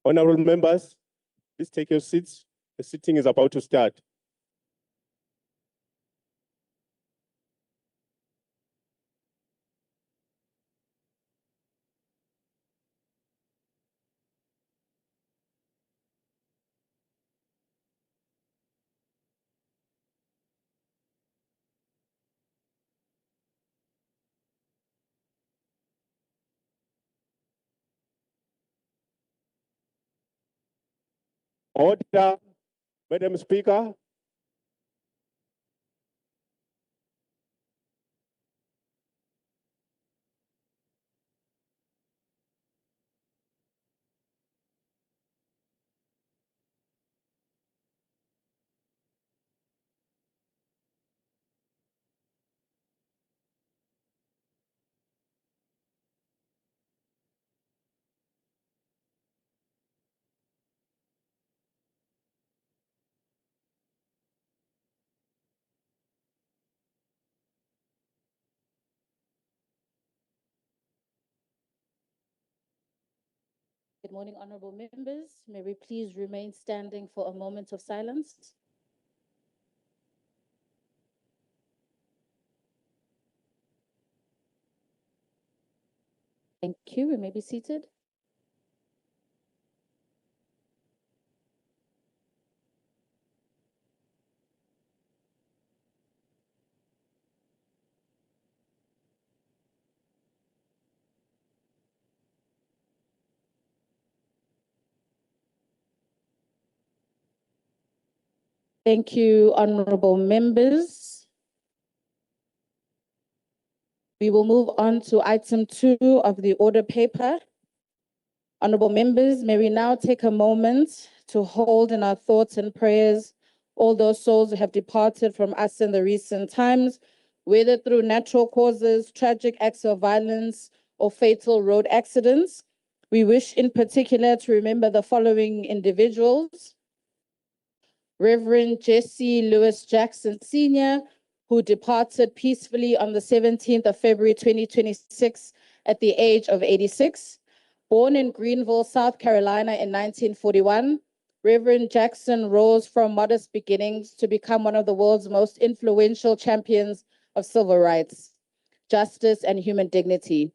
Honorable members, please take your seats. The sitting is about to start. Order, Madam Speaker. Good morning, honorable members. May we please remain standing for a moment of silence. Thank you. We may be seated. Thank you, honorable members. We will move on to item 2 of the order paper. Honorable members, may we now take a moment to hold in our thoughts and prayers all those souls who have departed from us in the recent times, whether through natural causes, tragic acts of violence, or fatal road accidents. We wish in particular to remember the following individuals: Reverend Jesse Lewis Jackson Sr., who departed peacefully on the 17th of February 2026 at the age of 86. Born in Greenville, South Carolina in 1941, Reverend Jackson rose from modest beginnings to become one of the world's most influential champions of civil rights, justice, and human dignity.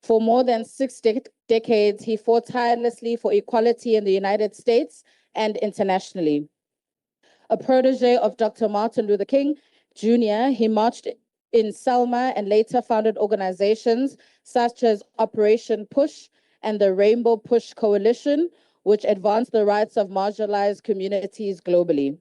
For more than 6 decades, he fought tirelessly for equality in the United States and internationally. A protege of Dr. Martin Luther King Jr., he marched in Selma and later founded organizations such as Operation Push and the Rainbow Push Coalition, which advanced the rights of marginalized communities globally.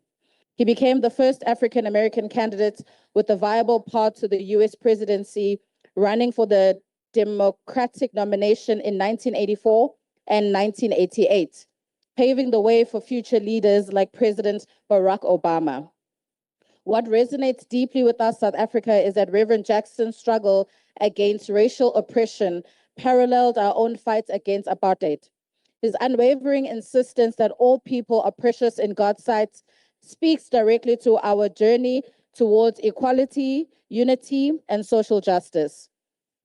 He became the first African-American candidate with a viable path to the US presidency, running for the Democratic nomination in 1984 and 1988. Paving the way for future leaders like President Barack Obama. What resonates deeply with us, South Africa, is that Reverend Jackson's struggle against racial oppression paralleled our own fight against apartheid. His unwavering insistence that all people are precious in God's sight speaks directly to our journey towards equality, unity, and social justice.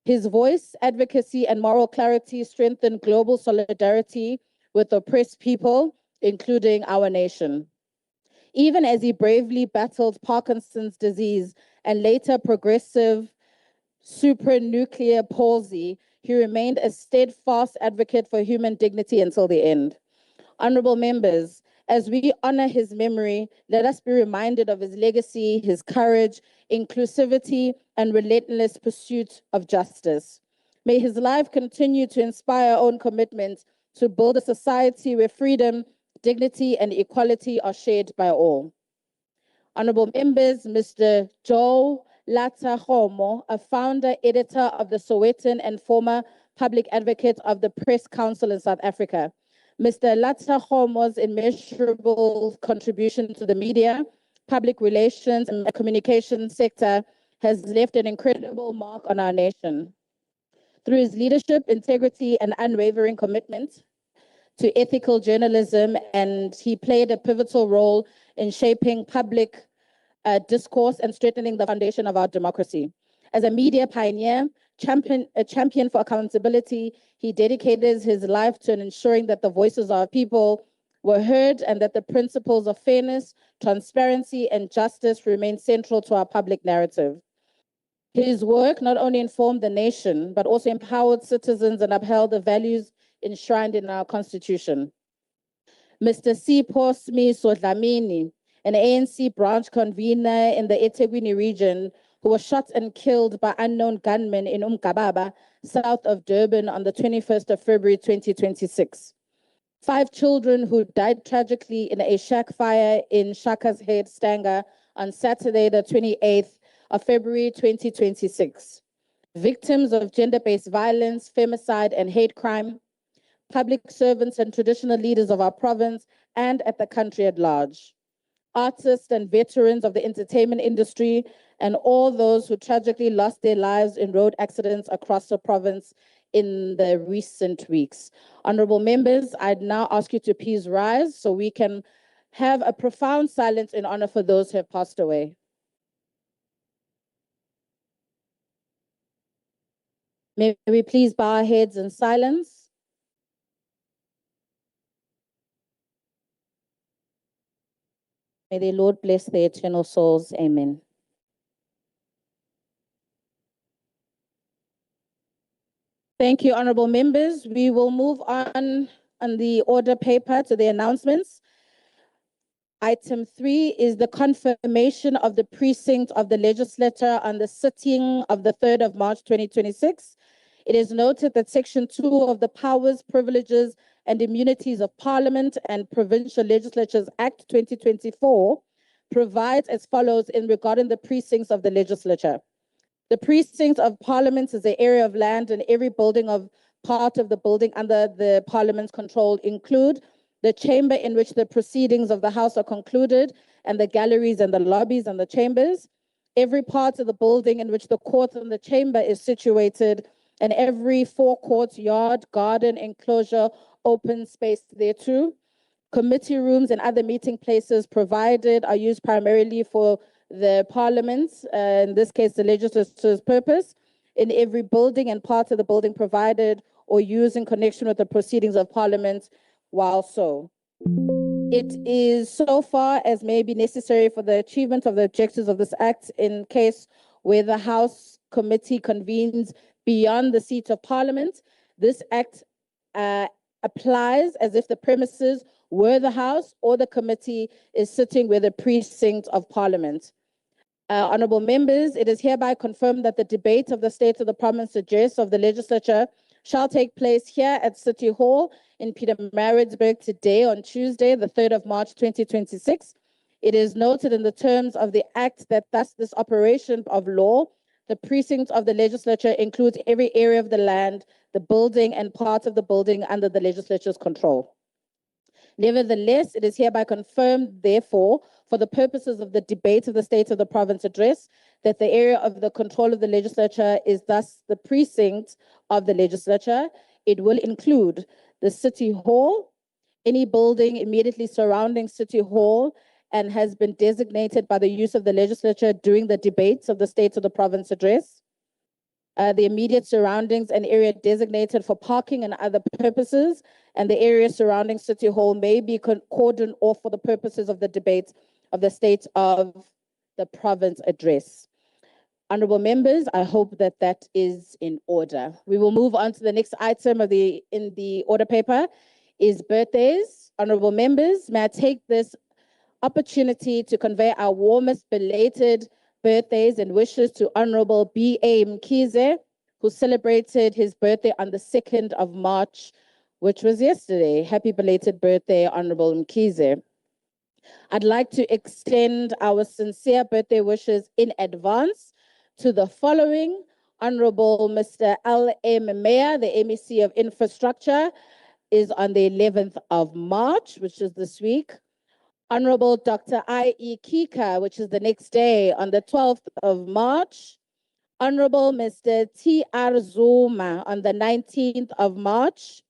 His voice, advocacy, and moral clarity strengthen global solidarity with oppressed people, including our nation. Even as he bravely battled Parkinson's disease and later progressive supranuclear palsy, he remained a steadfast advocate for human dignity until the end. Honorable members, as we honor his memory, let us be reminded of his legacy, his courage, inclusivity, and relentless pursuit of justice. May his life continue to inspire our own commitment to build a society where freedom, dignity, and equality are shared by all. Honorable members, Mr. Joe Lata-Homo, a founder, editor of the Sowetan and former public advocate of the Press Council in South Africa. Mr. Lata-Homo's immeasurable contribution to the media, public relations, and communication sector has left an incredible mark on our nation. Through his leadership, integrity, and unwavering commitment to ethical journalism, and he played a pivotal role in shaping public discourse and strengthening the foundation of our democracy. As a media pioneer, a champion for accountability, he dedicated his life to ensuring that the voices of our people were heard and that the principles of fairness, transparency, and justice remain central to our public narrative. His work not only informed the nation, but also empowered citizens and upheld the values enshrined in our Constitution. Mr. Sipho Smith Sodlamini, an ANC branch convener in the eThekwini region, who was shot and killed by unknown gunmen in Umgababa, south of Durban, on the 21st of February 2026. 5 children who died tragically in a shack fire in Shaka's Head, Stanger, on Saturday, the 28th of February 2026. Victims of gender-based violence, femicide, and hate crime, public servants and traditional leaders of our province and at the country at large, artists and veterans of the entertainment industry, and all those who tragically lost their lives in road accidents across the province in the recent weeks. Honorable members, I'd now ask you to please rise so we can have a profound silence in honor for those who have passed away. May we please bow our heads in silence. May the Lord bless their eternal souls. Amen. Thank you, honorable members. We will move on the order paper to the announcements. Item 3 is the confirmation of the precinct of the legislature on the sitting of the 3rd of March 2026. It is noted that Section 2 of the Powers, Privileges, and Immunities of Parliament and Provincial Legislatures Act 2024 provides as follows in regarding the precincts of the legislature. The precinct of Parliament is the area of land, and every building of part of the building under the Parliament's control include the chamber in which the proceedings of the House are concluded, and the galleries and the lobbies and the chambers, every part of the building in which the court and the chamber is situated, and every forecourt, yard, garden, enclosure, open space thereto. Committee rooms and other meeting places provided are used primarily for the Parliament, in this case the legislature's purpose, in every building and part of the building provided or used in connection with the proceedings of Parliament while so. It is so far as may be necessary for the achievement of the objectives of this Act in case where the House Committee convenes beyond the seat of Parliament. This Act applies as if the premises were the House or the committee is sitting where the precinct of Parliament. Honourable members, it is hereby confirmed that the debate of the State of the Province Address of the Legislature shall take place here at City Hall in Pietermaritzburg today on Tuesday, the 3rd of March 2026. It is noted in the terms of the Act that thus this operation of law, the precinct of the Legislature includes every area of the land, the building and part of the building under the Legislature's control. Nevertheless, it is hereby confirmed, therefore, for the purposes of the debate of the State of the Province Address, that the area of the control of the Legislature is thus the precinct of the Legislature. It will include the City Hall, any building immediately surrounding City Hall, and has been designated by the use of the Legislature during the debates of the State of the Province Address. The immediate surroundings and area designated for parking and other purposes, and the area surrounding City Hall may be cordoned off for the purposes of the debate of the State of the Province Address. Honourable members, I hope that that is in order. We will move on to the next item in the order paper is birthdays. Honourable members, may I take this opportunity to convey our warmest belated birthdays and wishes to Honorable B.A. Mkhize, who celebrated his birthday on the 2nd of March, which was yesterday. Happy belated birthday, Honorable Mkhize. I'd like to extend our sincere birthday wishes in advance to the following: Honorable Mr. L.M. Mayor, the MEC of Infrastructure, is on the 11th of March, which is this week. Honorable Dr. I.E. Kika, which is the next day, on the 12th of March. Honorable Mr. T.R. Zuma on the 19th of March.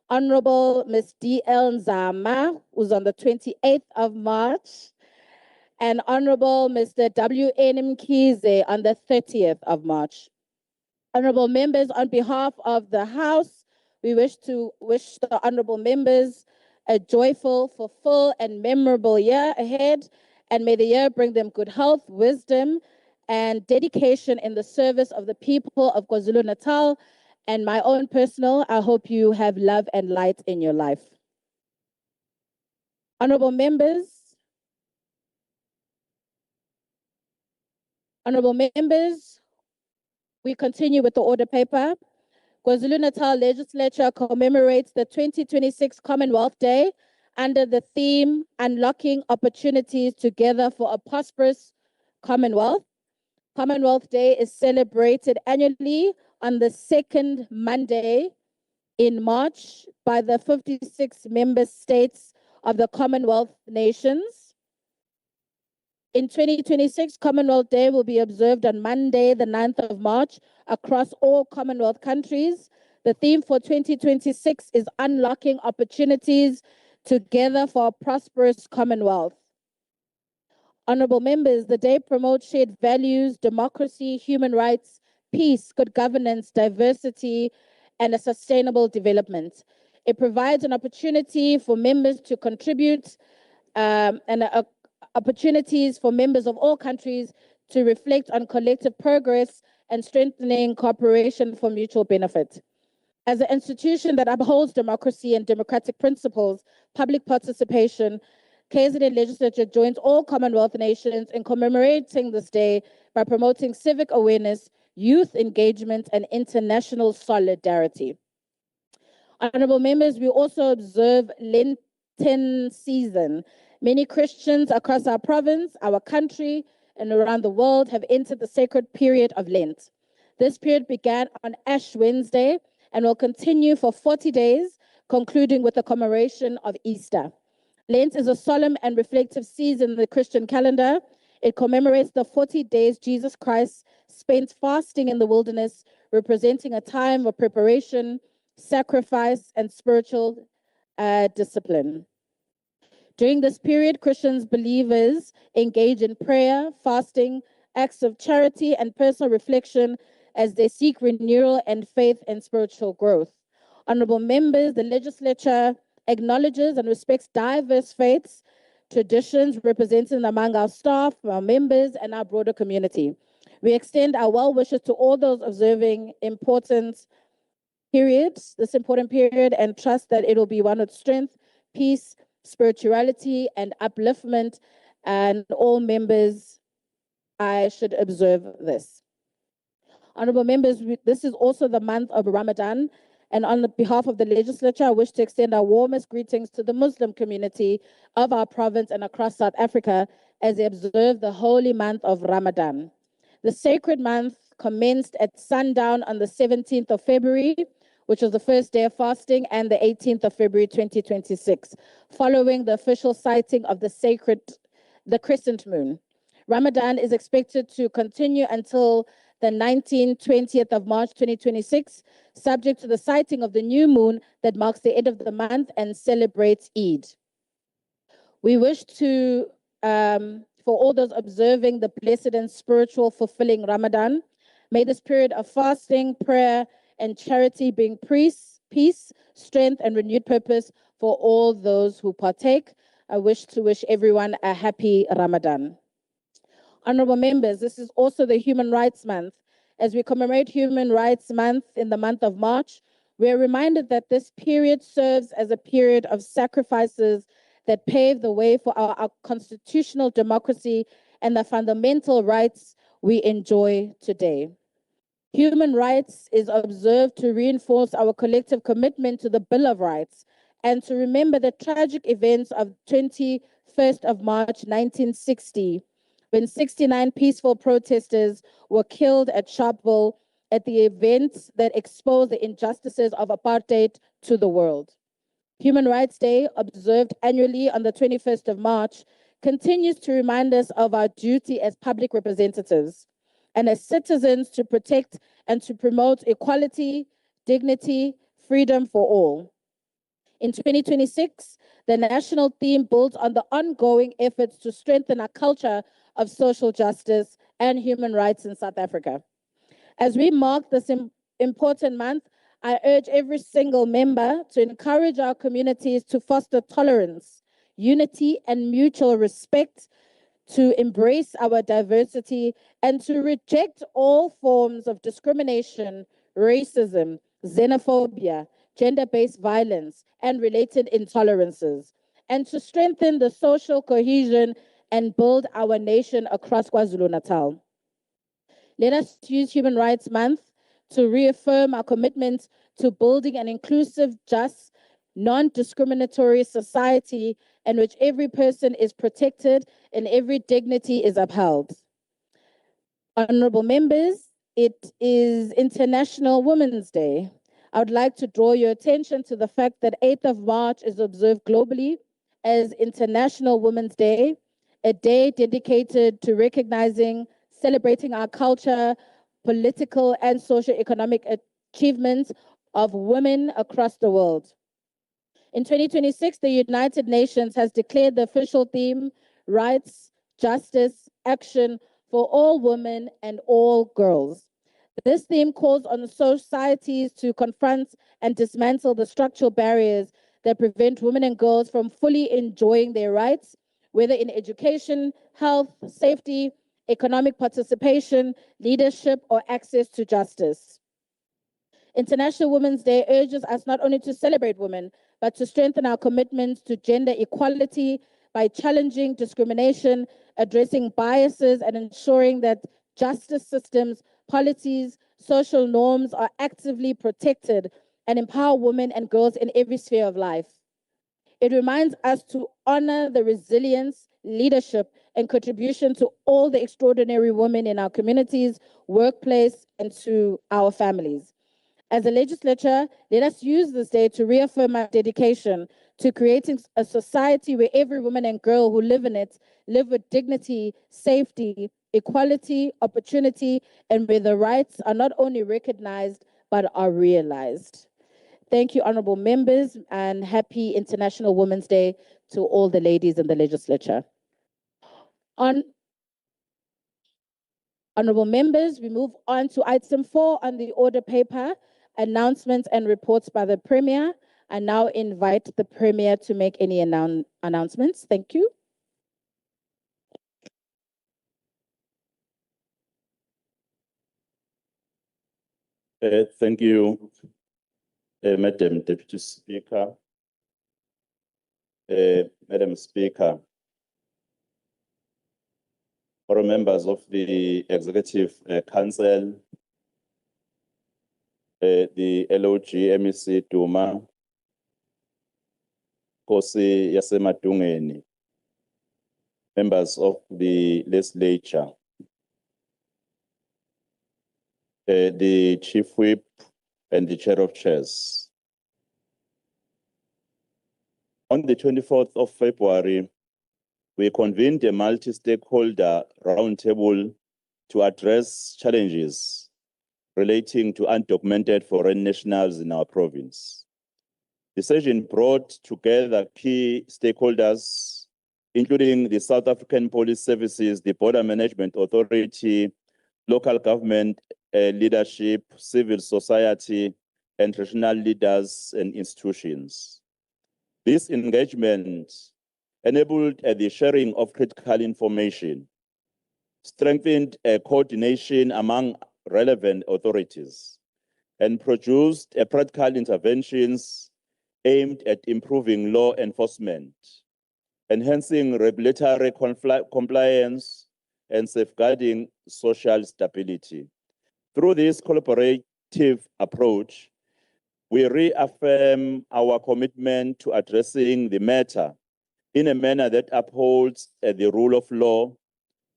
Honorable Ms. D.L. Nzama, who's on the 28th of March. And Honorable Mr. W.N. Mkhize on the 30th of March. Honorable members, on behalf of the House, we wish to wish the honorable members a joyful, fulfilled, and memorable year ahead, and may the year bring them good health, wisdom, and dedication in the service of the people of KwaZulu-Natal. And my own personal, I hope you have love and light in your life. Honorable members, we continue with the order paper. KwaZulu-Natal Legislature commemorates the 2026 Commonwealth Day under the theme Unlocking Opportunities Together for a Prosperous Commonwealth. Commonwealth Day is celebrated annually on the second Monday in March by the 56 member states of the Commonwealth nations. In 2026, Commonwealth Day will be observed on Monday, the 9th of March, across all Commonwealth countries. The theme for 2026 is Unlocking Opportunities Together for a Prosperous Commonwealth. Honorable members, the day promotes shared values, democracy, human rights, peace, good governance, diversity, and a sustainable development. It provides an opportunity for members to contribute opportunities for members of all countries to reflect on collective progress and strengthening cooperation for mutual benefit. As an institution that upholds democracy and democratic principles, public participation, KZN Legislature joins all Commonwealth nations in commemorating this day by promoting civic awareness, youth engagement, and international solidarity. Honorable members, we also observe Lenten season. Many Christians across our province, our country, and around the world have entered the sacred period of Lent. This period began on Ash Wednesday and will continue for 40 days, concluding with the commemoration of Easter. Lent is a solemn and reflective season in the Christian calendar. It commemorates the 40 days Jesus Christ spent fasting in the wilderness, representing a time of preparation, sacrifice, and spiritual discipline. During this period, Christian believers engage in prayer, fasting, acts of charity, and personal reflection as they seek renewal and faith and spiritual growth. Honorable members, the legislature acknowledges and respects diverse faiths, traditions represented among our staff, our members, and our broader community. We extend our well wishes to all those observing this important period, and trust that it will be one of strength, peace, spirituality, and upliftment, and all members, I should observe this. Honorable members, this is also the month of Ramadan, and on behalf of the legislature, I wish to extend our warmest greetings to the Muslim community of our province and across South Africa as they observe the holy month of Ramadan. The sacred month commenced at sundown on the 17th of February, which was the first day of fasting, and the 18th of February 2026, following the official sighting of the crescent moon. Ramadan is expected to continue until the 20th of March 2026, subject to the sighting of the new moon that marks the end of the month and celebrates Eid. We wish to, for all those observing the blessed and spiritual fulfilling Ramadan, may this period of fasting, prayer, and charity bring peace, strength, and renewed purpose for all those who partake. I wish to wish everyone a happy Ramadan. Honorable members, this is also the Human Rights Month. As we commemorate Human Rights Month in the month of March, we are reminded that this period serves as a period of sacrifices that pave the way for our constitutional democracy and the fundamental rights we enjoy today. Human rights is observed to reinforce our collective commitment to the Bill of Rights and to remember the tragic events of 21st of March 1960, when 69 peaceful protesters were killed at Sharpeville at the event that exposed the injustices of apartheid to the world. Human Rights Day, observed annually on the 21st of March, continues to remind us of our duty as public representatives and as citizens to protect and to promote equality, dignity, freedom for all. In 2026, the national theme builds on the ongoing efforts to strengthen our culture of social justice and human rights in South Africa. As we mark this important month, I urge every single member to encourage our communities to foster tolerance, unity, and mutual respect, to embrace our diversity, and to reject all forms of discrimination, racism, xenophobia, gender-based violence, and related intolerances, and to strengthen the social cohesion and build our nation across KwaZulu-Natal. Let us use Human Rights Month to reaffirm our commitment to building an inclusive, just, non-discriminatory society in which every person is protected and every dignity is upheld. Honorable members, it is International Women's Day. I would like to draw your attention to the fact that 8th of March is observed globally as International Women's Day, a day dedicated to recognizing, celebrating our culture, political and socio-economic achievements of women across the world. In 2026, the United Nations has declared the official theme, Rights, Justice, Action for all women and all girls. This theme calls on societies to confront and dismantle the structural barriers that prevent women and girls from fully enjoying their rights, whether in education, health, safety, economic participation, leadership, or access to justice. International Women's Day urges us not only to celebrate women, but to strengthen our commitment to gender equality by challenging discrimination, addressing biases, and ensuring that justice systems, policies, social norms are actively protected and empower women and girls in every sphere of life. It reminds us to honor the resilience, leadership, and contribution to all the extraordinary women in our communities, workplace, and to our families. As a legislature, let us use this day to reaffirm our dedication to creating a society where every woman and girl who live in it live with dignity, safety, equality, opportunity, and where the rights are not only recognized, but are realized. Thank you, honorable members, and happy International Women's Day to all the ladies in the legislature. Honorable members, we move on to item 4 on the order paper, announcements and reports by the Premier. I now invite the Premier to make any announcements. Thank you. Thank you, Madam Deputy Speaker. Madam Speaker, for members of the Executive Council, the LOG MEC Duma, Kosi Yasematungeni, members of the legislature, the Chief Whip and the Chair of Chairs. On the 24th of February, we convened a multi-stakeholder roundtable to address challenges relating to undocumented foreign nationals in our province. The session brought together key stakeholders, including the South African Police Services, the Border Management Authority, local government leadership, civil society, and regional leaders and institutions. This engagement enabled the sharing of critical information, strengthened coordination among relevant authorities, and produced practical interventions aimed at improving law enforcement, enhancing regulatory compliance, and safeguarding social stability. Through this collaborative approach, we reaffirm our commitment to addressing the matter in a manner that upholds the rule of law,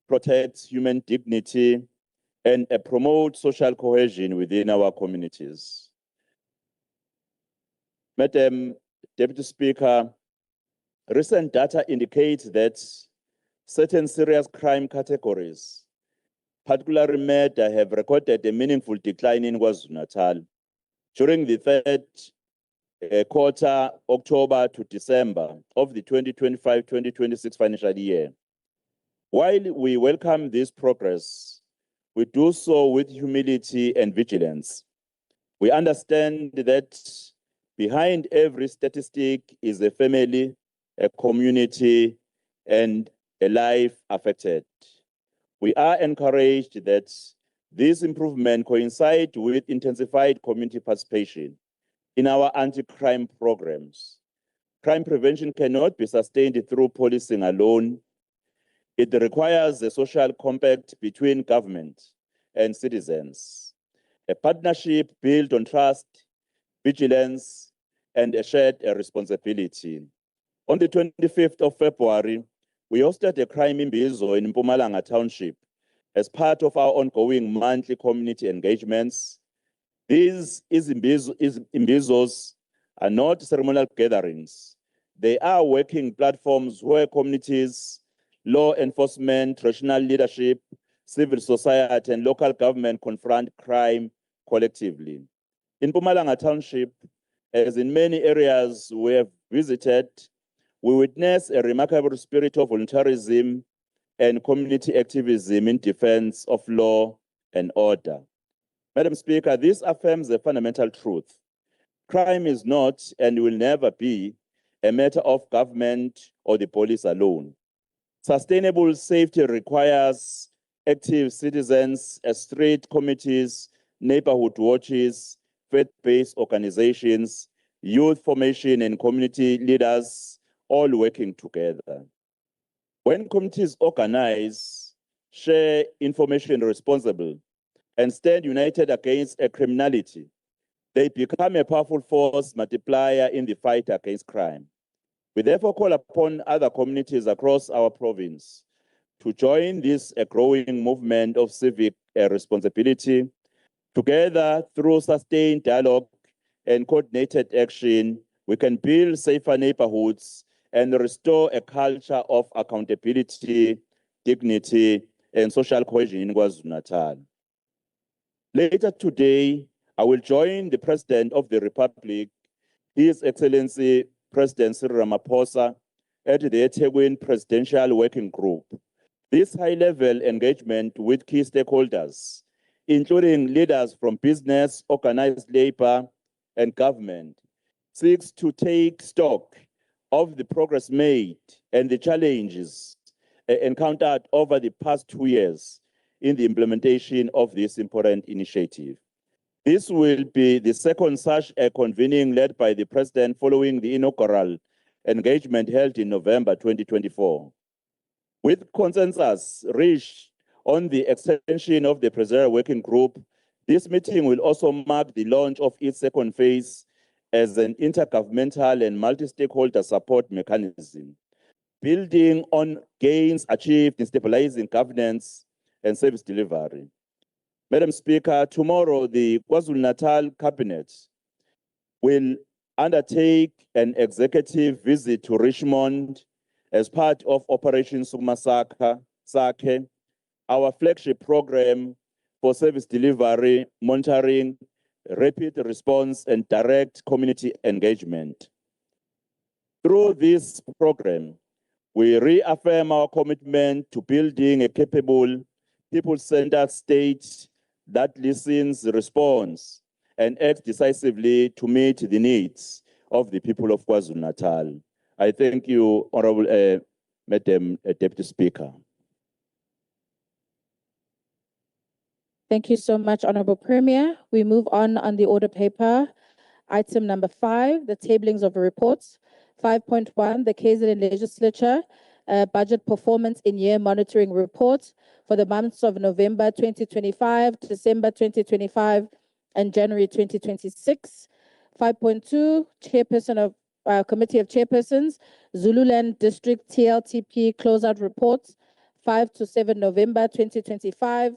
protects human dignity, and promotes social cohesion within our communities. Madam Deputy Speaker, recent data indicates that certain serious crime categories, particularly murder, have recorded a meaningful decline in KwaZulu-Natal. During the third quarter, October to December of the 2025-2026 financial year. While we welcome this progress, we do so with humility and vigilance. We understand that behind every statistic is a family, a community, and a life affected. We are encouraged that this improvement coincides with intensified community participation in our anti-crime programs. Crime prevention cannot be sustained through policing alone. It requires a social compact between government and citizens, a partnership built on trust, vigilance, and a shared responsibility. On the 25th of February, we hosted a crime imbizo in Mpumalanga Township as part of our ongoing monthly community engagements. These imbizos are not ceremonial gatherings. They are working platforms where communities, law enforcement, traditional leadership, civil society, and local government confront crime collectively. In Mpumalanga Township, as in many areas we have visited, we witness a remarkable spirit of volunteerism and community activism in defense of law and order. Madam Speaker, this affirms a fundamental truth. Crime is not and will never be a matter of government or the police alone. Sustainable safety requires active citizens, street committees, neighborhood watches, faith-based organizations, youth formation, and community leaders all working together. When communities organize, share information responsibly, and stand united against a criminality, they become a powerful force multiplier in the fight against crime. We therefore call upon other communities across our province to join this growing movement of civic responsibility. Together, through sustained dialogue and coordinated action, we can build safer neighborhoods and restore a culture of accountability, dignity, and social cohesion in KwaZulu-Natal. Later today, I will join the President of the Republic, His Excellency President Cyril Ramaphosa, at the eThekwini Presidential Working Group. This high-level engagement with key stakeholders, including leaders from business, organized labor, and government, seeks to take stock of the progress made and the challenges encountered over the past 2 years in the implementation of this important initiative. This will be the second such a convening led by the President following the inaugural engagement held in November 2024. With consensus reached on the extension of the Presidential Working Group, this meeting will also mark the launch of its second phase as an intergovernmental and multi-stakeholder support mechanism, building on gains achieved in stabilizing governance and service delivery. Madam Speaker, tomorrow the KwaZulu-Natal Cabinet will undertake an executive visit to Richmond as part of Operation Sukuma Sakhe, our flagship program for service delivery, monitoring, rapid response, and direct community engagement. Through this program, we reaffirm our commitment to building a capable, people-centered state that listens, responds, and acts decisively to meet the needs of the people of KwaZulu-Natal. I thank you, Honorable Madam Deputy Speaker. Thank you so much, Honorable Premier. We move on the order paper. Item number 5, the tablings of reports. 5.1, the KZN Legislature Budget Performance in Year Monitoring Report for the months of November 2025, December 2025, and January 2026. 5.2, Chairperson of Committee of Chairpersons, Zululand District TLTP Closeout Reports, 5 to 7 November 2025.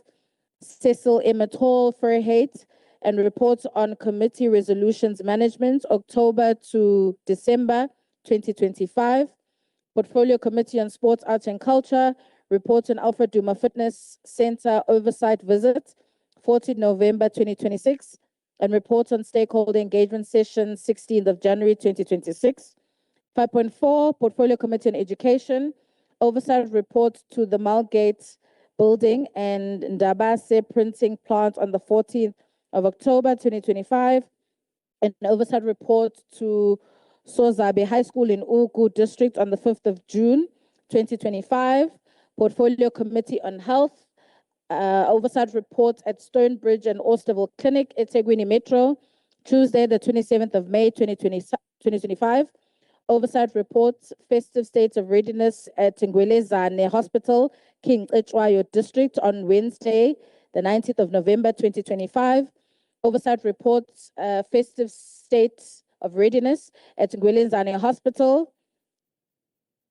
Cecil Emmett Hall, Furhate, and reports on committee resolutions management, October to December 2025. Portfolio Committee on Sports, Arts and Culture, report on Alfred Duma Fitness Center oversight visit, 14 November 2026, and report on stakeholder engagement session, 16th of January 2026. 5.4, Portfolio Committee on Education, oversight report to the Malgate building and Ndabase printing plant on the 14th of October 2025. An oversight report to Sozabe High School in Ugu District on the 5th of June 2025. Portfolio Committee on Health. Oversight report at Stonebridge and Austerville Clinic, eThekwini Metro, Tuesday, the 27th of May, 2025. Oversight reports, festive states of readiness at Ngwelezane Hospital, King Echwayo District on Wednesday, the 19th of November, 2025. Oversight reports, festive states of readiness at Ngwelezane Hospital,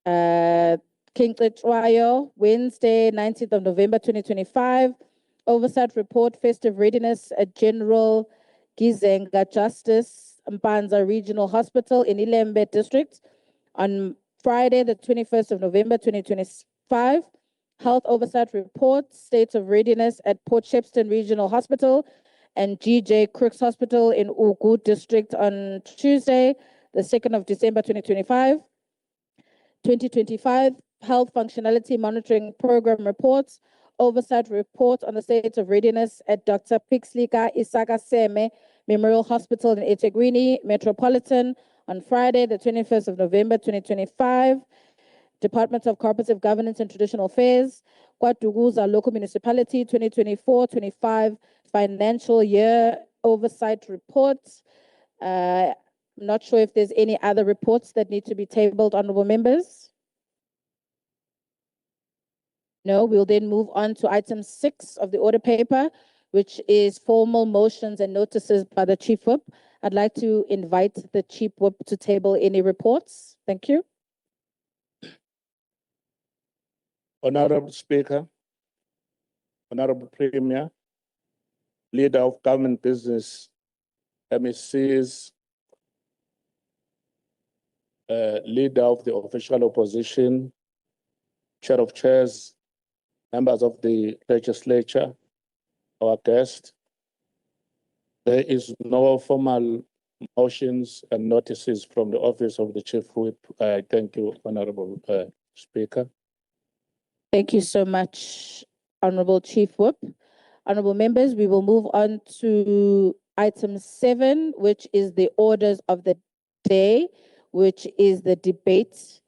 King Echwayo, Wednesday, 19th of November, 2025. Oversight report, festive readiness at General Gizenga Justice Mpanza Regional Hospital in Ilembe District on Friday, the 21st of November, 2025. Health oversight report, states of readiness at Port Shepstone Regional Hospital and GJ Crooks Hospital in Ugu District on Tuesday, the 2nd of December, 2025. 2025 Health Functionality Monitoring Program reports, oversight report on the state of readiness at Dr. Pixlika Isaka Seme Memorial Hospital in eThekwini Metropolitan on Friday, the 21st of November, 2025. Department of Cooperative Governance and Traditional Affairs, KwaDuguza Local Municipality 2024-25 Financial Year Oversight Reports. I'm not sure if there's any other reports that need to be tabled, honorable members. No, we'll then move on to item 6 of the order paper, which is formal motions and notices by the Chief Whip. I'd like to invite the Chief Whip to table any reports. Thank you. Honorable Speaker, Honorable Premier, Leader of Government Business, MECs, Leader of the Official Opposition, Chair of Chairs, members of the Legislature, our guest. There is no formal motions and notices from the Office of the Chief Whip. Thank you, Honorable Speaker. Thank you so much, Honorable Chief Whip. Honorable members, we will move on to item 7, which is the orders of the day, which is the debate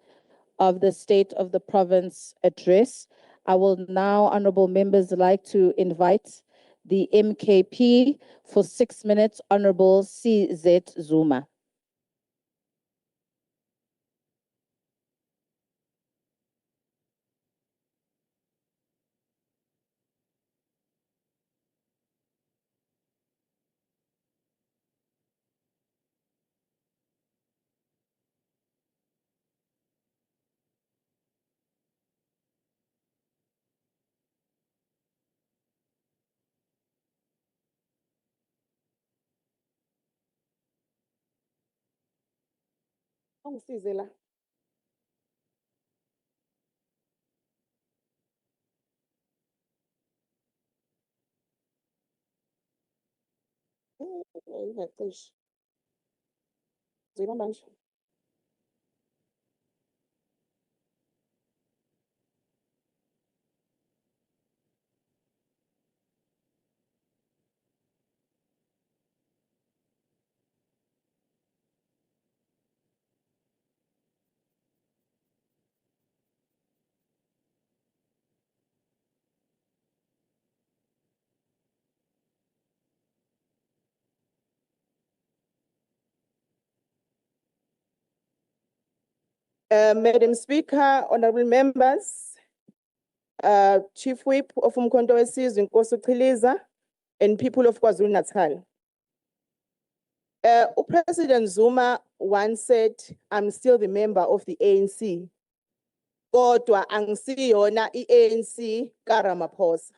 of the State of the Province address. I will now, honorable members, like to invite the MKP for 6 minutes, Honorable CZ Zuma. Madam Speaker, honorable members, Chief Whip of Umkhonto weSizwe Nkosi Uchiliza, and people of KwaZulu-Natal. President Zuma once said, I'm still the member of the ANC. Kodwa angisiyona i-ANC kaRamaphosa.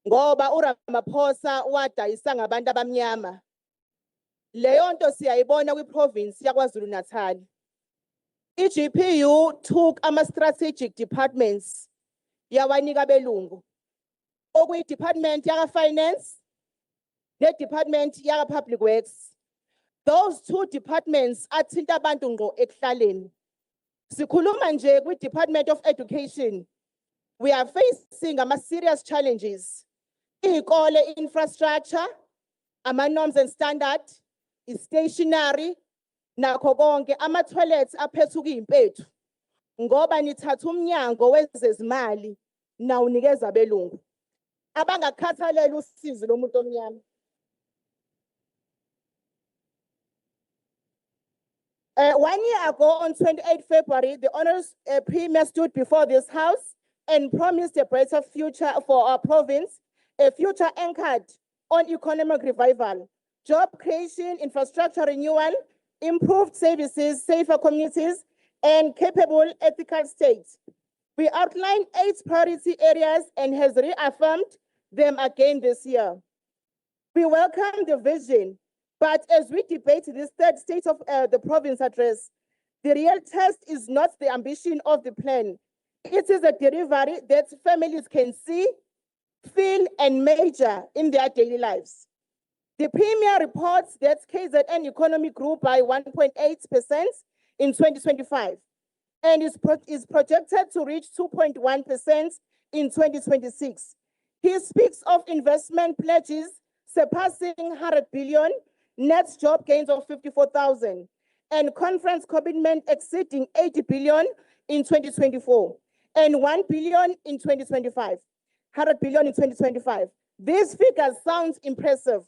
Ngoba uRamaphosa wadayisa ngabantu abamnyama. Leyo nto siyayibona kwi-province yaKwaZulu-Natal. I-GPU took ama-strategic departments yawanika belungu. Okuyi-department yaka-finance, ne-department yaka-public works. Those two departments athinta abantu ngqo ekuhlaleni. Sikhuluma nje kwi-Department of Education. we are facing serious challenges. Iy'kole infrastructure, norms and standards, stationary, nakho konke ama-toilets aphethe ukuyimphethu ngoba nithatha umnyango wezezimali nawunikeza abelungu abangakhathaleli usizo lomuntu omnyama. 1 year ago, on 28 February, the Honours Premier stood before this House and promised a brighter future for our province, a future anchored on economic revival, job creation, infrastructure renewal, improved services, safer communities, and capable ethical states. We outlined 8 priority areas and has reaffirmed them again this year. We welcome the vision, but as we debate this third state of the province address, the real test is not the ambition of the plan. It is a delivery that families can see, feel, and measure in their daily lives. The Premier reports that KZN economy grew by 1.8% in 2025 and is projected to reach 2.1% in 2026. He speaks of investment pledges surpassing 100 billion, net job gains of 54,000, and conference commitment exceeding 80 billion in 2024 and 1 billion in 2025, 100 billion in 2025. These figures sound impressive,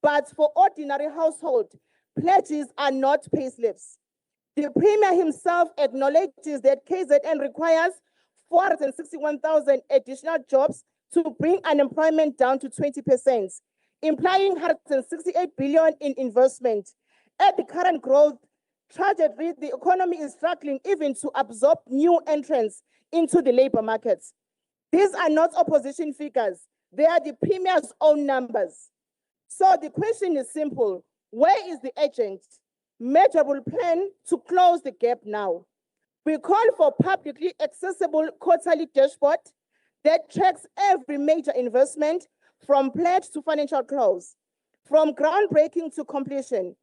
but for ordinary household, pledges are not payslips. The Premier himself acknowledges that KZN requires 461,000 additional jobs to bring unemployment down to 20%, implying 168 billion in investment. At the current growth trajectory, the economy is struggling even to absorb new entrants into the labor markets. These are not opposition figures. They are the Premier's own numbers. So the question is simple. Where is the urgent, measurable plan to close the gap now? We call for publicly accessible quarterly dashboard that tracks every major investment from pledge to financial close, from groundbreaking to completion,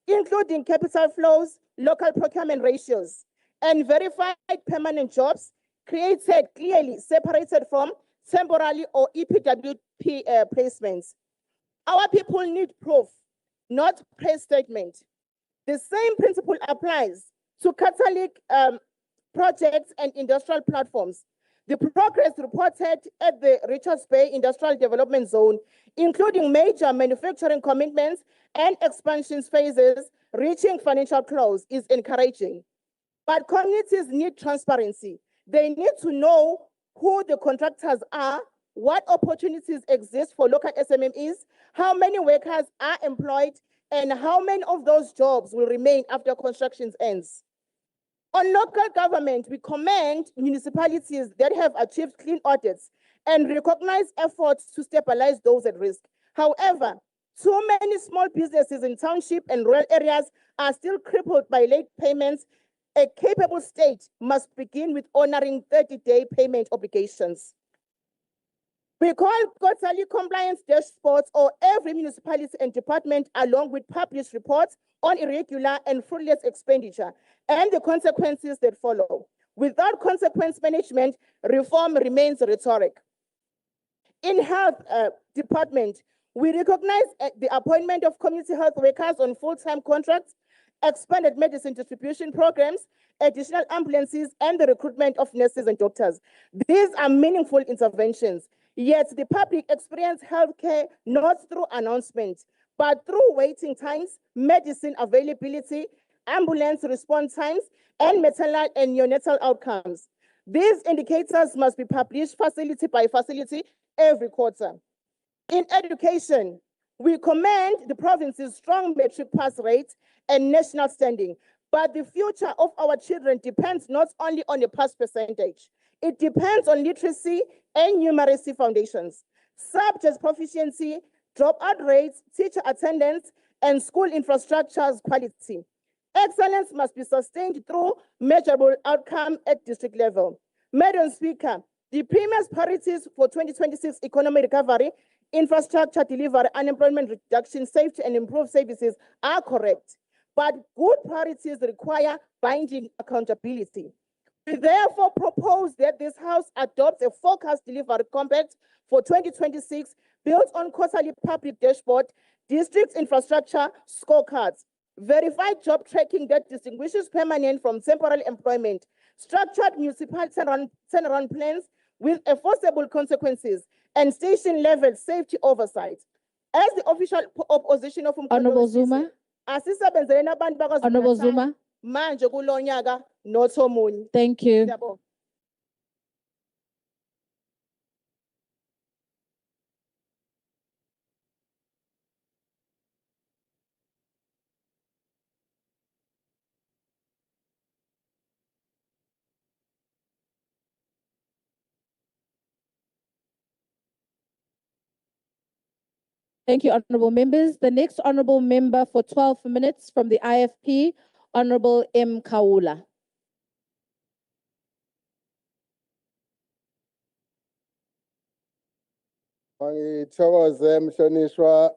including capital flows, local procurement ratios, and verified permanent jobs created clearly separated from temporary or EPWP placements. Our people need proof, not press statement. The same principle applies to Catholic projects and industrial platforms. The progress reported at the Richards Bay Industrial Development Zone, including major manufacturing commitments and expansions phases reaching financial close, is encouraging. But communities need transparency. They need to know who the contractors are, what opportunities exist for local SMMEs, how many workers are employed, and how many of those jobs will remain after construction ends. On local government, we commend municipalities that have achieved clean audits and recognize efforts to stabilize those at risk. However, too many small businesses in township and rural areas are still crippled by late payments. A capable state must begin with honoring 30-day payment obligations. We call quarterly compliance dashboards or every municipality and department along with published reports on irregular and fruitless expenditure and the consequences that follow. Without consequence management, reform remains rhetoric. In health department, we recognize the appointment of community health workers on full-time contracts, expanded medicine distribution programs, additional ambulances, and the recruitment of nurses and doctors. These are meaningful interventions. Yet the public experience healthcare not through announcements, but through waiting times, medicine availability, ambulance response times, and maternal and neonatal outcomes. These indicators must be published facility by facility every quarter. In education, we commend the province's strong metric pass rate and national standing, but the future of our children depends not only on a pass percentage. It depends on literacy and numeracy foundations, subject proficiency, dropout rates, teacher attendance, and school infrastructure's quality. Excellence must be sustained through measurable outcome at district level. Madam Speaker, the Premier's priorities for 2026 economic recovery, infrastructure delivery, unemployment reduction, safety, and improved services are correct, but good priorities require binding accountability. We therefore propose that this House adopts a forecast delivery compact for 2026 built on quarterly public dashboard, district infrastructure scorecards, verified job tracking that distinguishes permanent from temporary employment, structured municipal turnaround plans with enforceable consequences, and station-level safety oversight. As the official opposition of Honorable Zuma. asisebenzele nabantu bakwaZulu Honorable Natal Zuma. manje kulo nyaka not omunye. Thank you. Siyabonga. Thank you, honorable members. The next honorable member for 12 minutes from the IFP, Honorable M. Kaula. Ngithokoze mhlonishwa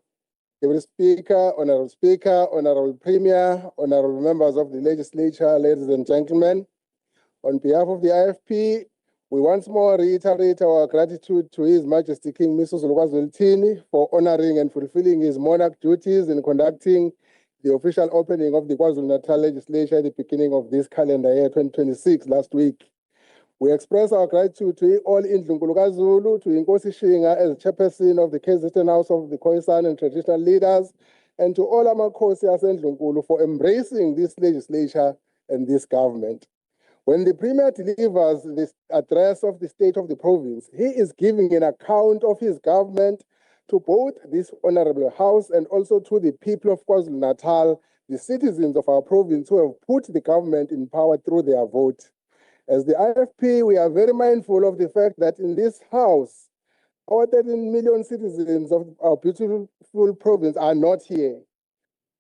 Deputy Speaker, Honorable Premier, Honorable members of the legislature, ladies and gentlemen. On behalf of the IFP, we once more reiterate our gratitude to His Majesty King Misuzulu KwaZulu-Natal for honoring and fulfilling his monarch duties in conducting the official opening of the KwaZulu-Natal legislature at the beginning of this calendar year 2026 last week. We express our gratitude to all Indlunkulu KwaZulu, to Inkosi Shinga as chairperson of the KZN House of the Khoisan and traditional leaders, and to all Amakhosi aseNdlunkulu for embracing this legislature and this government. When the Premier delivers this address of the state of the province, he is giving an account of his government to both this honorable House and also to the people of KwaZulu-Natal, the citizens of our province who have put the government in power through their vote. As the IFP, we are very mindful of the fact that in this House, our 13 million citizens of our beautiful province are not here.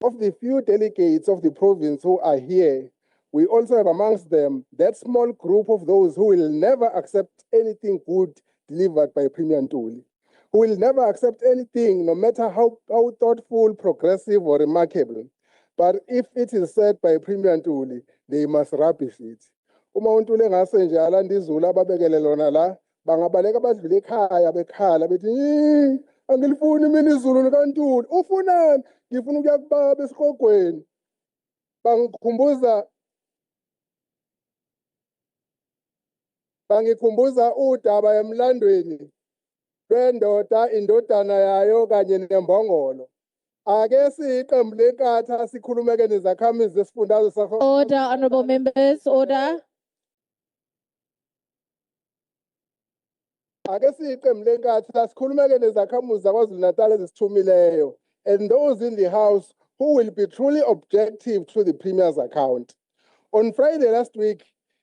Of the few delegates of the province who are here, we also have amongst them that small group of those who will never accept anything good delivered by Premier Ntuli, who will never accept anything, no matter how thoughtful, progressive, or remarkable. But if it is said by Premier Ntuli, they must rubbish it. Uma uNtuli engase nje alanda izulu ababekele lona la, bangabaleka badlule ekhaya bekhala bethi angilifuni mina izulu likaNtuli. Ufunani? Ngifuna ukuya kubaba esikhogweni. Bangikhumbuza udaba emlandweni lwendoda indodana yayo kanye nembongolo. Ake siqembu lenkatha sikhulumeke nezakhamizi zesifundazwe sakho. Order, honorable members, order. Ake siqembu lenkatha sikhulumeke nezakhamuzi zaKwaZulu-Natal ezisithumileyo, and those in the House who will be truly objective to the Premier's account. On Friday last week,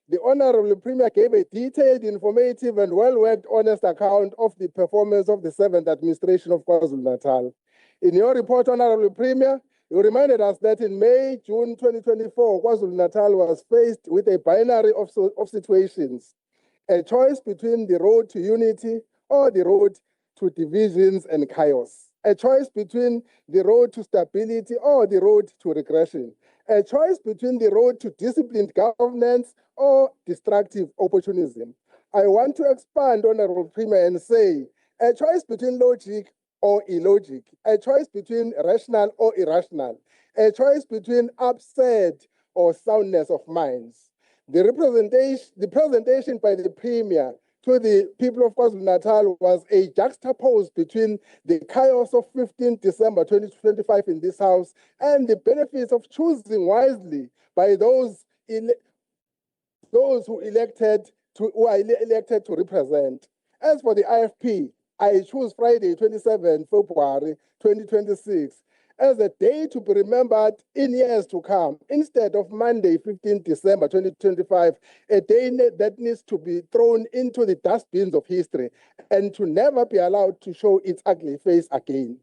the Honorable Premier gave a detailed, informative, and well-worked, honest account of the performance of the 7th administration of KwaZulu-Natal. In your report, Honorable Premier, you reminded us that in May, June 2024, KwaZulu-Natal was faced with a binary of situations, a choice between the road to unity or the road to divisions and chaos, a choice between the road to stability or the road to regression, a choice between the road to disciplined governance or destructive opportunism. I want to expand, Honorable Premier, and say a choice between logic or illogic, a choice between rational or irrational, a choice between upset or soundness of minds. The presentation by the Premier to the people of KwaZulu-Natal was a juxtapose between the chaos of 15 December 2025 in this House and the benefits of choosing wisely by those who are elected to represent. As for the IFP, I choose Friday, 27 February 2026 as a day to be remembered in years to come, instead of Monday, 15 December 2025, a day that needs to be thrown into the dustbins of history and to never be allowed to show its ugly face again.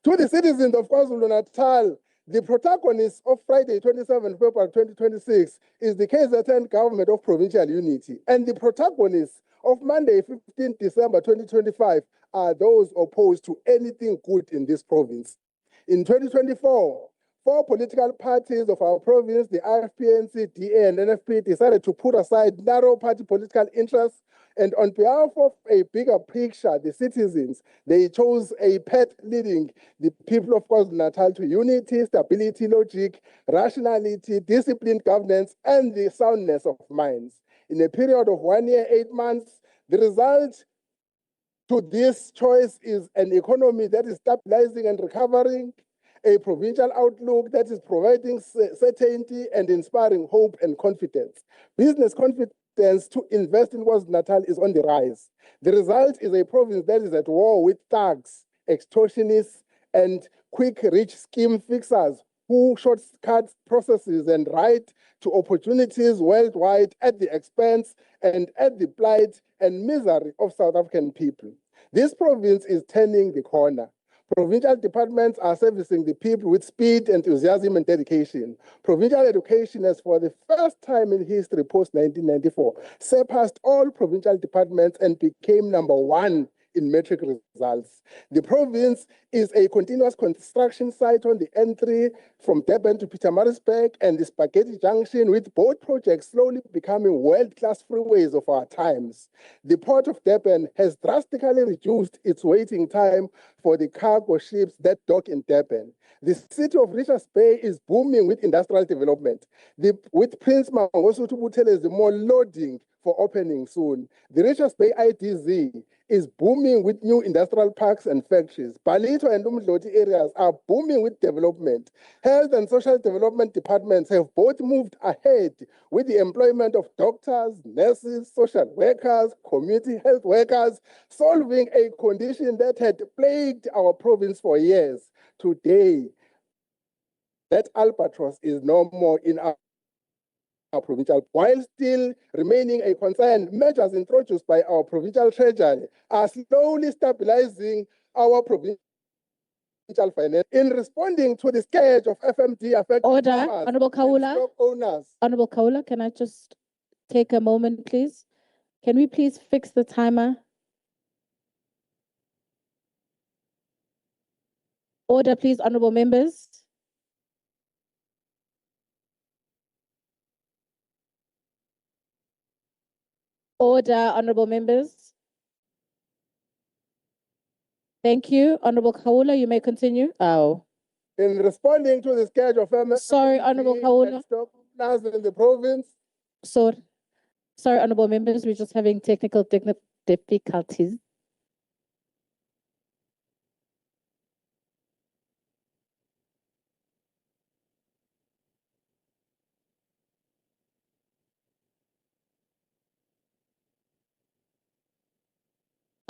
To the citizens of KwaZulu-Natal, the protagonist of Friday, 27 February 2026 is the KZN government of provincial unity, and the protagonists of Monday, 15 December 2025 are those opposed to anything good in this province. In 2024, 4 political parties of our province, the IFPNC, DA, and NFP, decided to put aside narrow party political interests, and on behalf of a bigger picture, the citizens, they chose a path leading the people of KwaZulu-Natal to unity, stability, logic, rationality, disciplined governance, and the soundness of minds. In a period of 1 year, 8 months, the result to this choice is an economy that is stabilizing and recovering, a provincial outlook that is providing certainty and inspiring hope and confidence. Business confidence to invest in KwaZulu-Natal is on the rise. The result is a province that is at war with thugs, extortionists, and quick rich scheme fixers who shortcut processes and right to opportunities worldwide at the expense and at the plight and misery of South African people. This province is turning the corner. Provincial departments are servicing the people with speed, enthusiasm, and dedication. Provincial education has, for the first time in history post-1994, surpassed all provincial departments and became #1 in metric results. The province is a continuous construction site on the N3 from Durban to Pietermaritzburg and the Spaghetti Junction, with both projects slowly becoming world-class freeways of our times. The Port of Durban has drastically reduced its waiting time for the cargo ships that dock in Durban. The city of Richards Bay is booming with industrial development. With Prince Mangosuthu Buthelezi more loading for opening soon. The Richards Bay IDZ is booming with new industrial parks and factories. Palito and Umdloti areas are booming with development. Health and social development departments have both moved ahead with the employment of doctors, nurses, social workers, community health workers, solving a condition that had plagued our province for years. Today, that albatross is no more in our provincial, while still remaining a concern. Measures introduced by our provincial treasury are slowly stabilizing our provincial finance. In responding to the scourge of FMD affecting Order, farmers Honorable and Kaula. stock owners. Honorable Kaula, can I just take a moment, please? Can we please fix the timer? Order, please, honorable members. Order, honorable members. Thank you. Honorable Kaula, you may continue. Oh, In responding to the scourge of FMD sorry, Honorable Kaula. and stock owners in the province, Sorry, honorable members, we're just having technical difficulties.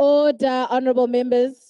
Order, honorable members.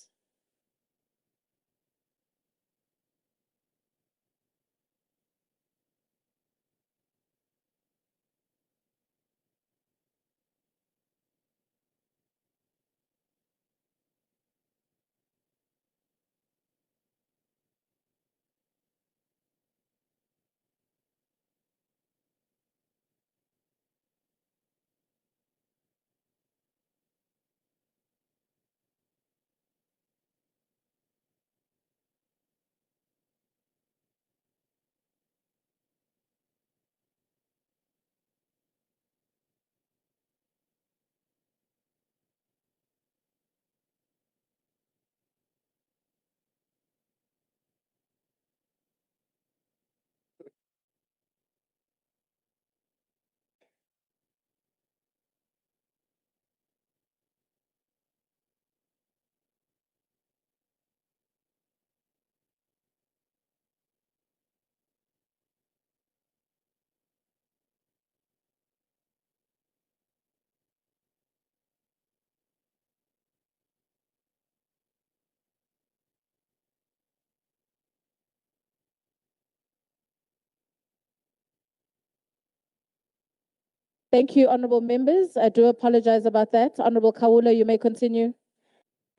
Thank you, honorable members. I do apologize about that. Honorable Kaula, you may continue.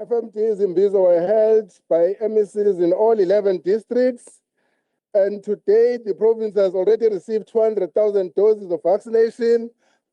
FMDs in Bizo were held by MECs in all 11 districts. And today, the province has already received 200,000 doses of vaccination.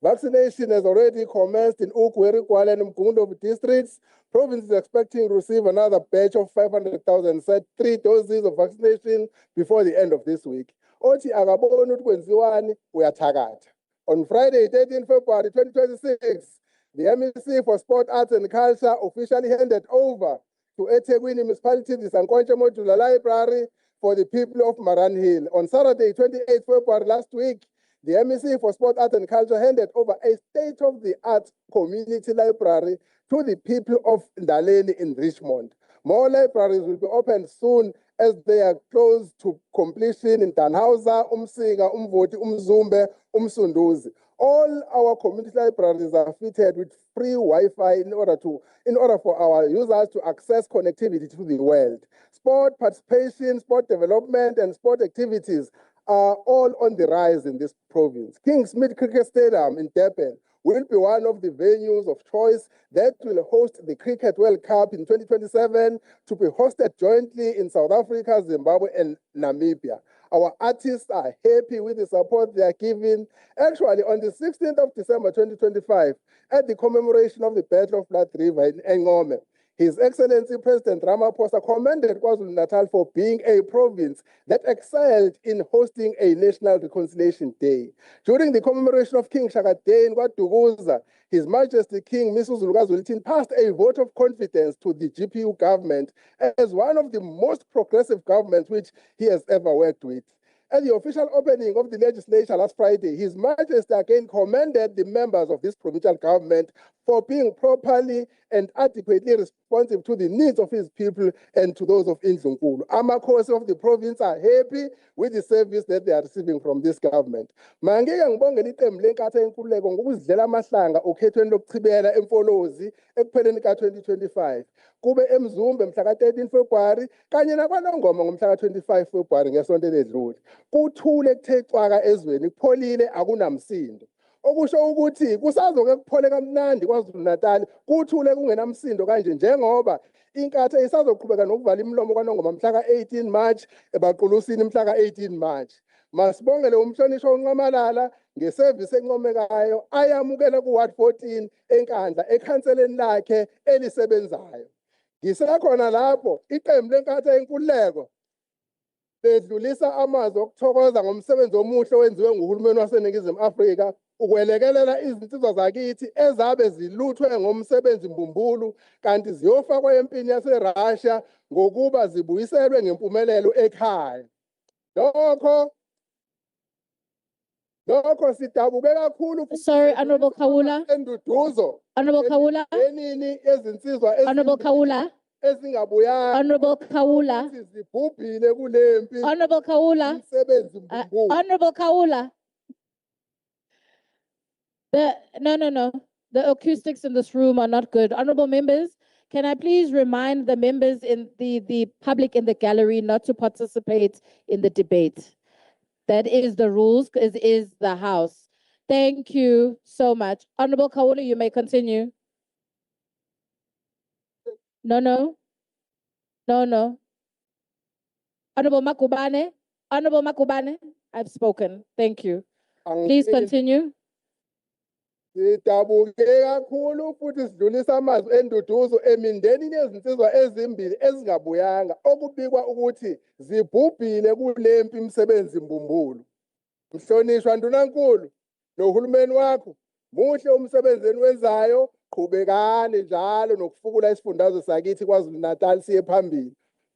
Vaccination has already commenced in Ukweri, Kwale, and Mgundovu districts. Province is expecting to receive another batch of 500,000 set 3 doses of vaccination before the end of this week. Othi akaboni ukuthi kwenziwani uyathakatha. On Friday, 13 February 2026, the MEC for Sport, Arts and Culture officially handed over to eThekwini Municipality the Sankonche Modular Library for the people of Maran Hill. On Saturday, 28 February last week, the MEC for Sport, Arts and Culture handed over a state-of-the-art community library to the people of Ndaleni in Richmond. More libraries will be opened soon as they are close to completion in Danhausa, Umsinga, Umvoti, Umzumbe, Umsunduzi. All our community libraries are fitted with free Wi-Fi in order for our users to access connectivity to the world. Sport participation, sport development, and sport activities are all on the rise in this province. Kingsmead Cricket Stadium in Durban will be one of the venues of choice that will host the Cricket World Cup in 2027 to be hosted jointly in South Africa, Zimbabwe, and Namibia. Our artists are happy with the support they are given. Actually, on the 16th of December 2025, at the commemoration of the Battle of Blood River in Engome, His Excellency President Ramaphosa commended KwaZulu-Natal for being a province that excelled in hosting a National Reconciliation Day. During the commemoration of King Shaka Day in KwaDukuza, His Majesty King Misuzu KwaZulu-Natal passed a vote of confidence to the GPU government as one of the most progressive governments which he has ever worked with. At the official opening of the legislature last Friday, His Majesty again commended the members of this provincial government for being properly and adequately responsive to the needs of his people and to those of Indlunkulu. Amakhosi of the province are happy with the service that they are receiving from this government. Mangeke ngibongele iqembu lenkatha yenkululeko ngokuzidlela amahlanga okhethweni lokuchibela emfolozi ekupheleni ka-2025. Kube eMzumbe mhla ka-13 February kanye nakwaNongoma ngomhla ka-25 February ngesonto eledlule. Kuthule kuthe cwaka ezweni, kupholile akunamsindo. Okusho ukuthi kusazoke kuphole kamnandi KwaZulu-Natal, kuthule kungenamsindo kanje njengoba inkatha isazoqhubeka nokuvala imlomo kwaNongoma mhla ka-18 March ebaqulusini mhla ka-18 March. Masibongele umhlonishwa uNqamalala ngesevisi encomekayo ayamukela ku-Ward 14 eNkandla ekhanseleni lakhe elisebenzayo. Ngisekhona lapho iqembu lenkatha yenkululeko ledlulisa amazwi okuthokoza ngomsebenzi omuhle owenziwe nguhulumeni waseNingizimu Afrika ukwelekelela izinsizwa zakithi ezabe ziluthwe ngomsebenzi mbumbulu kanti ziyofakwa empini yaseRussia ngokuba zibuyiselwe ngempumelelo ekhaya. Lokho sidabuke kakhulu. Sorry, Honorable Kawula. Enduduzo. Honorable Kawula. Enini ezinsizwa Honorable Kawula. ezingabuyanga. Honorable Kawula. Zibhubhile kulempi. Honorable Kawula. Umsebenzi mbumbulu. Honorable Kawula. No. The acoustics in this room are not good. Honorable members, can I please remind the members in the public in the gallery not to participate in the debate? That is the rules, is the House. Thank you so much. Honorable Kawula, you may continue. No. Honorable Makubane, I've spoken. Thank you. Please continue. Sidabuke kakhulu futhi sidlulisa amazwi enduduzo emindenini yezinsizwa ezimbili ezingabuyanga okubikwa ukuthi zibhubhile kulempi imisebenzi mbumbulu. Mhlonishwa Ndunankulu nohulumeni wakho, muhle umsebenzi eniwenzayo, qhubekani njalo nokufukula isifundazwe sakithi KwaZulu-Natal siye phambili.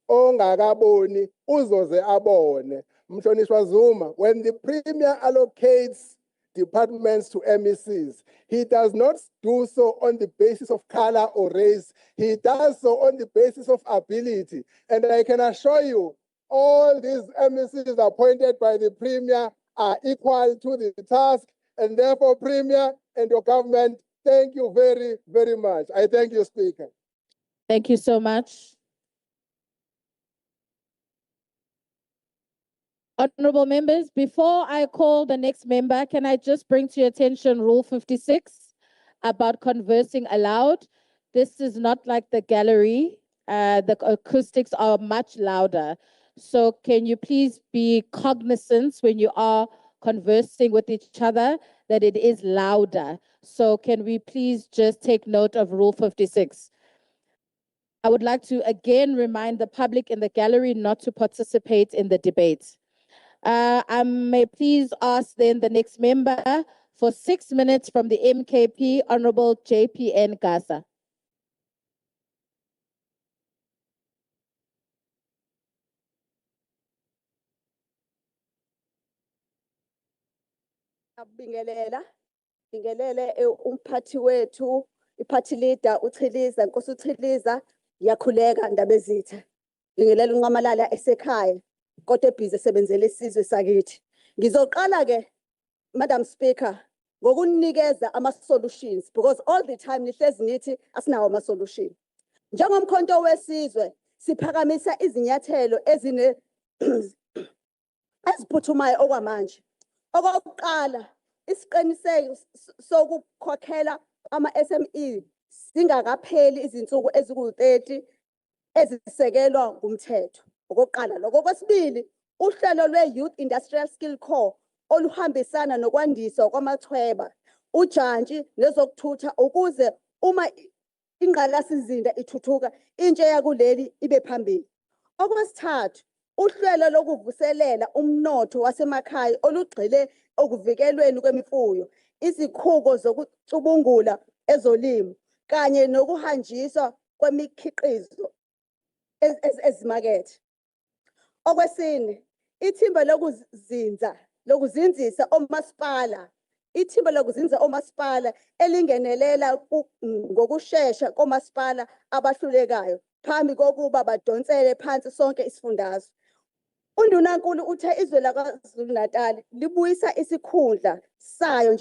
Ongakaboni uzoze abone. Mhlonishwa Zuma, when the Premier allocates departments to MECs, he does not do so on the basis of color or race. He does so on the basis of ability. And I can assure you, all these MECs appointed by the Premier are equal to the task. And therefore, Premier and your government, thank you very, very much. I thank you, Speaker. Thank you so much. Honorable members, before I call the next member, can I just bring to your attention Rule 56 about conversing aloud? This is not like the gallery. The acoustics are much louder. So can you please be cognizant when you are conversing with each other, that it is louder. So can we please just take note of Rule 56? I would like to again remind the public in the gallery not to participate in the debate. I may please ask then the next member for 6 minutes from the MKP, Honorable JPN Gasa. Bingelele umphathi wethu iphathi leader uChiliza Nkosi uChiliza yakhuleka ndaba ezitha. Bingelela unqamalala esekhaya kodwa ebhizi esebenzele isizwe sakithi. Ngizoqala ke Madam Speaker ngokunikeza ama solutions because all the time nihlezi nithi asinawo ama solution. Njengomkhonto wesizwe siphakamisa izinyathelo ezine eziphuthumayo okwamanje. Okokuqala isiqiniseko sokukhokhela ama-SME singakapheli izinsuku eziku-30 ezisekelwa ngumthetho. Okokuqala lokho. Okwesibili uhlelo lwe-Youth Industrial Skill Corps oluhambisana nokwandiswa kwamachweba ujantshi nezokuthutha ukuze uma ingqalasizinda ithuthuka intsha yakuleli ibe phambili. Okwesithathu uhlelo lokuvuselela umnotho wasemakhaya olugxile okuvikelweni kwemifuyo, izikhuko zokucubungula ezolimo kanye nokuhanjiswa kwemikhiqizo ezimakethe. Okwesine ithimba lokuzinzisa omasipala. Ithimba lokuzinza omasipala elingenelela ngokushesha komasipala abahlulekayo phambi kokuba badonsele phansi sonke isifundazwe. UNdunankulu uthe izwe laKwaZulu-Natal libuyisa isikhundla sayo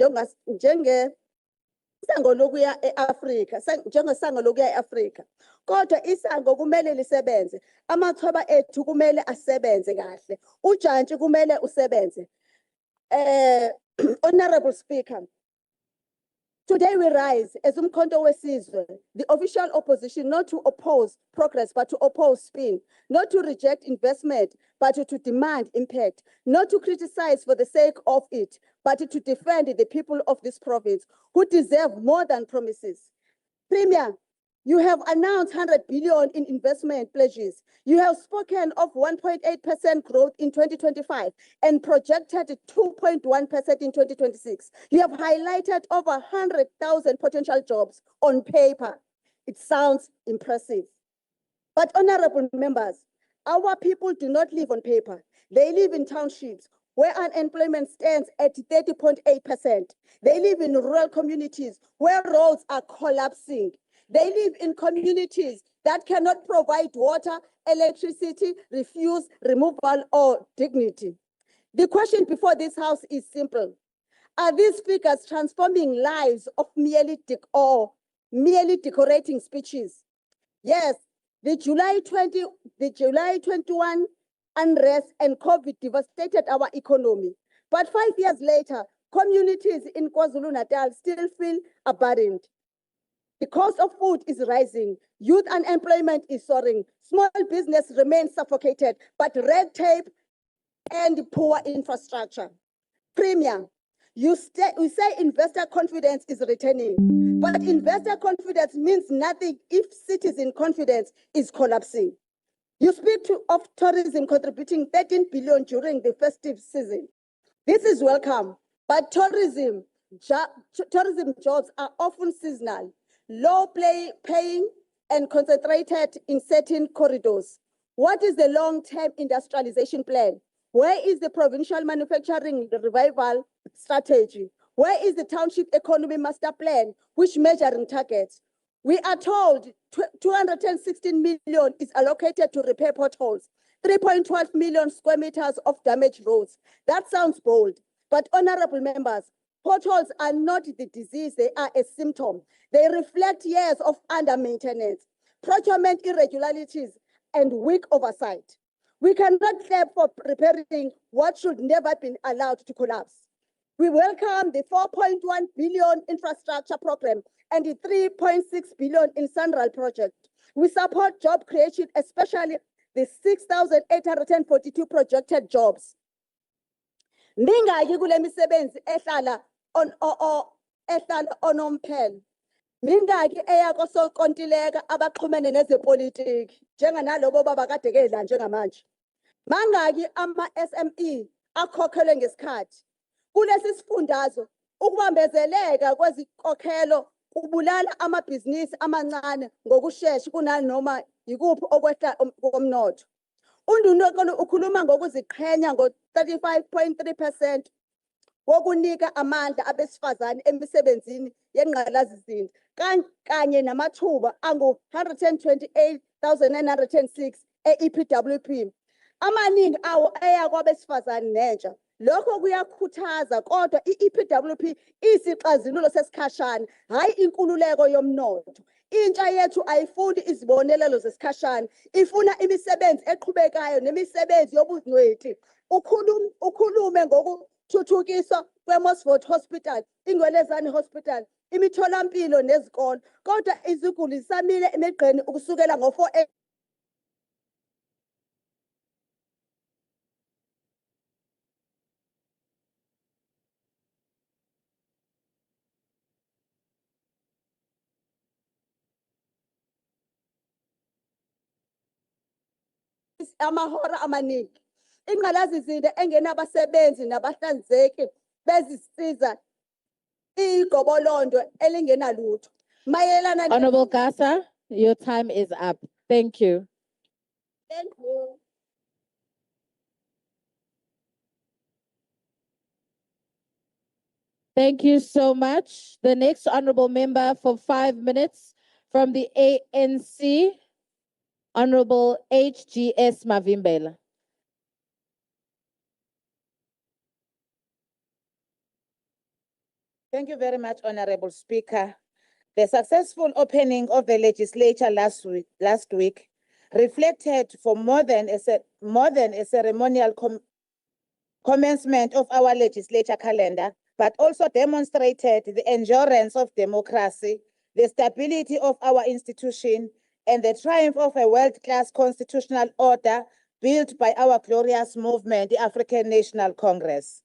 njengesango lokuya eAfrika, njengesango lokuya eAfrika. Kodwa isango kumele lisebenze, amachweba ethu kumele asebenze kahle, ujantshi kumele usebenze. Honorable Speaker, today we rise as umkhonto wesizwe, the official opposition, not to oppose progress, but to oppose spin, not to reject investment, but to demand impact, not to criticize for the sake of it, but to defend the people of this province who deserve more than promises. Premier, you have announced 100 billion in investment pledges. You have spoken of 1.8% growth in 2025 and projected 2.1% in 2026. You have highlighted over 100,000 potential jobs on paper. It sounds impressive. But honorable members, our people do not live on paper. They live in townships where unemployment stands at 30.8%. They live in rural communities where roads are collapsing. They live in communities that cannot provide water, electricity, refuse, removal, or dignity. The question before this House is simple. Are these figures transforming lives of merely decorating speeches? Yes, the July 21 unrest and COVID devastated our economy. But 5 years later, communities in KwaZulu-Natal still feel abandoned. The cost of food is rising, youth unemployment is soaring, small business remains suffocated, but red tape and poor infrastructure. Premier, you say investor confidence is returning, but investor confidence means nothing if citizen confidence is collapsing. You speak of tourism contributing 13 billion during the festive season. This is welcome, but tourism jobs are often seasonal, low-paying and concentrated in certain corridors. What is the long-term industrialization plan? Where is the provincial manufacturing revival strategy? Where is the township economy master plan, which measuring targets? We are told 216 million is allocated to repair potholes, 3.12 million square meters of damaged roads. That sounds bold, but honorable members, potholes are not the disease, they are a symptom. They reflect years of under-maintenance, procurement irregularities, and weak oversight. We cannot clap for repairing what should never have been allowed to collapse. We welcome the 4.1 billion infrastructure program and the 3.6 billion in Central project. We support job creation, especially the 6,842 projected jobs. Mingaki kule misebenzi ehlala ehlala onomphela. Mingaki eya kosokontileka abaxhumene nezepolitiki njenganalobo baba kade kedla njengamanje. Mangaki ama-SME akhokhelwe ngesikhathi. Kulesi sifundazwe ukubambezeleka kwezikokhelo kubulala amabhizinisi amancane ngokushesha kunanoma yikuphi okwehla komnotho. Undunokolo ukhuluma ngokuziqhenya ngo-35.3% wokunika amandla abesifazane emisebenzini yengqalasizinda kanye namathuba angu-128,906 e-EPWP. Amaningi awo eya kwabesifazane nentsha. Lokho kuyakhuthaza kodwa i-EPWP isixazululo sesikhashana, hayi inkululeko yomnotho. Intsha yethu ayifuni izibonelelo zesikhashana, ifuna imisebenzi eqhubekayo nemisebenzi yobungcweti. Ukhulume ngokuthuthukiswa kwe-Mosford Hospital, Ingwelezane Hospital, imitholampilo nezikole, kodwa iziguli zisamile emigqeni ukusukela ngo-4 amahora amaningi. Ingqalasizinda engenabasebenzi nabahlanzeki bezisiza igobolondo elingenalutho. Mayelana Honorable Gasa, your time is up. Thank you. Thank you. Thank you so much. The next honorable member for 5 minutes from the ANC, Honorable HGS Mavimbela. Thank you very much, Honorable Speaker. The successful opening of the legislature last week reflected for more than a ceremonial commencement of our legislature calendar, but also demonstrated the endurance of democracy, the stability of our institution, and the triumph of a world-class constitutional order built by our glorious movement, the African National Congress.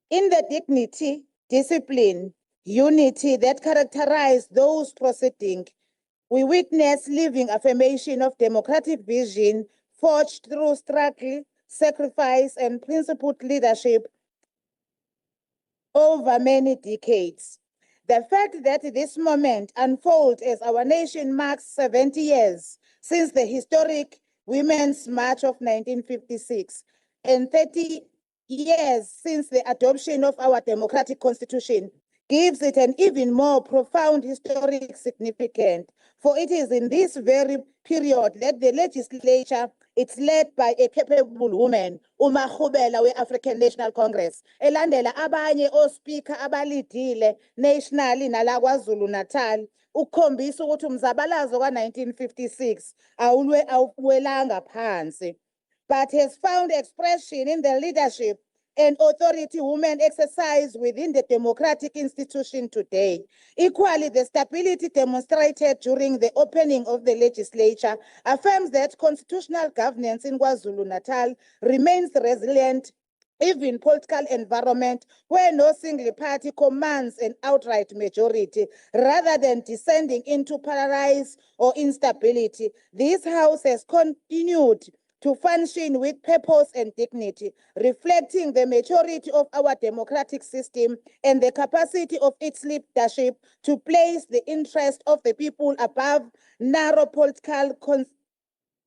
In the dignity, discipline, unity that characterize those proceedings, we witness living affirmation of democratic vision forged through struggle, sacrifice, and principled leadership over many decades. The fact that this moment unfolds as our nation marks 70 years since the historic Women's March of 1956 and 30 years since the adoption of our democratic constitution gives it an even more profound historic significance, for it is in this very period that the legislature it's led by a capable woman, uMagubela we-African National Congress, elandela abanye ospika abalidile nationally nala KwaZulu-Natal, ukukhombisa ukuthi umzabalazo ka-1956 awuwelanga phansi, but has found expression in the leadership and authority women exercise within the democratic institution today. Equally, the stability demonstrated during the opening of the legislature affirms that constitutional governance in KwaZulu-Natal remains resilient, even political environment where no single party commands an outright majority, rather than descending into paralysis or instability. This House has continued to function with purpose and dignity, reflecting the maturity of our democratic system and the capacity of its leadership to place the interest of the people above narrow political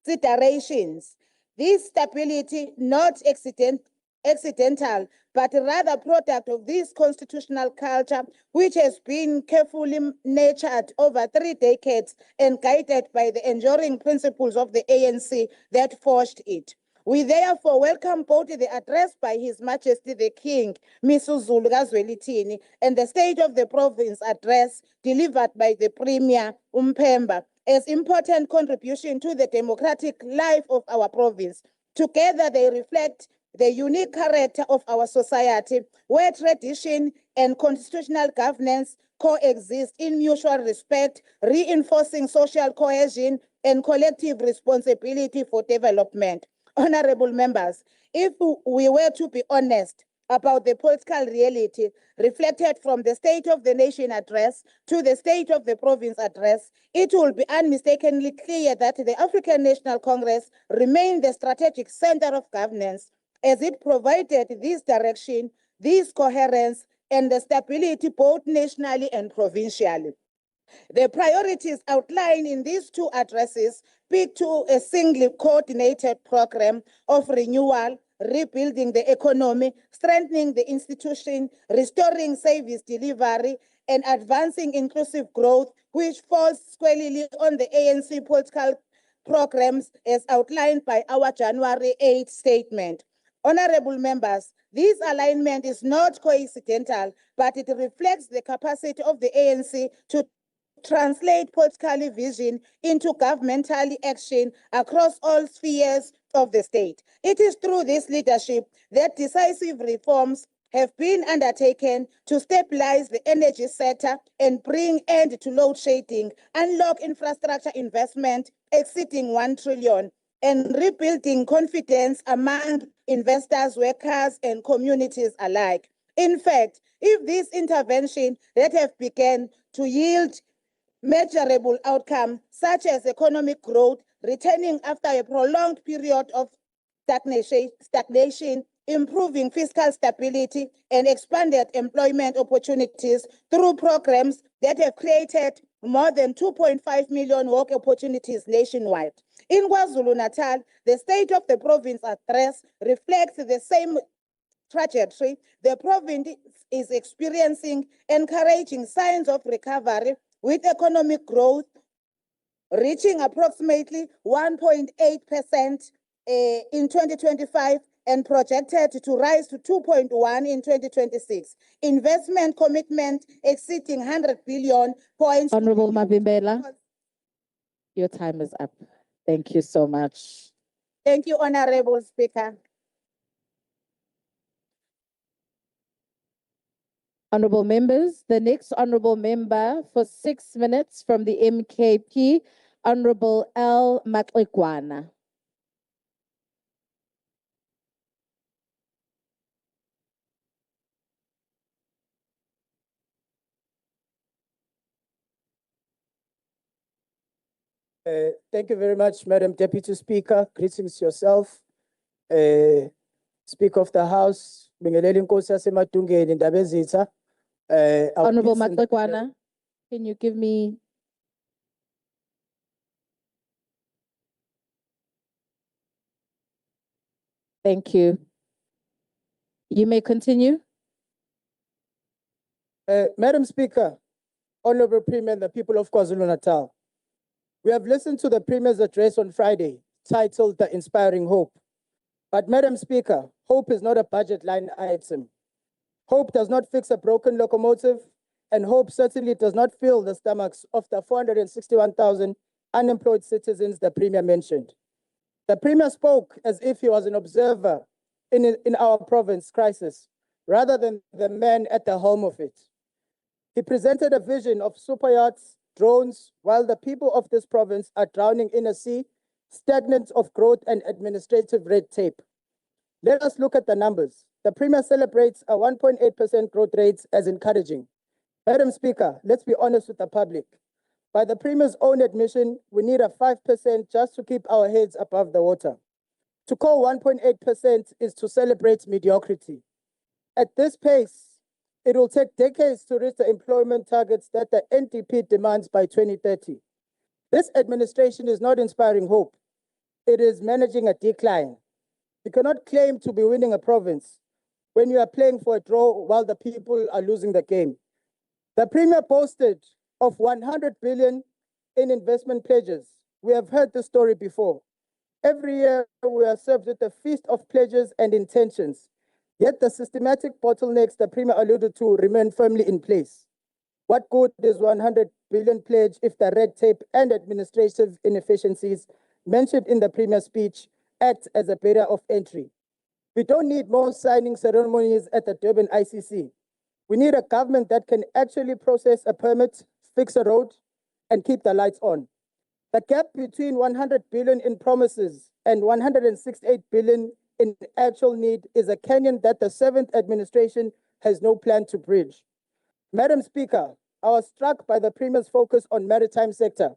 considerations. This stability, not accidental, but rather product of this constitutional culture, which has been carefully nurtured over 3 decades and guided by the enduring principles of the ANC that forged it. We therefore welcome both the address by His Majesty the King, Misuzulu Kazwelithini, and the State of the Province address delivered by the Premier Umpemba as important contribution to the democratic life of our province. Together they reflect the unique character of our society, where tradition and constitutional governance coexist in mutual respect, reinforcing social cohesion and collective responsibility for development. Honorable members, if we were to be honest, about the political reality reflected from the State of the Nation address to the State of the Province address, it will be unmistakably clear that the African National Congress remained the strategic center of governance as it provided this direction, this coherence, and the stability both nationally and provincially. The priorities outlined in these two addresses speak to a single coordinated program of renewal, rebuilding the economy, strengthening the institution, restoring service delivery, and advancing inclusive growth, which falls squarely on the ANC political programs as outlined by our January 8 statement. Honorable members, this alignment is not coincidental, but it reflects the capacity of the ANC to translate political vision into governmental action across all spheres of the state. It is through this leadership that decisive reforms have been undertaken to stabilize the energy sector and bring end to load shedding, unlock infrastructure investment exceeding 1 trillion, and rebuilding confidence among investors, workers, and communities alike. In fact, if this intervention that have begun to yield measurable outcome, such as economic growth, returning after a prolonged period of stagnation, improving fiscal stability, and expanded employment opportunities through programs that have created more than 2.5 million work opportunities nationwide. In KwaZulu-Natal, the State of the Province address reflects the same trajectory. The province is experiencing encouraging signs of recovery, with economic growth reaching approximately 1.8% in 2025 and projected to rise to 2.1 in 2026. Investment commitment exceeding 100 billion points. Honorable Mavimbela, your time is up. Thank you so much. Thank you, Honorable Speaker. Honorable members, the next honorable member for 6 minutes from the MKP, Honorable L. Matlekwana. Thank you very much, Madam Deputy Speaker. Greetings yourself. Speaker of the House, Bingeleli Nkosi yaseMadungeni indaba ezitha. Honorable Matlekwana, can you give me? Thank you. You may continue. Madam Speaker, Honorable Premier and the people of KwaZulu-Natal, we have listened to the Premier's address on Friday, titled The Inspiring Hope. But Madam Speaker, hope is not a budget line item. Hope does not fix a broken locomotive, and hope certainly does not fill the stomachs of the 461,000 unemployed citizens the Premier mentioned. The Premier spoke as if he was an observer in our province crisis, rather than the man at the helm of it. He presented a vision of super yachts, drones, while the people of this province are drowning in a sea, stagnant of growth and administrative red tape. Let us look at the numbers. The Premier celebrates a 1.8% growth rate as encouraging. Madam Speaker, let's be honest with the public. By the Premier's own admission, we need a 5% just to keep our heads above the water. To call 1.8% is to celebrate mediocrity. At this pace, it will take decades to reach the employment targets that the NDP demands by 2030. This administration is not inspiring hope. It is managing a decline. You cannot claim to be winning a province when you are playing for a draw while the people are losing the game. The Premier boasted of 100 billion in investment pledges. We have heard this story before. Every year, we are served with a feast of pledges and intentions. Yet the systematic bottlenecks the Premier alluded to remain firmly in place. What good is 100 billion pledge if the red tape and administrative inefficiencies mentioned in the Premier's speech act as a barrier of entry? We don't need more signing ceremonies at the Durban ICC. We need a government that can actually process a permit, fix a road, and keep the lights on. The gap between 100 billion in promises and 168 billion in actual need is a canyon that the 7th administration has no plan to bridge. Madam Speaker, I was struck by the Premier's focus on maritime sector.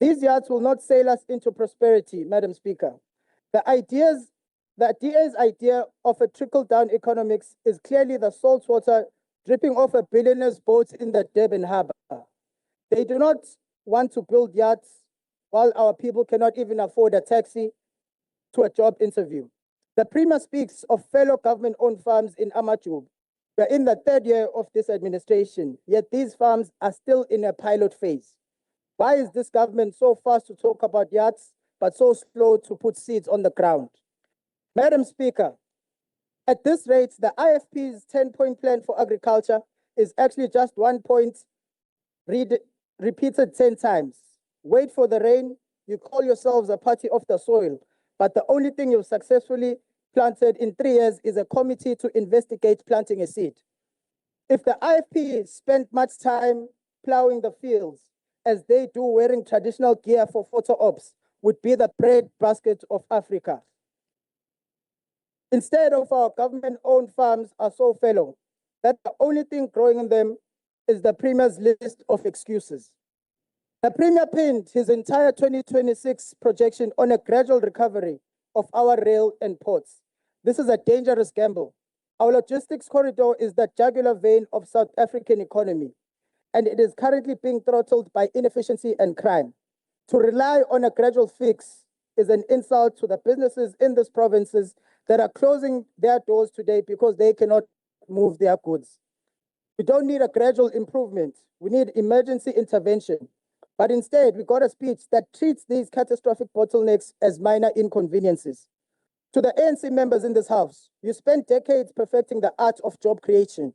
These yachts will not sail us into prosperity, Madam Speaker. The DA's idea of a trickle-down economics is clearly the salt water dripping off a billionaire's boat in the Durban harbour. They do not want to build yachts while our people cannot even afford a taxi to a job interview. The Premier speaks of fellow government-owned farms in Amajub. We are in the 3rd year of this administration, yet these farms are still in a pilot phase. Why is this government so fast to talk about yachts, but so slow to put seeds on the ground? Madam Speaker, at this rate, the IFP's 10-point plan for agriculture is actually just 1 point repeated 10 times. Wait for the rain, you call yourselves a party of the soil, but the only thing you've successfully planted in 3 years is a committee to investigate planting a seed. If the IFP spent much time plowing the fields, as they do wearing traditional gear for photo ops, would be the breadbasket of Africa. Instead of our government-owned farms are so fallow that the only thing growing in them is the Premier's list of excuses. The Premier pinned his entire 2026 projection on a gradual recovery of our rail and ports. This is a dangerous gamble. Our logistics corridor is the jugular vein of South African economy, and it is currently being throttled by inefficiency and crime. To rely on a gradual fix is an insult to the businesses in these provinces that are closing their doors today because they cannot move their goods. We don't need a gradual improvement. We need emergency intervention. But instead, we got a speech that treats these catastrophic bottlenecks as minor inconveniences. To the ANC members in this house, you spent decades perfecting the art of job creation,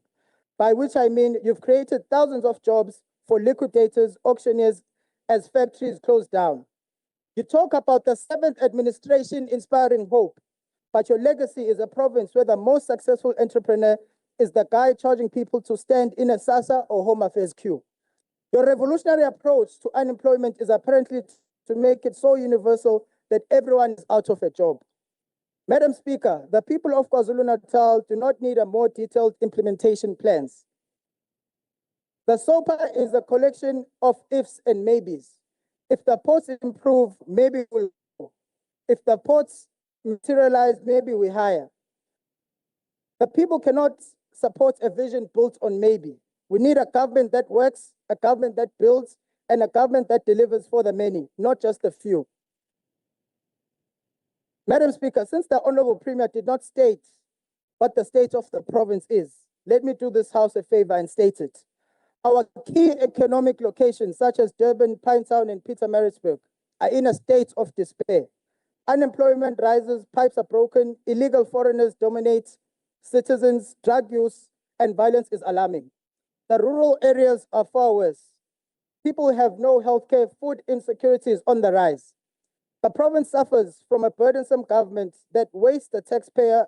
by which I mean you've created thousands of jobs for liquidators, auctioneers, as factories close down. You talk about the 7th administration inspiring hope, but your legacy is a province where the most successful entrepreneur is the guy charging people to stand in a SASSA or Home Affairs queue. Your revolutionary approach to unemployment is apparently to make it so universal that everyone is out of a job. Madam Speaker, the people of KwaZulu-Natal do not need a more detailed implementation plans. The SOPA is a collection of ifs and maybes. If the ports improve, maybe we'll go. If the ports materialize, maybe we hire. The people cannot support a vision built on maybe. We need a government that works, a government that builds, and a government that delivers for the many, not just the few. Madam Speaker, since the Honorable Premier did not state what the state of the province is, let me do this House a favor and state it. Our key economic locations, such as Durban, Pinetown, and Pietermaritzburg, are in a state of despair. Unemployment rises, pipes are broken, illegal foreigners dominate citizens, drug use, and violence is alarming. The rural areas are far worse. People have no healthcare, food insecurity is on the rise. The province suffers from a burdensome government that wastes the taxpayer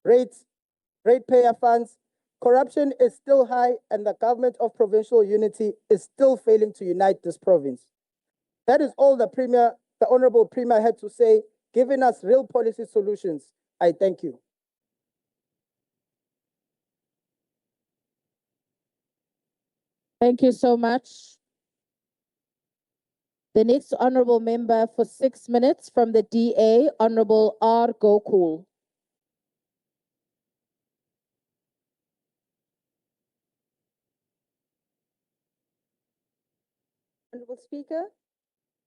ratepayer funds. Corruption is still high, and the government of provincial unity is still failing to unite this province. That is all the Honorable Premier had to say, giving us real policy solutions. I thank you. Thank you so much. The next honorable member for 6 minutes from the DA, Honorable R. Gokul. Honorable Speaker,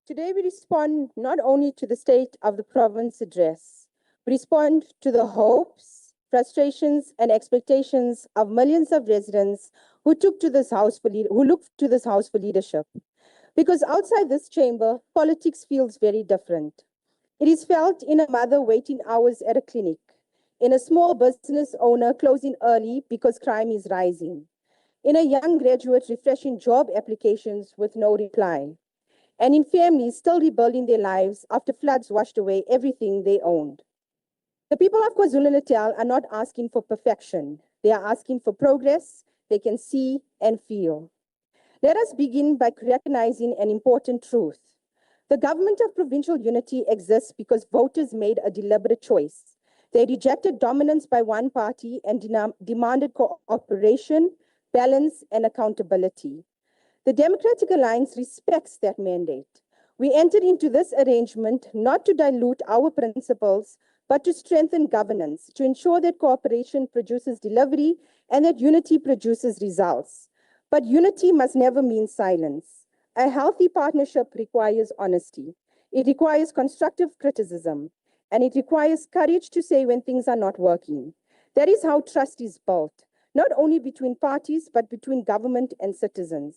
today we respond not only to the state of the province address, we respond to the hopes, frustrations, and expectations of millions of residents who look to this house for leadership. Because outside this chamber, politics feels very different. It is felt in a mother waiting hours at a clinic, in a small business owner closing early because crime is rising, in a young graduate refreshing job applications with no reply, and in families still rebuilding their lives after floods washed away everything they owned. The people of KwaZulu-Natal are not asking for perfection. They are asking for progress they can see and feel. Let us begin by recognizing an important truth. The government of provincial unity exists because voters made a deliberate choice. They rejected dominance by one party and demanded cooperation, balance, and accountability. The Democratic Alliance respects that mandate. We entered into this arrangement not to dilute our principles, but to strengthen governance, to ensure that cooperation produces delivery and that unity produces results. But unity must never mean silence. A healthy partnership requires honesty. It requires constructive criticism, and it requires courage to say when things are not working. That is how trust is built, not only between parties, but between government and citizens.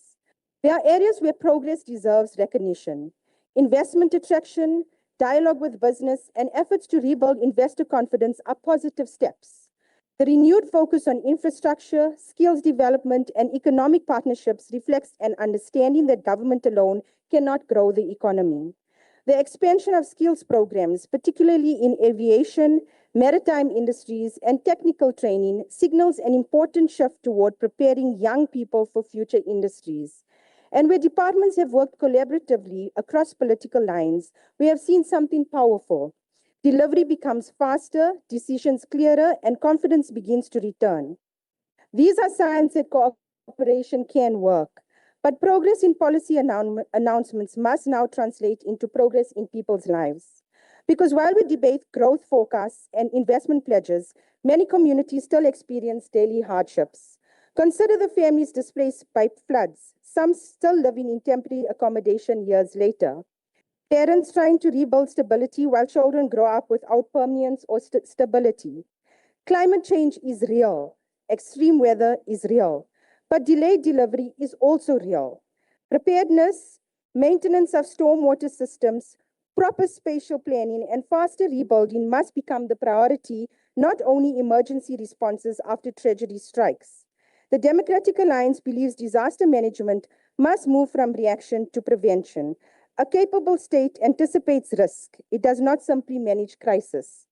There are areas where progress deserves recognition. Investment attraction, dialogue with business, and efforts to rebuild investor confidence are positive steps. The renewed focus on infrastructure, skills development, and economic partnerships reflects an understanding that government alone cannot grow the economy. The expansion of skills programs, particularly in aviation, maritime industries, and technical training, signals an important shift toward preparing young people for future industries. And where departments have worked collaboratively across political lines, we have seen something powerful. Delivery becomes faster, decisions clearer, and confidence begins to return. These are signs that cooperation can work. But progress in policy announcements must now translate into progress in people's lives. Because while we debate growth forecasts and investment pledges, many communities still experience daily hardships. Consider the families displaced by floods, some still living in temporary accommodation years later. Parents trying to rebuild stability while children grow up without permanence or stability. Climate change is real. Extreme weather is real. But delayed delivery is also real. Preparedness, maintenance of stormwater systems, proper spatial planning, and faster rebuilding must become the priority, not only emergency responses after tragedy strikes. The Democratic Alliance believes disaster management must move from reaction to prevention. A capable state anticipates risk. It does not simply manage crisis.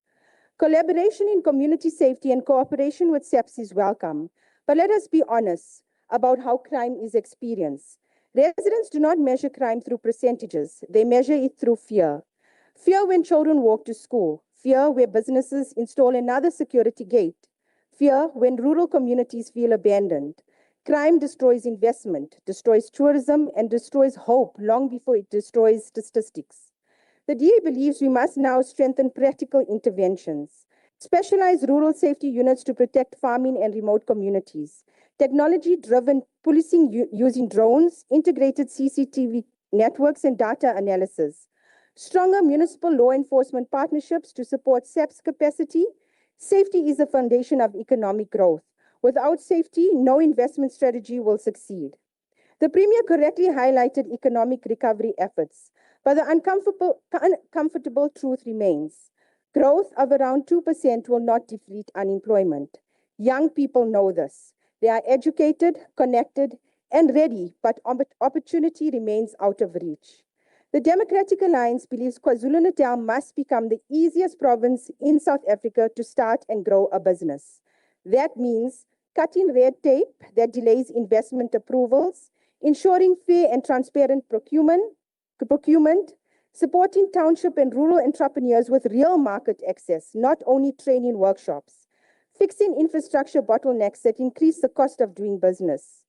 Collaboration in community safety and cooperation with SEPs is welcome. But let us be honest about how crime is experienced. Residents do not measure crime through percentages. They measure it through fear. Fear when children walk to school. Fear where businesses install another security gate. Fear when rural communities feel abandoned. Crime destroys investment, destroys tourism, and destroys hope long before it destroys statistics. The DA believes we must now strengthen practical interventions, specialize rural safety units to protect farming and remote communities, technology-driven policing using drones, integrated CCTV networks, and data analysis, stronger municipal law enforcement partnerships to support SEP's capacity. Safety is the foundation of economic growth. Without safety, no investment strategy will succeed. The Premier correctly highlighted economic recovery efforts, but the uncomfortable truth remains. Growth of around 2% will not defeat unemployment. Young people know this. They are educated, connected, and ready, but opportunity remains out of reach. The Democratic Alliance believes KwaZulu-Natal must become the easiest province in South Africa to start and grow a business. That means cutting red tape that delays investment approvals, ensuring fair and transparent procurement, supporting township and rural entrepreneurs with real market access, not only training workshops, fixing infrastructure bottlenecks that increase the cost of doing business.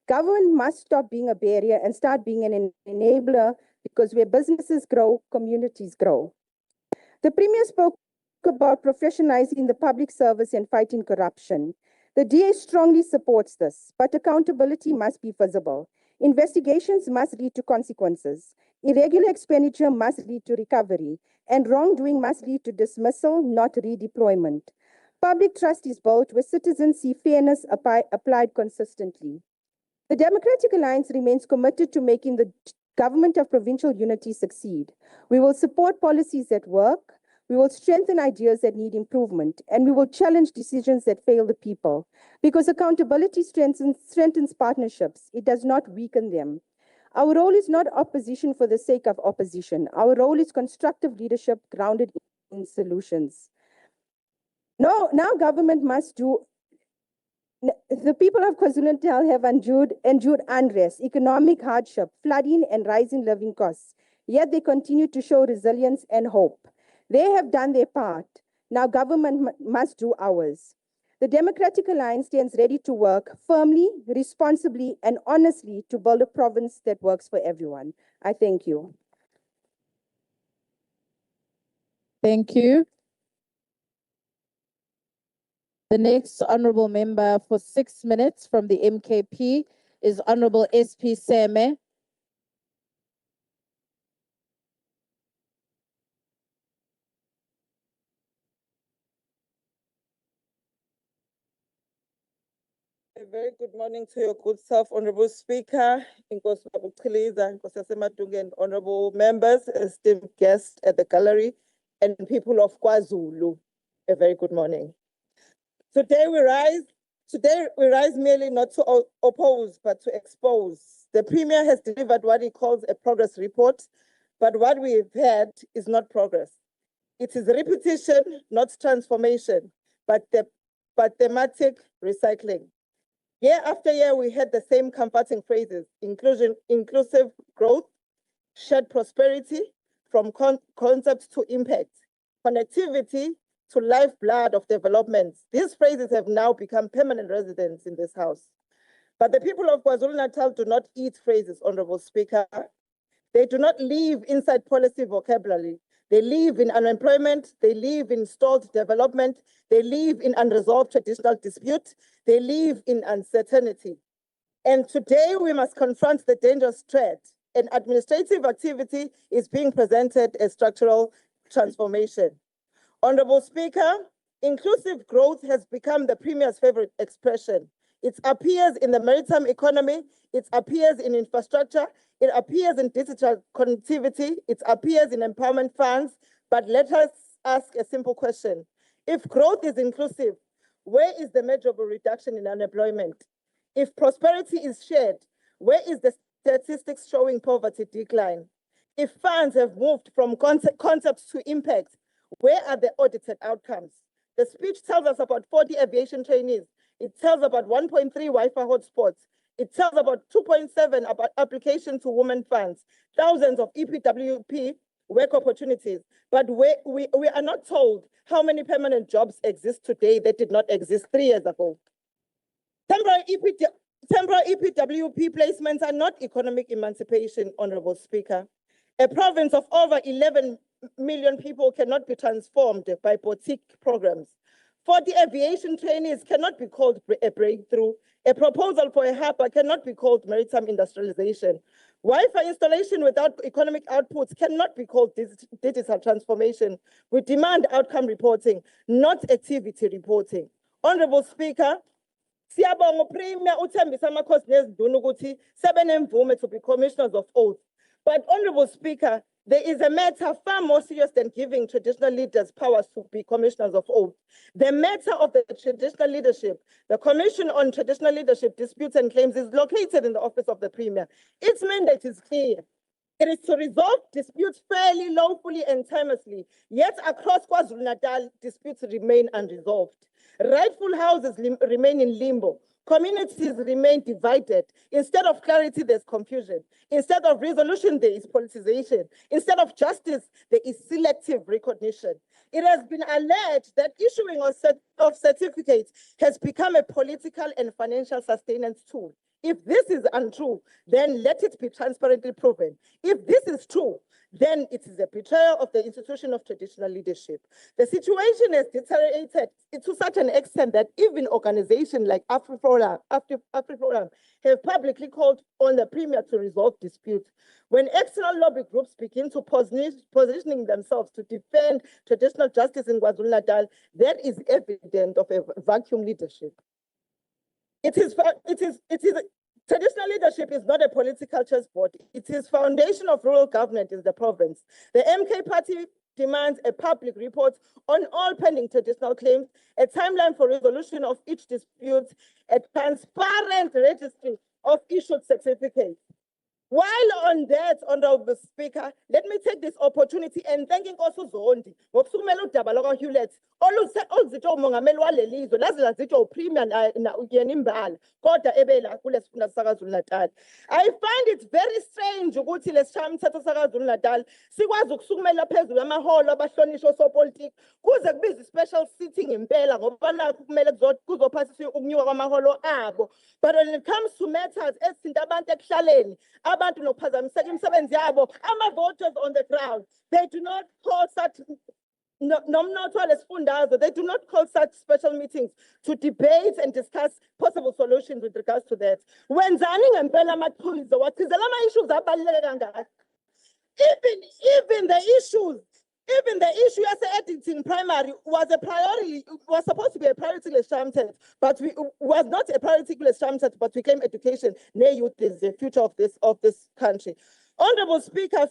Government must stop being a barrier and start being an enabler, because where businesses grow, communities grow. The Premier spoke about professionalizing the public service and fighting corruption. The DA strongly supports this, but accountability must be visible. Investigations must lead to consequences. Irregular expenditure must lead to recovery, and wrongdoing must lead to dismissal, not redeployment. Public trust is built where citizens see fairness applied consistently. The Democratic Alliance remains committed to making the government of provincial unity succeed. We will support policies that work, we will strengthen ideas that need improvement, and we will challenge decisions that fail the people. Because accountability strengthens partnerships, it does not weaken them. Our role is not opposition for the sake of opposition. Our role is constructive leadership grounded in solutions. Now government must do. The people of KwaZulu-Natal have endured unrest, economic hardship, flooding, and rising living costs. yet they continue to show resilience and hope. They have done their part. Now government must do ours. The Democratic Alliance stands ready to work firmly, responsibly, and honestly to build a province that works for everyone. I thank you. Thank you. The next honorable member for 6 minutes from the MKP is Honorable SP Seme. A very good morning to your good self, Honorable Speaker, Inkosi Mabuchiliza, Inkosi Yasemadunge, and honorable members, esteemed guests at the gallery, and people of KwaZulu. A very good morning. Today we rise merely not to oppose, but to expose. The Premier has delivered what he calls a progress report, but what we've had is not progress. It is repetition, not transformation, but thematic recycling. Year after year, we had the same comforting phrases: inclusion, inclusive growth, shared prosperity, from concept to impact, connectivity to lifeblood of development. These phrases have now become permanent residents in this house. But the people of KwaZulu-Natal do not eat phrases, Honorable Speaker. They do not live inside policy vocabulary. They live in unemployment, they live in stalled development, they live in unresolved traditional dispute, they live in uncertainty. And today we must confront the dangerous threat. An administrative activity is being presented as structural transformation. Honorable Speaker, inclusive growth has become the Premier's favorite expression. It appears in the maritime economy, it appears in infrastructure, it appears in digital connectivity, it appears in empowerment funds, but let us ask a simple question. If growth is inclusive, where is the measurable reduction in unemployment? If prosperity is shared, where is the statistics showing poverty decline? If funds have moved from concepts to impact, where are the audited outcomes? The speech tells us about 40 aviation trainees. It tells about 1.3 Wi-Fi hotspots. It tells about 2.7 about application to women funds, thousands of EPWP work opportunities. But we are not told how many permanent jobs exist today that did not exist 3 years ago. Temporary EPWP placements are not economic emancipation, Honorable Speaker. A province of over 11 million people cannot be transformed by boutique programs. 40 aviation trainees cannot be called a breakthrough. A proposal for a harbor cannot be called maritime industrialization. Wi-Fi installation without economic outputs cannot be called digital transformation. We demand outcome reporting, not activity reporting. Honorable Speaker, siyabonga uPremier uthembisa amakhosi nezinduna ukuthi sebenemvume to be commissioners of oath. But Honorable Speaker, there is a matter far more serious than giving traditional leaders powers to be commissioners of oath. The matter of the traditional leadership, the Commission on Traditional Leadership Disputes and Claims is located in the Office of the Premier. Its mandate is clear. It is to resolve disputes fairly, lawfully, and timelessly. Yet across KwaZulu-Natal, disputes remain unresolved. Rightful houses remain in limbo. Communities remain divided. Instead of clarity, there's confusion. Instead of resolution, there is politicization. Instead of justice, there is selective recognition. It has been alleged that issuing of certificates has become a political and financial sustenance tool. If this is untrue, then let it be transparently proven. If this is true, then it is a betrayal of the institution of traditional leadership. The situation has deteriorated to such an extent that even organizations like AfriForum have publicly called on the Premier to resolve disputes. When external lobby groups begin to positioning themselves to defend traditional justice in KwaZulu-Natal, that is evidence of a vacuum leadership. Traditional leadership is not a political chessboard. It is foundation of rural government in the province. The MK party demands a public report on all pending traditional claims, a timeline for resolution of each dispute, a transparent registry of issued certificates. While on that, Honorable Speaker, let me take this opportunity and thanking also Zondi, ngokusukumela udaba lwaka-Hewlett, oluzitho umongameli waleli lizwe, laze lazitho uPremier na uyena imbala, kodwa ebela kulesifunda sakaZulu-Natal. I find it very strange ukuthi lesishayamthetho sakaZulu-Natal sikwazi ukusukumela phezulu amaholo abahlonishwa osopolitiki kuze kubizwe special sitting impela ngoba nakho kumele kuzophasiswa ukunyuka kwamaholo abo. But when it comes to matters ezithinta abantu ekuhlaleni, abantu nokuphazamiseka imisebenzi yabo, ama-voters on the ground, they do not call such they do not call such special meetings to debate and discuss possible solutions with regards to that. Wenzani ngempela amaqhuzo wathizela ama-issues abaluleke kangaka. Even the issue as editing primary was a priority, was supposed to be a priority but was not a priority but became education. Nay, youth is the future of this country. Honorable Speaker,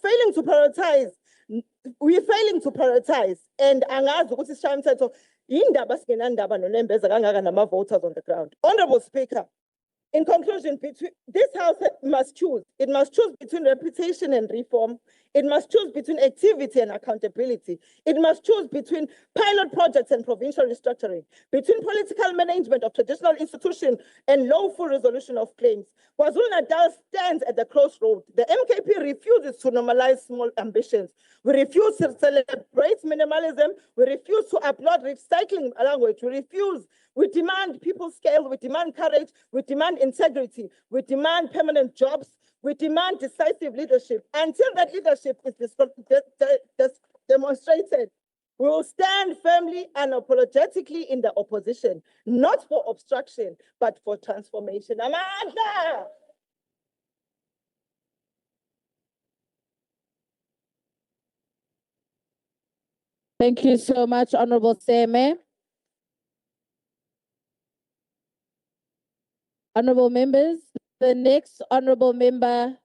we're failing to prioritize, and angazi ukuthi isishayamthetho yindaba singenandaba nolembeza kangaka nama-voters on the ground. Honorable Speaker, in conclusion, this House must choose. It must choose between reputation and reform. It must choose between activity and accountability. It must choose between pilot projects and provincial restructuring, between political management of traditional institutions and lawful resolution of claims. KwaZulu-Natal stands at the crossroad. The MKP refuses to normalize small ambitions. We refuse to celebrate minimalism. We refuse to applaud recycling language. We demand people scale. We demand courage. We demand integrity. We demand permanent jobs. We demand decisive leadership. Until that leadership is demonstrated, we will stand firmly and unapologetically in the opposition, not for obstruction, but for transformation. Amanda! Thank you so much, Honorable Seme. Honorable members, the next honorable member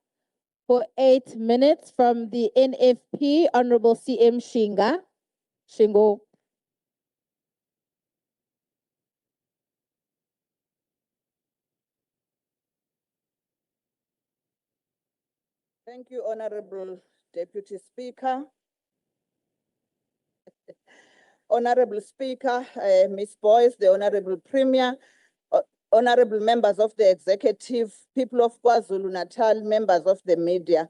for 8 minutes from the NFP, Honorable CM Shingo. Thank you, Honorable Deputy Speaker. Honorable Speaker, Ms. Boyce, the Honorable Premier, honorable members of the executive, people of KwaZulu-Natal, members of the media.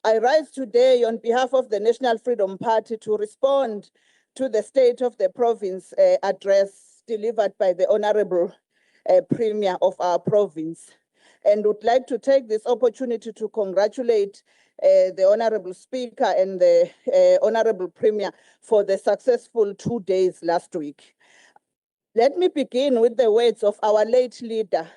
I rise today on behalf of the National Freedom Party to respond to the State of the Province address delivered by the Honorable Premier of our province, and would like to take this opportunity to congratulate the Honorable Speaker and the Honorable Premier for the successful 2 days last week. Let me begin with the words of our late leader,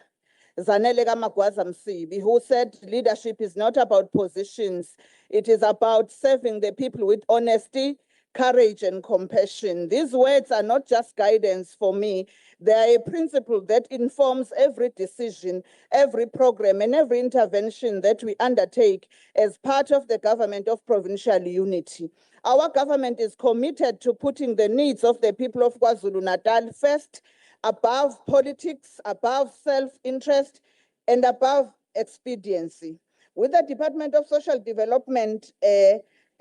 Zanele Magwaza Msibi, who said leadership is not about positions, it is about serving the people with honesty, courage, and compassion. These words are not just guidance for me, they are a principle that informs every decision, every program, and every intervention that we undertake as part of the government of provincial unity. Our government is committed to putting the needs of the people of KwaZulu-Natal first, above politics, above self-interest, and above expediency. With the Department of Social Development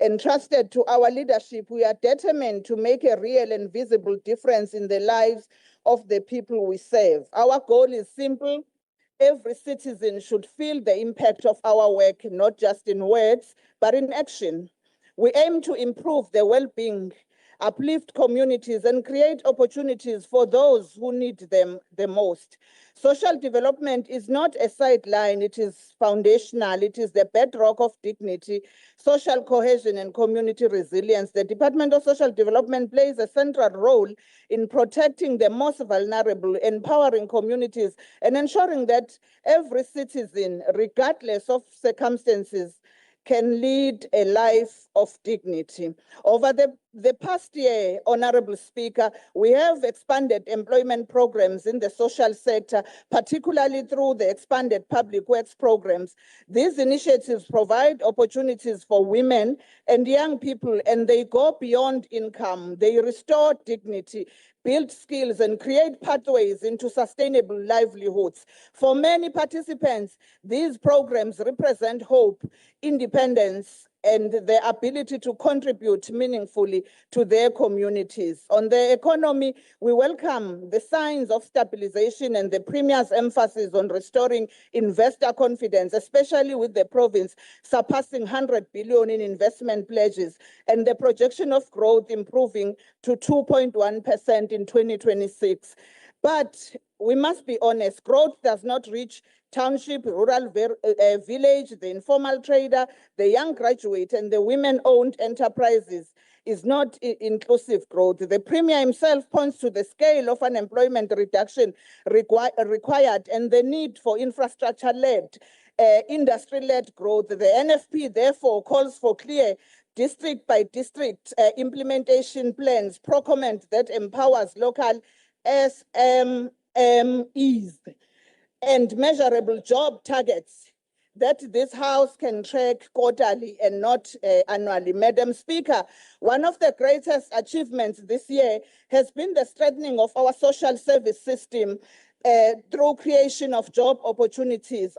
entrusted to our leadership, we are determined to make a real and visible difference in the lives of the people we serve. Our goal is simple. Every citizen should feel the impact of our work, not just in words, but in action. We aim to improve the well-being, uplift communities, and create opportunities for those who need them the most. Social development is not a sideline, it is foundational, it is the bedrock of dignity, social cohesion, and community resilience. The Department of Social Development plays a central role in protecting the most vulnerable, empowering communities, and ensuring that every citizen, regardless of circumstances, can lead a life of dignity. Over the the past year, Honorable Speaker, we have expanded employment programs in the social sector, particularly through the expanded public works programs. These initiatives provide opportunities for women and young people, and they go beyond income. They restore dignity, build skills, and create pathways into sustainable livelihoods. For many participants, these programs represent hope, independence, and the ability to contribute meaningfully to their communities. On the economy, we welcome the signs of stabilization and the Premier's emphasis on restoring investor confidence, especially with the province surpassing 100 billion in investment pledges and the projection of growth improving to 2.1% in 2026. But we must be honest, growth does not reach township, rural village, the informal trader, the young graduate, and the women-owned enterprises is not inclusive growth. The Premier himself points to the scale of unemployment reduction required and the need for infrastructure-led, industry-led growth. The NFP therefore calls for clear district by district implementation plans, procurement that empowers local SMEs, and measurable job targets that this House can track quarterly and not annually. Madam Speaker, one of the greatest achievements this year has been the strengthening of our social service system through creation of job opportunities.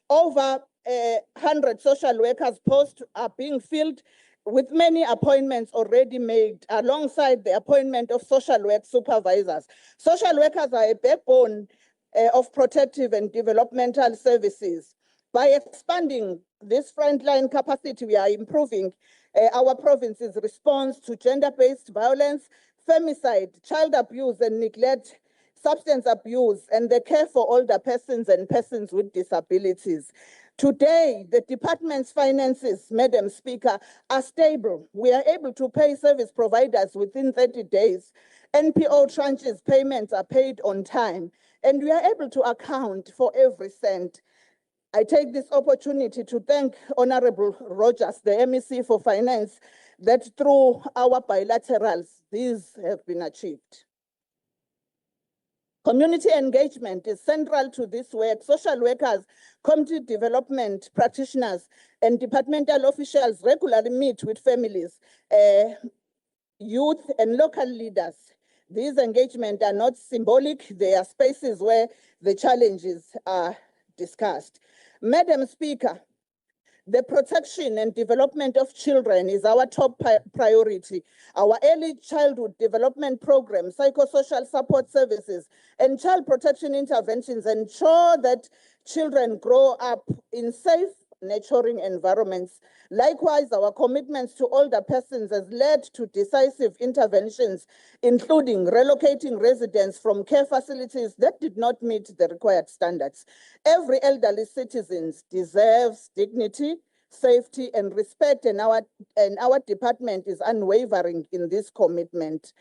Over 100 social workers posts are being filled, with many appointments already made alongside the appointment of social work supervisors. Social workers are a backbone of protective and developmental services. By expanding this frontline capacity, we are improving our province's response to gender-based violence, femicide, child abuse and neglect, substance abuse, and the care for older persons and persons with disabilities. Today, the department's finances, Madam Speaker, are stable. We are able to pay service providers within 30 days. NPO tranches payments are paid on time, and we are able to account for every cent. I take this opportunity to thank Honorable Rogers, the MEC for Finance, that through our bilaterals, these have been achieved. Community engagement is central to this work. Social workers, community development practitioners, and departmental officials regularly meet with families, youth, and local leaders. These engagements are not symbolic, they are spaces where the challenges are discussed. Madam Speaker, the protection and development of children is our top priority. Our early childhood development programs, psychosocial support services, and child protection interventions ensure that children grow up in safe, nurturing environments. Likewise, our commitments to older persons has led to decisive interventions, including relocating residents from care facilities that did not meet the required standards. Every elderly citizen deserves dignity, safety, and respect, and our department is unwavering in this commitment.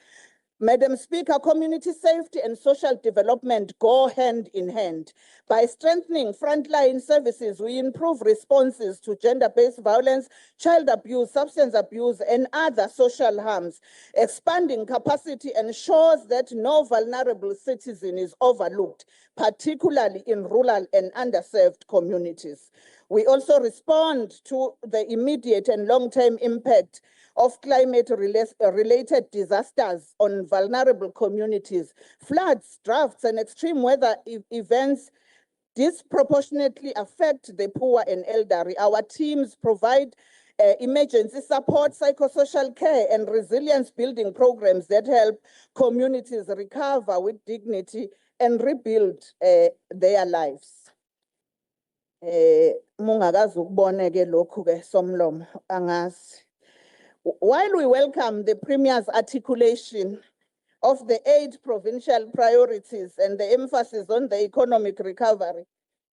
Madam Speaker, community safety and social development go hand in hand. By strengthening frontline services, we improve responses to gender-based violence, child abuse, substance abuse, and other social harms. Expanding capacity ensures that no vulnerable citizen is overlooked, particularly in rural and underserved communities. We also respond to the immediate and long-term impact of climate-related disasters on vulnerable communities. Floods, droughts, and extreme weather events disproportionately affect the poor and elderly. Our teams provide emergency support, psychosocial care, and resilience-building programs that help communities recover with dignity and rebuild their lives. Mungakazi ukubone ke lokhu ke somlomo angazi. While we welcome the Premier's articulation of the 8 provincial priorities and the emphasis on the economic recovery,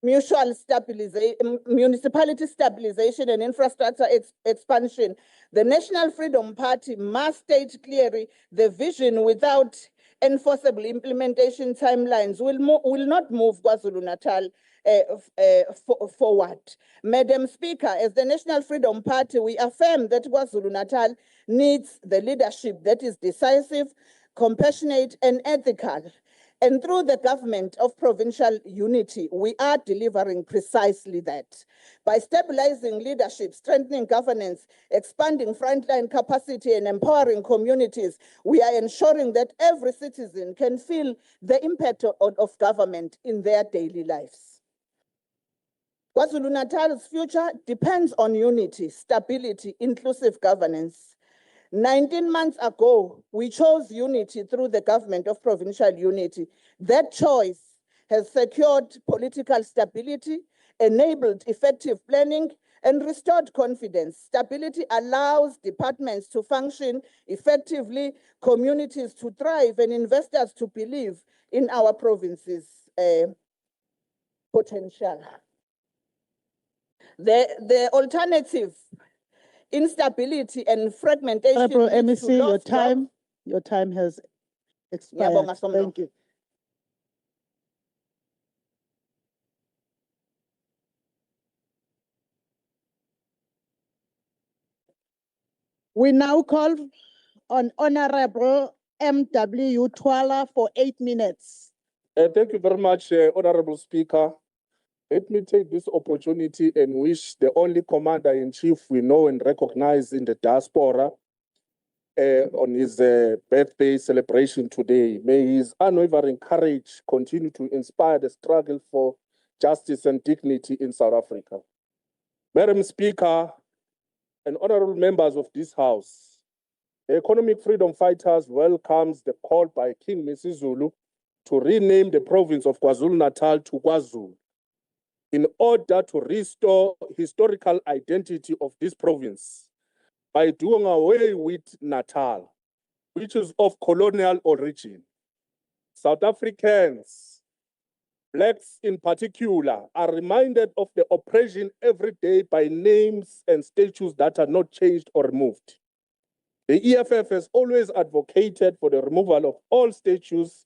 municipality stabilization and infrastructure expansion, the National Freedom Party must state clearly the vision without enforceable implementation timelines will not move KwaZulu-Natal forward. Madam Speaker, as the National Freedom Party, we affirm that KwaZulu-Natal needs the leadership that is decisive, compassionate, and ethical. And through the government of provincial unity, we are delivering precisely that. By stabilizing leadership, strengthening governance, expanding frontline capacity, and empowering communities, we are ensuring that every citizen can feel the impact of government in their daily lives. KwaZulu-Natal's future depends on unity, stability, inclusive governance. 19 months ago, we chose unity through the government of provincial unity. That choice has secured political stability, enabled effective planning, and restored confidence. Stability allows departments to function effectively, communities to thrive, and investors to believe in our province's potential. The alternative, instability and fragmentation. Honorable leads to MEC, lost your time has expired. Ngiyabonga, Somlo. Thank you. We now call on Honorable M.W. Twala for 8 minutes. Thank you very much, Honorable Speaker. Let me take this opportunity and wish the only commander-in-chief we know and recognize in the diaspora on his birthday celebration today. May his unwavering courage continue to inspire the struggle for justice and dignity in South Africa. Madam Speaker and honorable members of this House, the Economic Freedom Fighters welcomes the call by King Misizulu to rename the province of KwaZulu-Natal to KwaZulu in order to restore historical identity of this province by doing away with Natal, which is of colonial origin. South Africans, blacks in particular, are reminded of the oppression every day by names and statues that are not changed or removed. The EFF has always advocated for the removal of all statues,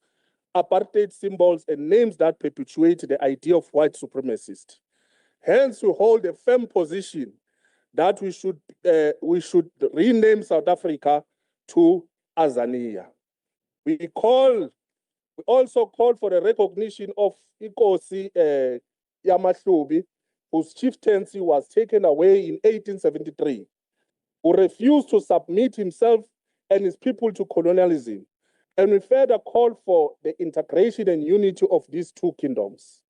apartheid symbols, and names that perpetuate the idea of white supremacists. Hence, we hold a firm position that we should rename South Africa to Azania. We also call for the recognition of Inkosi Yamahlubi, whose chieftaincy was taken away in 1873, who refused to submit himself and his people to colonialism. And we further call for the integration and unity of these two kingdoms.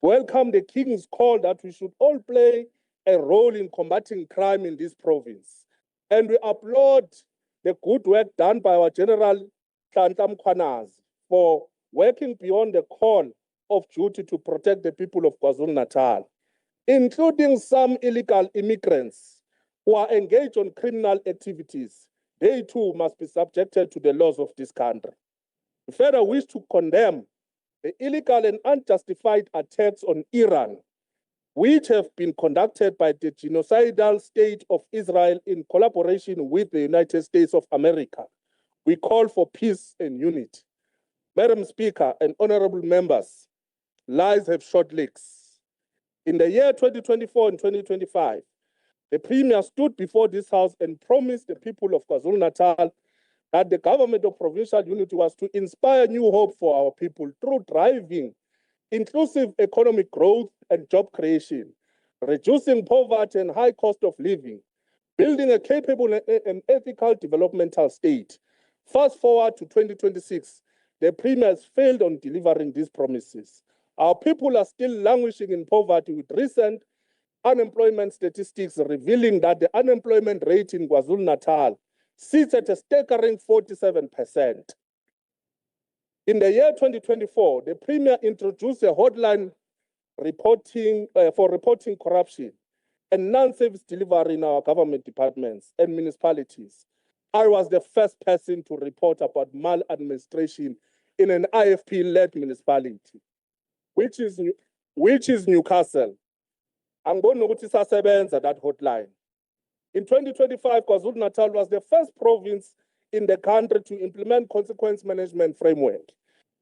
Welcome the King's call that we should all play a role in combating crime in this province. And we applaud the good work done by our General Nhlanhla Mkhwanazi for working beyond the call of duty to protect the people of KwaZulu-Natal, including some illegal immigrants who are engaged in criminal activities. They too must be subjected to the laws of this country. We further wish to condemn the illegal and unjustified attacks on Iran, which have been conducted by the genocidal state of Israel in collaboration with the United States of America. We call for peace and unity. Madam Speaker and honorable members, lies have short legs. In the year 2024 and 2025, the Premier stood before this House and promised the people of KwaZulu-Natal that the government of provincial unity was to inspire new hope for our people through driving inclusive economic growth and job creation, reducing poverty and high cost of living, building a capable and ethical developmental state. Fast forward to 2026, the Premier has failed on delivering these promises. Our people are still languishing in poverty, with recent unemployment statistics revealing that the unemployment rate in KwaZulu-Natal sits at a staggering 47%. In the year 2024, the Premier introduced a hotline for reporting corruption and non-service delivery in our government departments and municipalities. I was the first person to report about maladministration in an IFP-led municipality, which is Newcastle. I'm going to notice that hotline. In 2025, KwaZulu-Natal was the first province in the country to implement consequence management framework.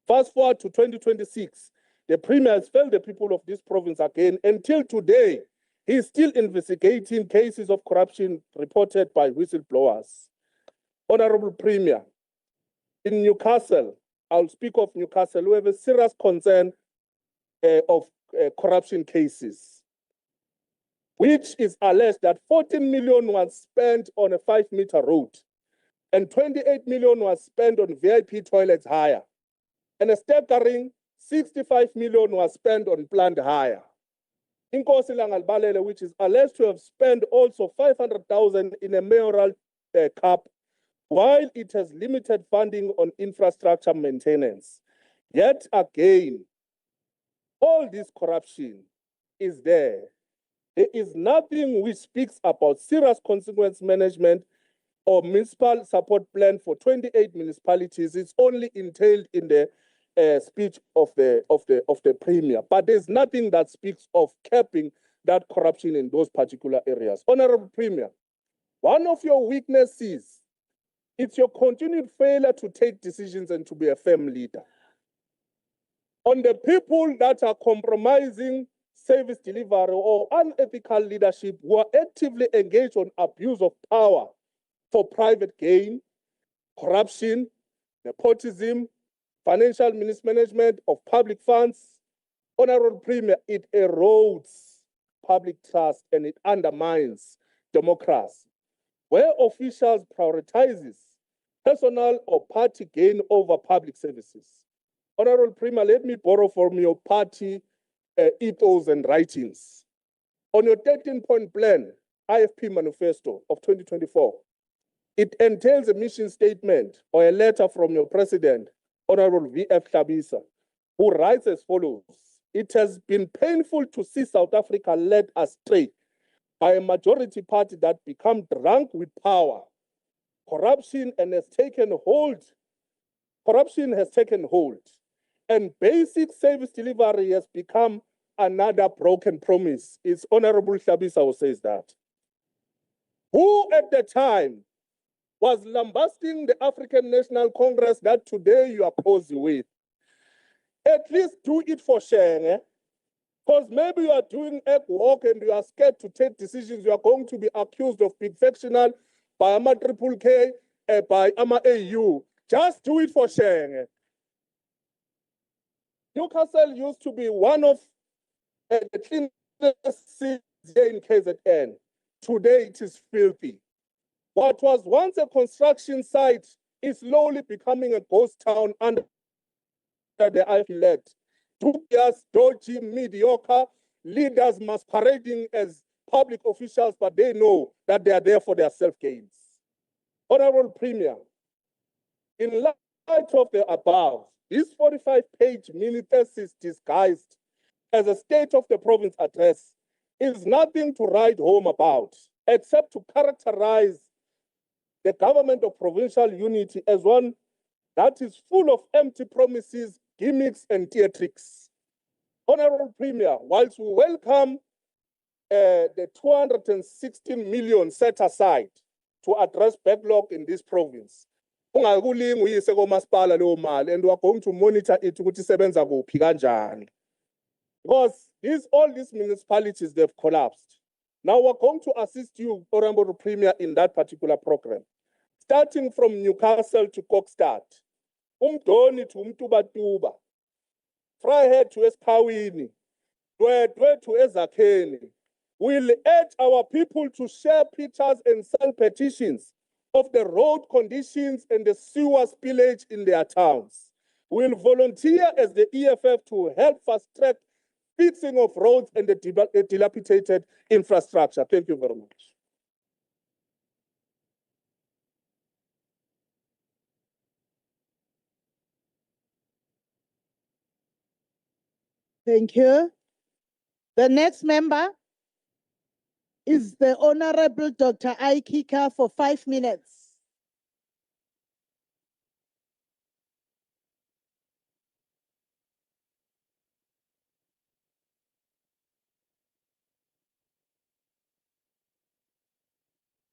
Fast forward to 2026, the Premier has failed the people of this province again. Until today, he is still investigating cases of corruption reported by whistleblowers. Honorable Premier, in Newcastle, I'll speak of Newcastle, we have a serious concern of corruption cases, which is alleged that 14 million was spent on a 5-meter road and 28 million was spent on VIP toilets hire, and a staggering 65 million was spent on planned hire. Inkosi Langalbalele, which is alleged to have spent also 500,000 in a mayoral cup, while it has limited funding on infrastructure maintenance. Yet again, all this corruption is there. There is nothing which speaks about serious consequence management or municipal support plan for 28 municipalities. It's only entailed in the speech of the Premier, but there's nothing that speaks of capping that corruption in those particular areas. Honorable Premier, one of your weaknesses, it's your continued failure to take decisions and to be a firm leader. On the people that are compromising service delivery or unethical leadership who are actively engaged on abuse of power for private gain, corruption, nepotism, financial mismanagement of public funds, Honorable Premier, it erodes public trust and it undermines democracy. Where officials prioritizes personal or party gain over public services. Honorable Premier, let me borrow from your party ethos and writings. On your 13-point plan, IFP manifesto of 2024, it entails a mission statement or a letter from your president, Honorable V.F. Hlabisa, who writes as follows: "It has been painful to see South Africa led astray by a majority party that become drunk with power. Corruption has taken hold, and basic service delivery has become another broken promise." It's Honorable Hlabisa who says that. Who at the time was lambasting the African National Congress that today you are cozy with? At least do it for shame, because maybe you are doing egg walk and you are scared to take decisions. You are going to be accused of being factional by AMA Triple K, by AMA AU. Just do it for shame. Newcastle used to be one of the cleanest cities here in KZN. Today it is filthy. What was once a construction site is slowly becoming a ghost town under the IFP-led. 2 years, dodgy, mediocre leaders masquerading as public officials, but they know that they are there for their self-gains. Honorable Premier, in light of the above, this 45-page mini thesis disguised as a State of the Province address is nothing to write home about, except to characterize the government of provincial unity as one that is full of empty promises, gimmicks, and theatrics. Honorable Premier, whilst we welcome the 216 million set aside to address backlog in this province, ungakulingi uyise komasipala leyo mali, and we are going to monitor it ukuthi isebenza kuphi kanjani. Because all these municipalities, they've collapsed. Now we're going to assist you, Honorable Premier, in that particular program. Starting from Newcastle to Kokstad, Umdoni to Umtubatuba, Vryheid to Esphawini, Dwedwe to Ezakheni. We'll urge our people to share pictures and send petitions of the road conditions and the sewer spillage in their towns. We'll volunteer as the EFF to help fast-track fixing of roads and the dilapidated infrastructure. Thank you very much. Thank you. The next member is the Honorable Dr. Aikika for 5 minutes.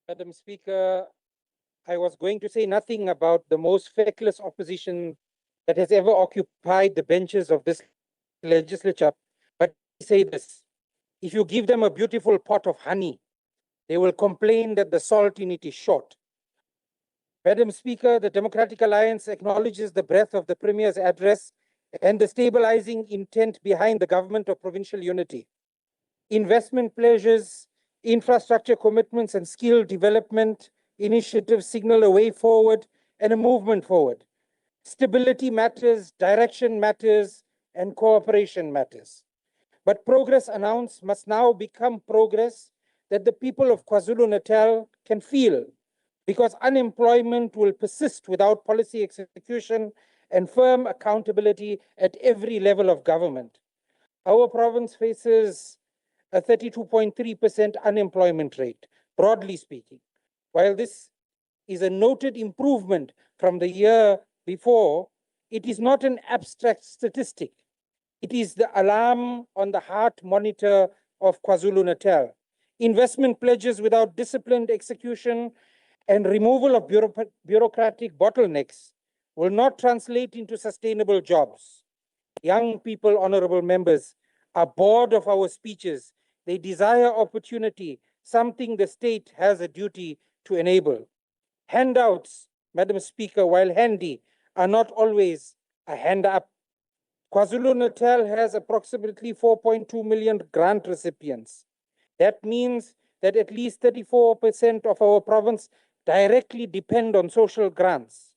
Madam Speaker, I was going to say nothing about the most feckless opposition that has ever occupied the benches of this legislature, but say this: if you give them a beautiful pot of honey, they will complain that the salt in it is short. Madam Speaker, the Democratic Alliance acknowledges the breadth of the Premier's address and the stabilizing intent behind the government of provincial unity. Investment pledges, infrastructure commitments, and skill development initiatives signal a way forward and a movement forward. Stability matters, direction matters, and cooperation matters. But progress announced must now become progress that the people of KwaZulu-Natal can feel, because unemployment will persist without policy execution and firm accountability at every level of government. Our province faces a 32.3% unemployment rate, broadly speaking. While this is a noted improvement from the year before, it is not an abstract statistic. It is the alarm on the heart monitor of KwaZulu-Natal. Investment pledges without disciplined execution and removal of bureaucratic bottlenecks will not translate into sustainable jobs. Young people, honorable members, are bored of our speeches. They desire opportunity, something the state has a duty to enable. Handouts, Madam Speaker, while handy, are not always a hand up. KwaZulu-Natal has approximately 4.2 million grant recipients. That means that at least 34% of our province directly depend on social grants.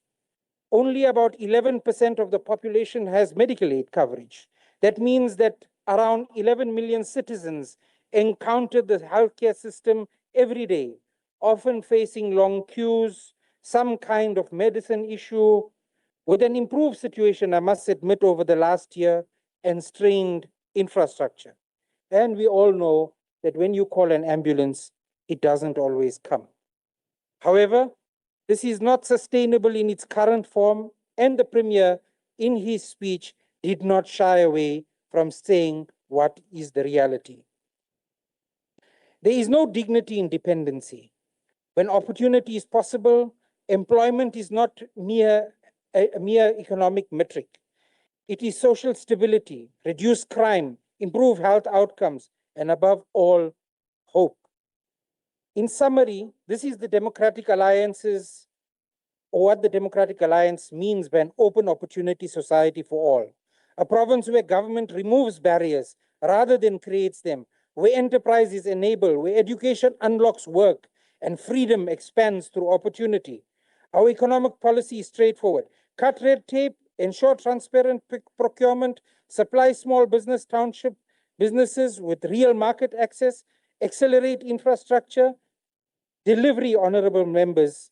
Only about 11% of the population has medical aid coverage. That means that around 11 million citizens encounter the healthcare system every day, often facing long queues, some kind of medicine issue, with an improved situation, I must admit, over the last year, and strained infrastructure. And we all know that when you call an ambulance, it doesn't always come. However, this is not sustainable in its current form, and the Premier, in his speech, did not shy away from saying what is the reality. There is no dignity in dependency. When opportunity is possible, employment is not a mere economic metric. It is social stability, reduce crime, improve health outcomes, and above all, hope. In summary, this is the Democratic Alliance's, or what the Democratic Alliance means by an open opportunity society for all. A province where government removes barriers rather than creates them, where enterprise is enabled, where education unlocks work, and freedom expands through opportunity. Our economic policy is straightforward. Cut red tape, ensure transparent procurement, supply small business township businesses with real market access, accelerate infrastructure. Delivery, honorable members,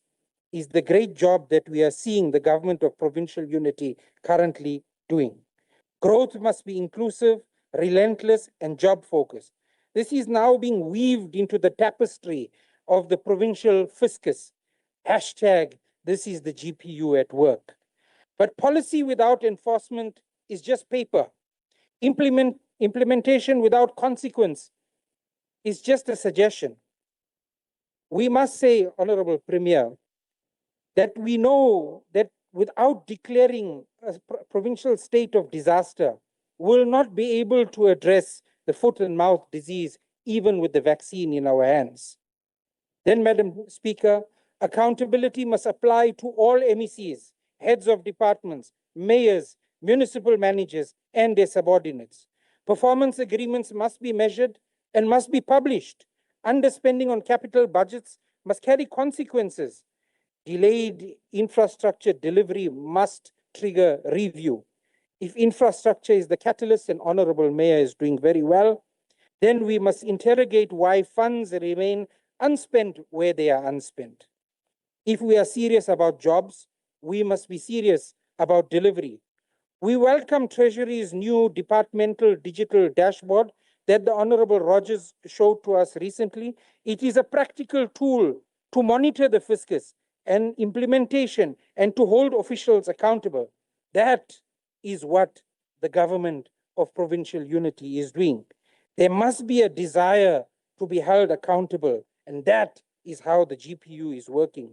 is the great job that we are seeing the government of provincial unity currently doing. Growth must be inclusive, relentless, and job-focused. This is now being weaved into the tapestry of the provincial fiscus. Hashtag, this is the GPU at work. But policy without enforcement is just paper. Implementation without consequence is just a suggestion. We must say, Honorable Premier, that we know that without declaring a provincial state of disaster, we'll not be able to address the foot and mouth disease, even with the vaccine in our hands. Then, Madam Speaker, accountability must apply to all MECs, heads of departments, mayors, municipal managers, and their subordinates. Performance agreements must be measured and must be published. Underspending on capital budgets must carry consequences. Delayed infrastructure delivery must trigger review. If infrastructure is the catalyst, and Honorable Mayor is doing very well, then we must interrogate why funds remain unspent where they are unspent. If we are serious about jobs, we must be serious about delivery. We welcome Treasury's new departmental digital dashboard that the Honorable Rogers showed to us recently. It is a practical tool to monitor the fiscus and implementation and to hold officials accountable. That is what the government of provincial unity is doing. There must be a desire to be held accountable, and that is how the GPU is working.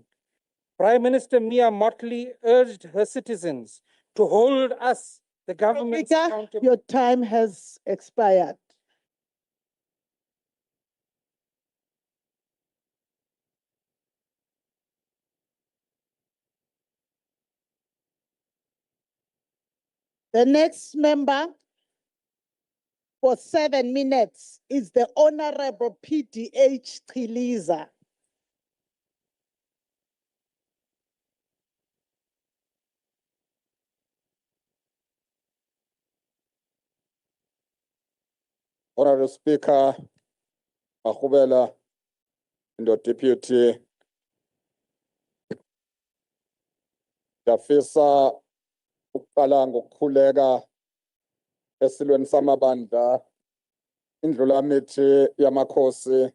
Prime Minister Mia Mottley urged her citizens to hold us, the government, Speaker, accountable. your time has expired. The next member for 7 minutes is the Honorable PDH Chiliza. Honorable Speaker, Mahubela, and the Deputy, ndafisa ukuqala ngokukhuleka esilweni samabandla indlulamithi yamakhosi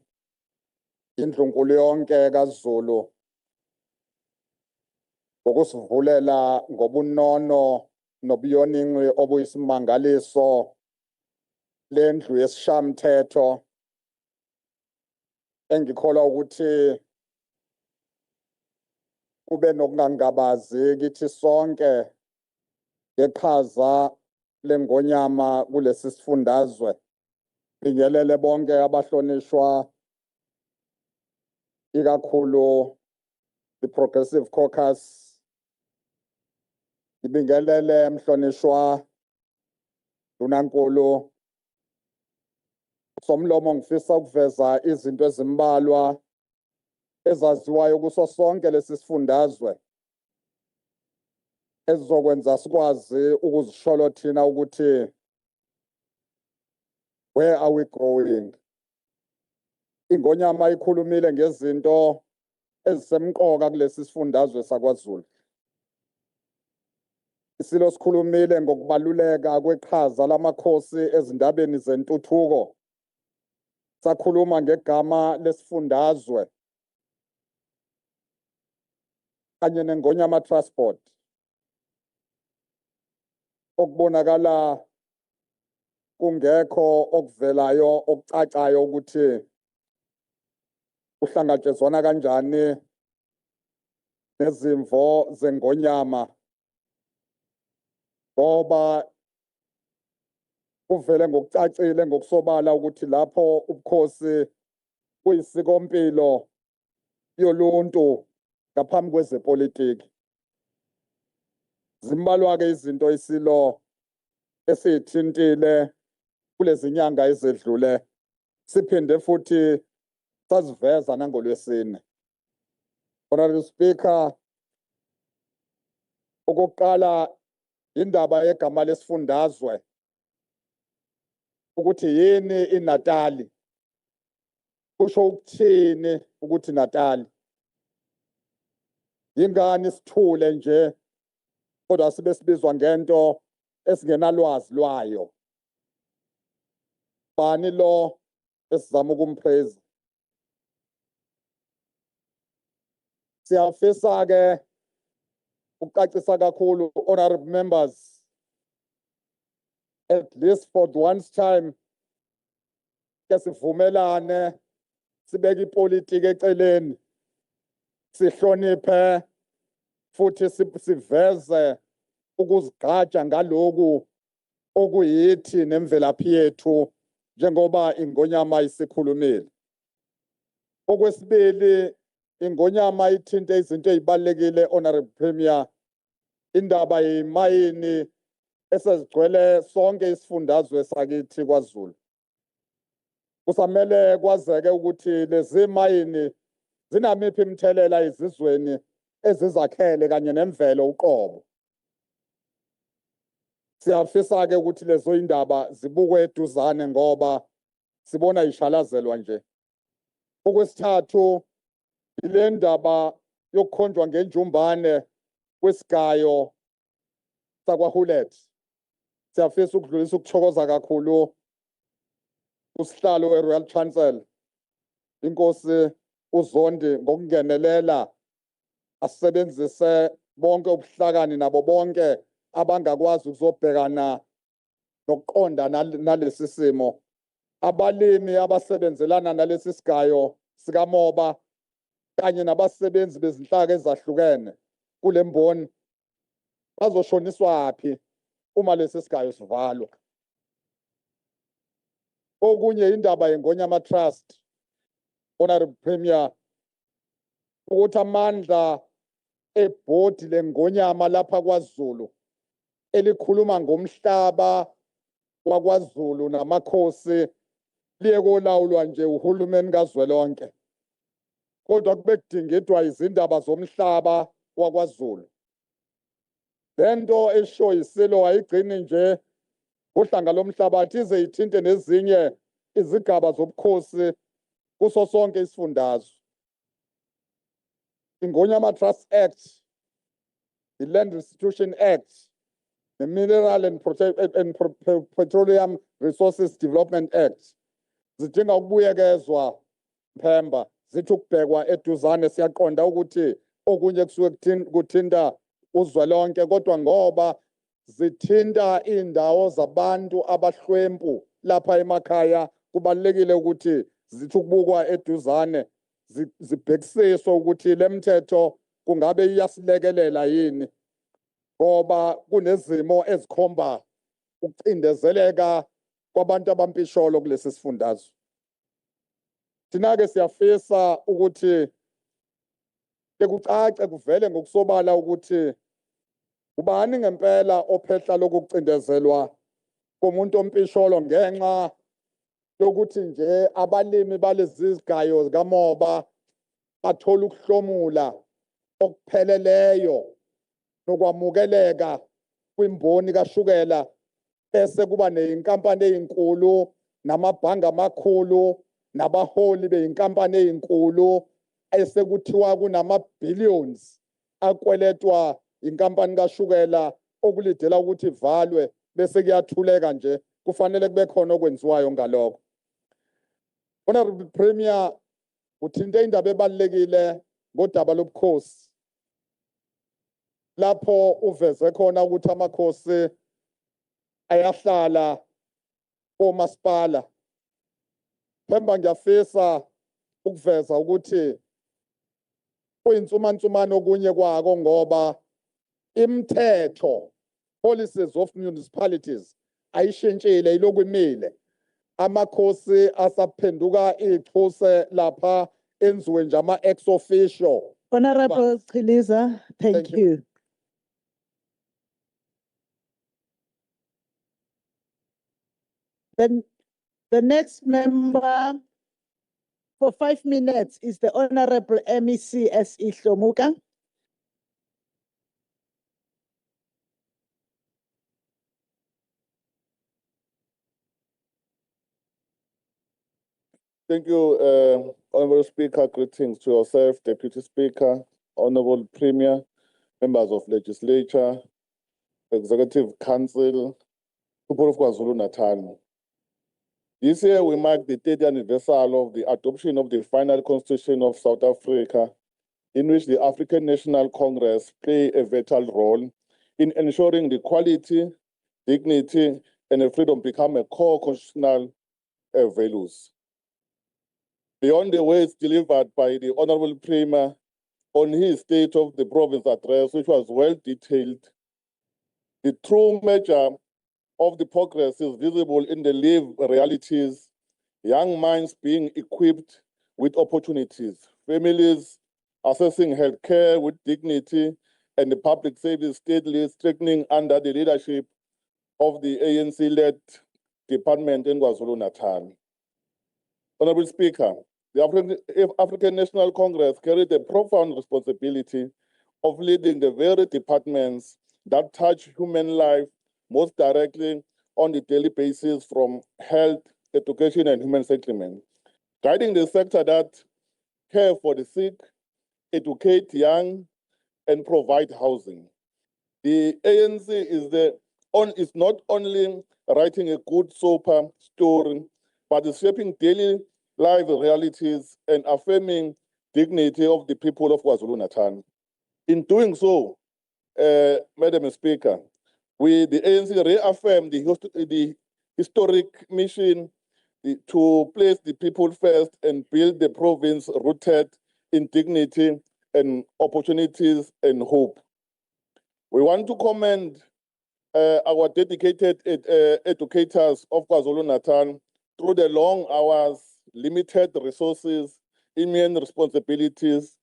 indlunkulu yonke kaZulu ngokusivulela ngobunono nobuyoninqi obuyisimangaliso lendlu yesishamthetho engikholwa ukuthi kube nokungangabazi kithi sonke ngeqhaza lengonyama kulesi sifundazwe bingelele bonke abahlonishwa ikakhulu the Progressive Caucus ibingelele mhlonishwa uNankulu somlomo ngifisa ukuveza izinto ezimbalwa ezaziwayo kuso sonke lesi sifundazwe ezizokwenza sikwazi ukuzishola thina ukuthi where are we going. Ingonyama ikhulumile ngezinto ezisemqoka kulesi sifundazwe sakwaZulu. Isilo sikhulumile ngokubaluleka kweqhaza lamakhosi ezindabeni zentuthuko. Sakhuluma ngegama lesifundazwe kanye nengonyama transport. Okubonakala kungekho okuvelayo okucacayo ukuthi uhlangatshezwana kanjani nezimvo zengonyama ngoba kuvele ngokucacile ngokusobala ukuthi lapho ubukhosi kuyisikompilo yoluntu ngaphambi kwezepolitiki. Zimbalwa ke izinto isilo esithintile kulezi nyanga ezedlule siphinde futhi saziveza nangolwesine. Honorable Speaker, okokuqala indaba yegama lesifundazwe ukuthi yini iNatali kusho ukuthini ukuthi Natali yingani sithule nje kodwa sibe sibizwa ngento esingenalwazi lwayo. Bani lo esizama ukumpraise? Siyafisa ke ukucacisa kakhulu honorable members, at least for once time ke sivumelane sibeke ipolitiki eceleni sihloniphe futhi siveze ukuzigqaja ngaloku okuyithi nemvelaphi yethu njengoba ingonyama isikhulumile. Okwesibili, ingonyama ithinte izinto ezibalekile honorable premier, indaba yemayini esezigcwele sonke isifundazwe sakithi kwaZulu. Kusamele kwazeke ukuthi lezi mayini zinamiphi imthelela ezizweni ezizakhele kanye nemvelo uqobo. Siyafisa ke ukuthi lezo indaba zibukwe eduzane ngoba sibona ishalazelwa nje. Okwesithathu, ile ndaba yokukhonjwa ngenjumbane kwesigayo sakwaHulet. Siyafisa ukudlulisa ukuthokoza kakhulu usihlalo weRoyal Chancellor inkosi uZondi ngokungenelela asebenzise bonke ubuhlakani nabo bonke abangakwazi ukuzobhekana nokuqonda nalesi simo. Abalimi abasebenzelana nalesi sigayo sikamoba kanye nabasebenzi bezinhlaka ezahlukene kule mboni bazoshoniswa phi uma lesi sigayo sivalwa. Okunye indaba yeNgonyama Trust, Honorable Premier, ukuthi amandla ebhodi leNgonyama lapha kwaZulu elikhuluma ngomhlaba wakwaZulu namakhosi liye kolawulwa nje uhulumeni kazwelonke. Kodwa kube kudingidwa izindaba zomhlaba wakwaZulu. Lento esho yisilo ayigcini nje uhlanga lomhlabathi ize ithinte nezinye izigaba zobukhosi kuso sonke isifundazwe. INgonyama Trust Act, the Land Restitution Act, the Mineral and Petroleum Resources Development Act zidinga ukubuyekezwa Phemba, zithi ukubhekwa eduzane. Siyaqonda ukuthi okunye kusuke kuthinta uzwelonke, kodwa ngoba zithinta indawo zabantu abahlwempu lapha emakhaya kubalekile ukuthi zithi ukubukwa eduzane, zibhekisiswe ukuthi lemthetho kungabe iyasilekelela yini, ngoba kunezimo ezikhomba ukucindezeleka kwabantu abampisholo kulesi sifundazwe. Thina ke siyafisa ukuthi kucace kuvele ngokusobala ukuthi ubani ngempela ophehla lokucindezelwa komuntu ompisholo ngenxa yokuthi nje abalimi balezi zigayo zikamoba bathola ukuhlomula okupheleleyo nokwamukeleka kwimboni kashukela, bese kuba neyinkampani ezinkulu namabhanga amakhulu nabaholi beyinkampani ezinkulu esekuthiwa kunama billions akweletwa inkampani kashukela okulidela ukuthi ivalwe bese kuyathuleka nje. Kufanele kube khona okwenziwayo ngalokho. Honorable Premier, uthinte indaba ebalekile ngodaba lobukhosi lapho uveze khona ukuthi amakhosi ayahlala omasipala. Phemba ngiyafisa ukuveza ukuthi kuyinsumansumano okunye kwako ngoba imithetho, policies of municipalities ayishintshile iloku imile. Amakhosi asaphenduka ixhuse lapha enziwe nje ama ex officio. Honorable Chiliza, thank you. Then the next member for 5 minutes is the Honorable MEC S.E. Hlomuka. Thank you, Honorable Speaker. Greetings to yourself, Deputy Speaker, Honorable Premier, members of Legislature, Executive Council, people of KwaZulu-Natal. This year we mark the 30th anniversary of the adoption of the final Constitution of South Africa, in which the African National Congress play a vital role in ensuring the quality, dignity, and freedom become a core constitutional values. Beyond the words delivered by the Honorable Premier on his State of the Province address, which was well detailed, the true measure of the progress is visible in the lived realities, young minds being equipped with opportunities, families accessing healthcare with dignity, and the public service steadily strengthening under the leadership of the ANC-led department in KwaZulu-Natal. Honorable Speaker, the African National Congress carried a profound responsibility of leading the very departments that touch human life most directly on the daily basis, from health, education, and human settlement, guiding the sector that care for the sick, educate young, and provide housing. The ANC is not only writing a good SOPA story, but is shaping daily life realities and affirming dignity of the people of KwaZulu-Natal. In doing so, Madam Speaker, the ANC reaffirmed the historic mission to place the people first and build the province rooted in dignity and opportunities and hope. We want to commend our dedicated educators of KwaZulu-Natal through the long hours, limited resources, immune responsibilities.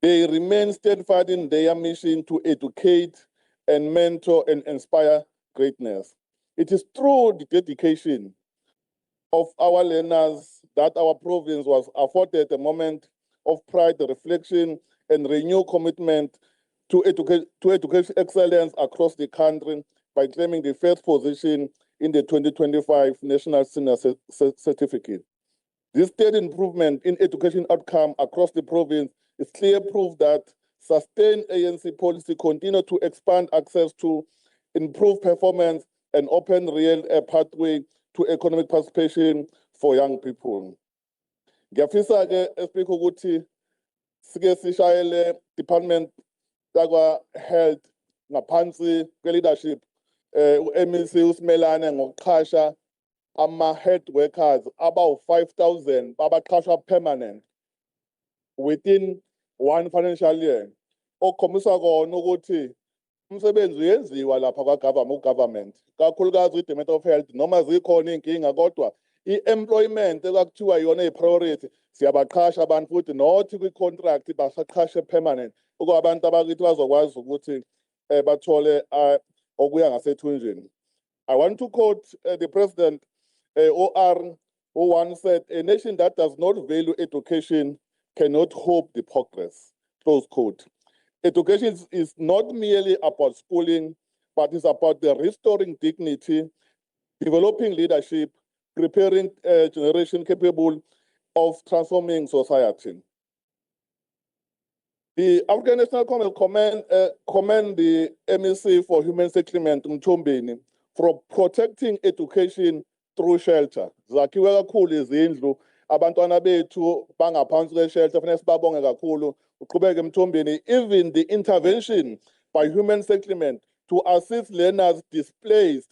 They remain steadfast in their mission to educate and mentor and inspire greatness. It is through the dedication of our learners that our province was afforded a moment of pride, reflection, and renewed commitment to education excellence across the country by claiming the first position in the 2025 National Senior Certificate. This steady improvement in education outcome across the province is clear proof that sustained ANC policy continue to expand access to improve performance and open real pathway to economic participation for young people. Ngiyafisa ke Speaker ukuthi sike sishayele Department takwa Health ngaphansi kwe-leadership u-MEC uSimelane ngokuqhasha ama-health workers about 5,000 babaqashwa permanent within one financial year. Okhombisa kona ukuthi umsebenzi uyenziwa lapha kwa-government, kakhulukazi i-Department of Health, noma zikhona iy'nkinga kodwa i-employment ekakuthiwa iyona i-priority, siyabaqasha abantu futhi nothi kwi-contract basaqashe permanent, ukuba abantu abakithi bazokwazi ukuthi bathole okuya ngasethunjini. I want to quote the President OR, who once said, "A nation that does not value education cannot hope the progress." Close quote. Education is not merely about schooling, but it's about the restoring dignity, developing leadership, preparing a generation capable of transforming society. The African National Congress commend the MEC for Human Settlement, Mchombeni, for protecting education through shelter. Zakhiwe kakhulu izindlu, abantwana bethu bangaphansi kwe-shelter, fanele sibabonge kakhulu. Uqhubeke Mthombeni, even the intervention by Human Settlement to assist learners displaced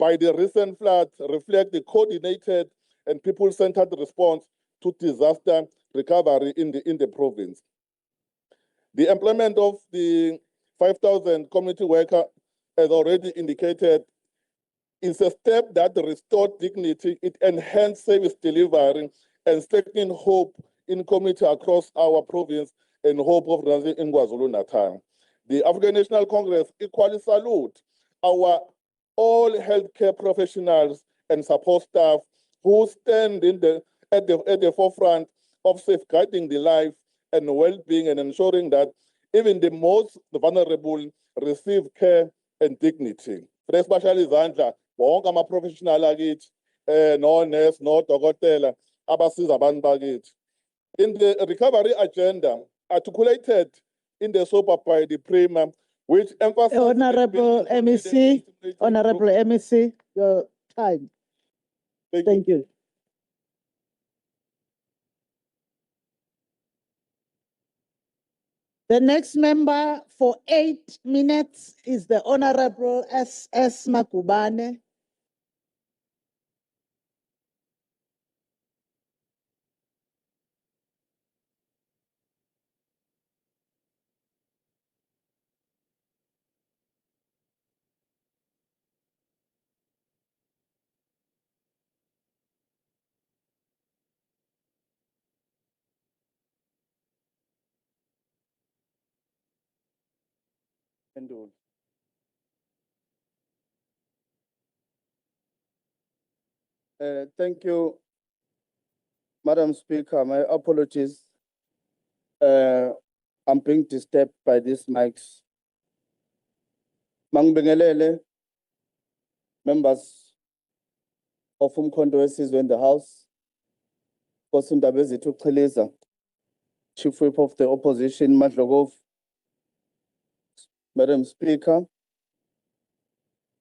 by the recent floods reflect the coordinated and people-centered response to disaster recovery in the province. The employment of the 5,000 community workers, as already indicated, is a step that restored dignity, it enhanced service delivery, and strengthened hope in community across our province and hope of in KwaZulu-Natal. The African National Congress equally salute our all healthcare professionals and support staff who stand at the forefront of safeguarding the life and well-being and ensuring that even the most vulnerable receive care and dignity. Especially Zandla, wonke ama-professional akithi, no-nurse, no-dokotela, abasiza abantu bakithi. In the recovery agenda, articulated in the SOPA by the Premier, which emphasizes... Honorable MEC, your time. Thank you. The next member for 8 minutes is the Honorable S.S. Makubane. Thank you, Madam Speaker. My apologies. I'm being disturbed by these mics. Mangbingelele, members of Umkhonto wesizwe in the House, Nkosindaba Qhiliza, Chief Whip of the Opposition, Madlogov, Madam Speaker,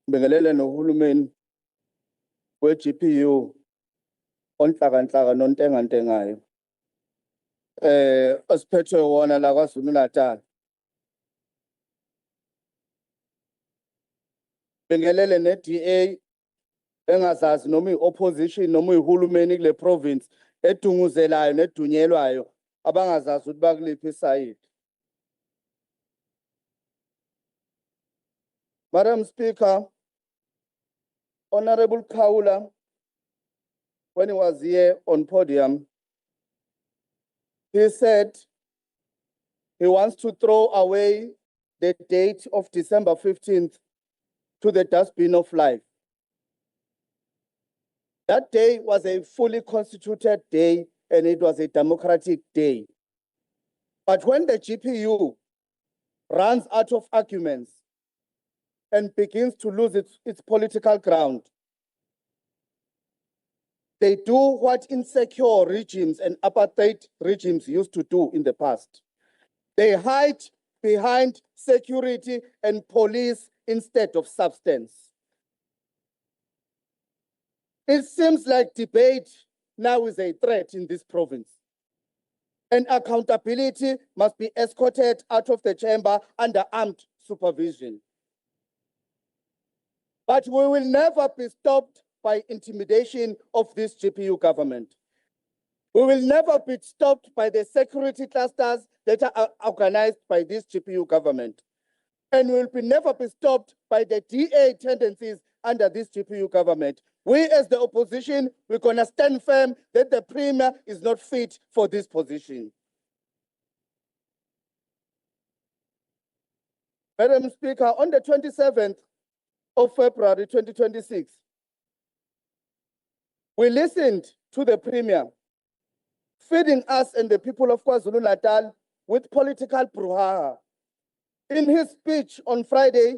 Bingelele nohulumeni we-GPU onhlaka-nhlaka nontengantengayo asiphethwe wona la KwaZulu-Natal. Bingelele ne-DA engazazi noma i-opposition noma ihulumeni kule province edunguzelayo nedunyelwayo abangazazi ukuthi bakuliphi isayidi. Madam Speaker, Honorable Kaula, when he was here on podium, he said he wants to throw away the date of December 15th to the dustbin of life. That day was a fully constituted day and it was a democratic day. But when the GPU runs out of arguments and begins to lose its political ground, they do what insecure regimes and apartheid regimes used to do in the past. They hide behind security and police instead of substance. It seems like debate now is a threat in this province. And accountability must be escorted out of the chamber under armed supervision. But we will never be stopped by intimidation of this GPU government. We will never be stopped by the security clusters that are organized by this GPU government. And we will never be stopped by the DA tendencies under this GPU government. We as the opposition, we're gonna stand firm that the Premier is not fit for this position. Madam Speaker, on the 27th of February 2026, we listened to the Premier feeding us and the people of KwaZulu-Natal with political brouhaha. In his speech on Friday,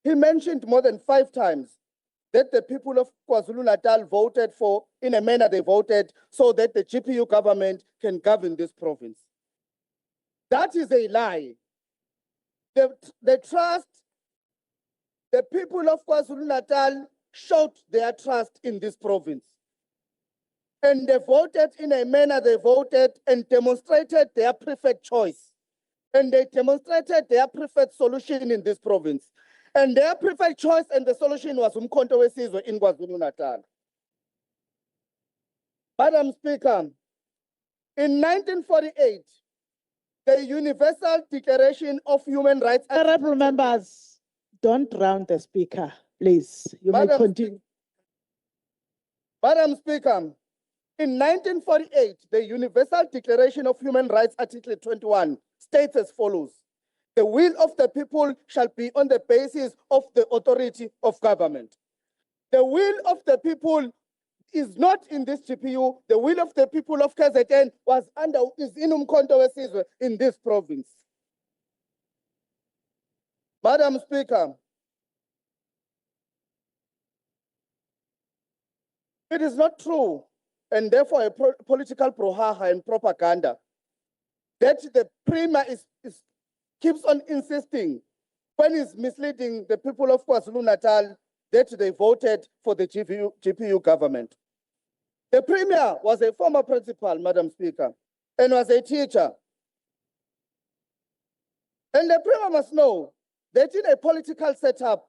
he mentioned more than 5 times that the people of KwaZulu-Natal voted for, in a manner they voted, so that the GPU government can govern this province. That is a lie. The trust, the people of KwaZulu-Natal showed their trust in this province. And they voted in a manner they voted and demonstrated their preferred choice. And they demonstrated their preferred solution in this province. And their preferred choice and the solution was Umkhonto weSizwe in KwaZulu-Natal. Madam Speaker, in 1948, the Universal Declaration of Human Rights. Honorable members, don't round the speaker, please. You may continue. Madam Speaker, in 1948, the Universal Declaration of Human Rights, Article 21, states as follows: the will of the people shall be on the basis of the authority of government. The will of the people is not in this GPU. The will of the people of KZN is in Umkhonto weSizwe in this province. Madam Speaker, it is not true, and therefore a political brouhaha and propaganda, that the Premier keeps on insisting when he's misleading the people of KwaZulu-Natal that they voted for the GPU government. The Premier was a former principal, Madam Speaker, and was a teacher. And the Premier must know that in a political setup,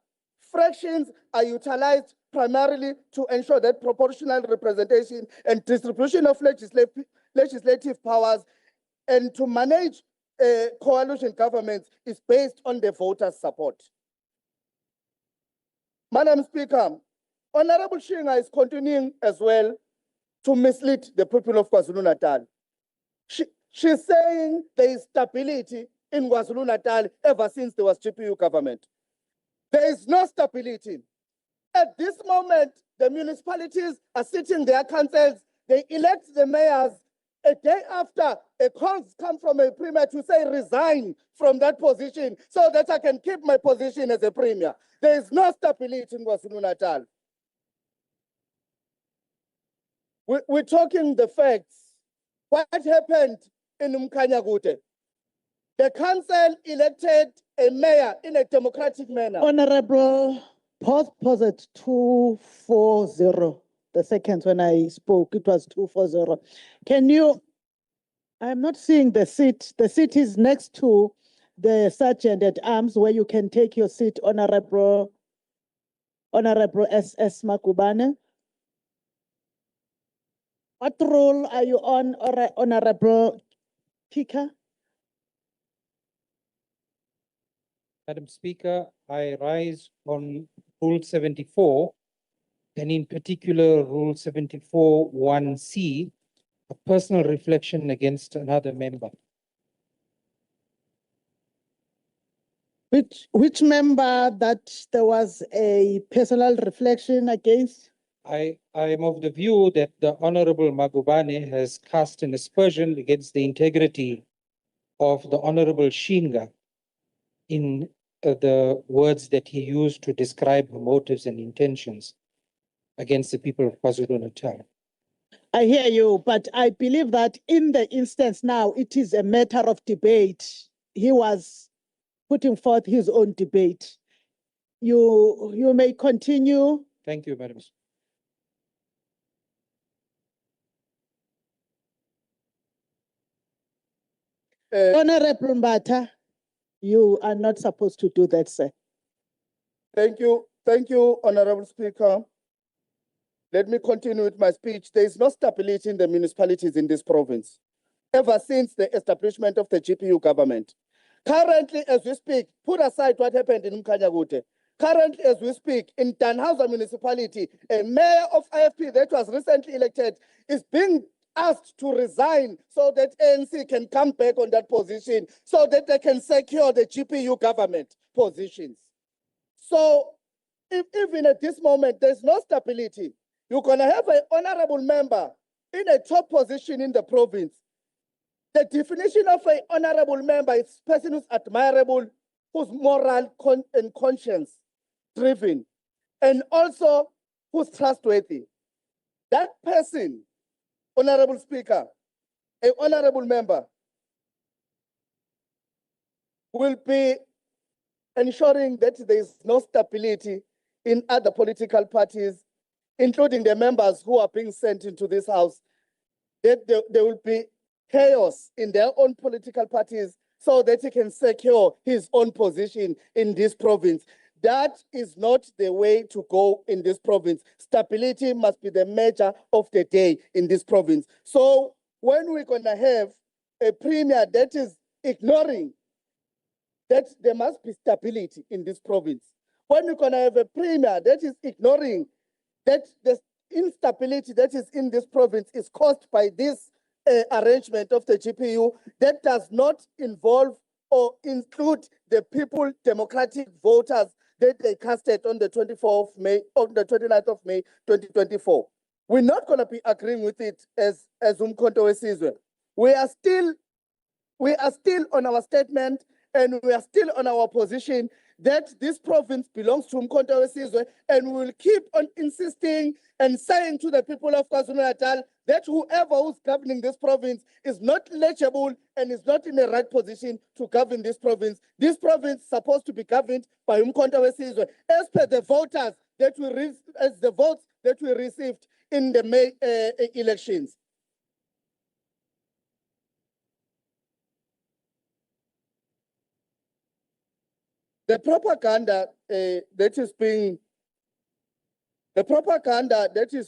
fractions are utilized primarily to ensure that proportional representation and distribution of legislative powers and to manage coalition governments is based on the voters' support. Madam Speaker, Honorable Shinga is continuing as well to mislead the people of KwaZulu-Natal. She's saying there is stability in KwaZulu-Natal ever since there was GPU government. There is no stability. At this moment, the municipalities are sitting their councils, they elect the mayors. A day after, a call comes from a Premier to say resign from that position so that I can keep my position as a Premier. There is no stability in KwaZulu-Natal. We're talking the facts. What happened in Umkanyagute? The council elected a mayor in a democratic manner. Honorable, pause at 240. The second when I spoke, it was 240. Can you, I'm not seeing the seat. The seat is next to the sergeant at arms where you can take your seat, Honorable S.S. Makubane. What role are you on, Honorable Speaker. Madam Speaker, I rise on Rule 74, and in particular Rule 74(1)(c), a personal reflection against another member. Which member that there was a personal reflection against? I am of the view that the Honorable Magubane has cast an aspersion against the integrity of the Honorable Shinga in the words that he used to describe her motives and intentions against the people of KwaZulu-Natal. I hear you, but I believe that in the instance now, it is a matter of debate. He was putting forth his own debate. You may continue. Thank you, Madam Speaker. Honorable Mbata, you are not supposed to do that, sir. Thank you, Honorable Speaker. Let me continue with my speech. There is no stability in the municipalities in this province ever since the establishment of the GPU government. Currently, as we speak, put aside what happened in Mkanyagute. Currently, as we speak, in Danhausen municipality, a mayor of IFP that was recently elected is being asked to resign so that ANC can come back on that position so that they can secure the GPU government positions. So if even at this moment, there's no stability, you're going to have an honorable member in a top position in the province. The definition of an honorable member is a person who's admirable, who's moral and conscience driven, and also who's trustworthy. That person, Honorable Speaker, an honorable member, will be ensuring that there is no stability in other political parties, including the members who are being sent into this house, that there will be chaos in their own political parties so that he can secure his own position in this province. That is not the way to go in this province. Stability must be the measure of the day in this province. So when we're going to have a premier that is ignoring that there must be stability in this province, when we're going to have a premier that is ignoring that the instability that is in this province is caused by this arrangement of the GPU that does not involve or include the people, democratic voters that they casted on the 24th of May, on the 29th of May, 2024. We're not going to be agreeing with it as Umkhonto weSizwe. We are still on our statement and we are still on our position that this province belongs to Umkhonto weSizwe, and we will keep on insisting and saying to the people of KwaZulu-Natal that whoever who's governing this province is not legible and is not in the right position to govern this province. This province is supposed to be governed by Umkhonto weSizwe as per the voters that the votes that we received in the May elections. The propaganda that is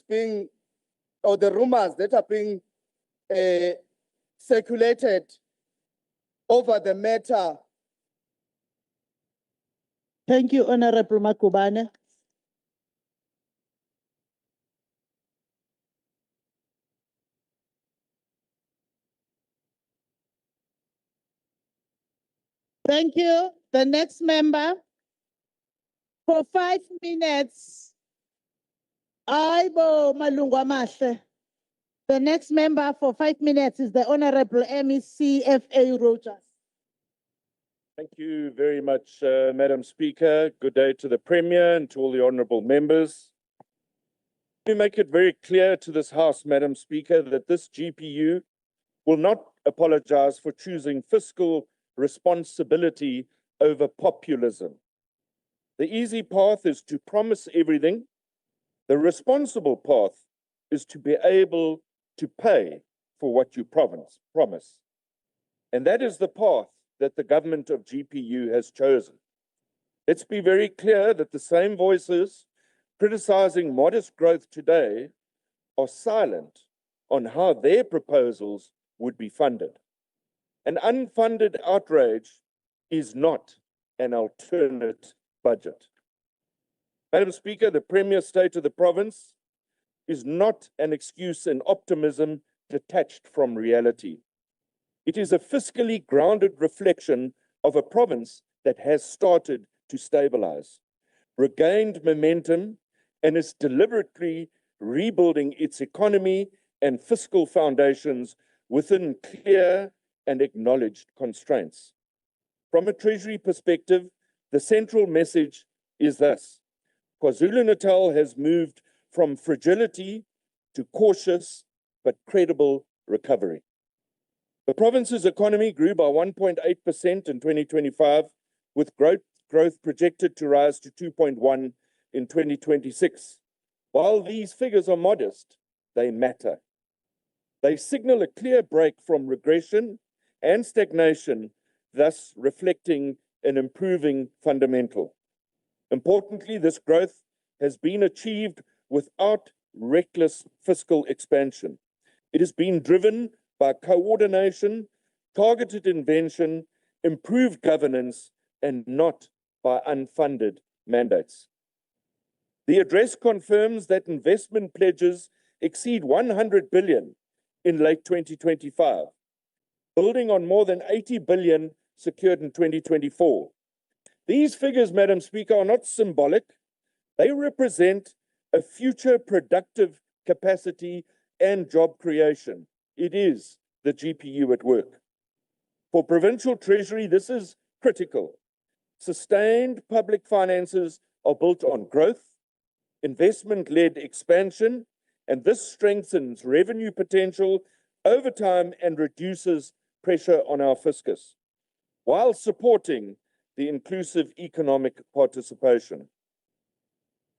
being, or the rumors that are being circulated over the matter. Thank you, Honorable Makubane. Thank you. The next member for 5 minutes. Aibo Malungwa Mahle. The next member for 5 minutes is the Honorable MECFA Rogers. Thank you very much, Madam Speaker. Good day to the Premier and to all the honourable members. Let me make it very clear to this House, Madam Speaker, that this GPU will not apologise for choosing fiscal responsibility over populism. The easy path is to promise everything. The responsible path is to be able to pay for what you promise. And that is the path that the government of GPU has chosen. Let's be very clear that the same voices criticising modest growth today are silent on how their proposals would be funded. An unfunded outrage is not an alternate budget. Madam Speaker, the Premier State of the province is not an excuse and optimism detached from reality. It is a fiscally grounded reflection of a province that has started to stabilize, regained momentum, and is deliberately rebuilding its economy and fiscal foundations within clear and acknowledged constraints. From a Treasury perspective, the central message is this: KwaZulu-Natal has moved from fragility to cautious but credible recovery. The province's economy grew by 1.8% in 2025, with growth projected to rise to 2.1% in 2026. While these figures are modest, they matter. They signal a clear break from regression and stagnation, thus reflecting an improving fundamental. Importantly, this growth has been achieved without reckless fiscal expansion. It has been driven by coordination, targeted invention, improved governance, and not by unfunded mandates. The address confirms that investment pledges exceed 100 billion in late 2025, building on more than 80 billion secured in 2024. These figures, Madam Speaker, are not symbolic. They represent a future productive capacity and job creation. It is the GPU at work. For provincial treasury, this is critical. Sustained public finances are built on growth, investment-led expansion, and this strengthens revenue potential over time and reduces pressure on our fiscus, while supporting the inclusive economic participation.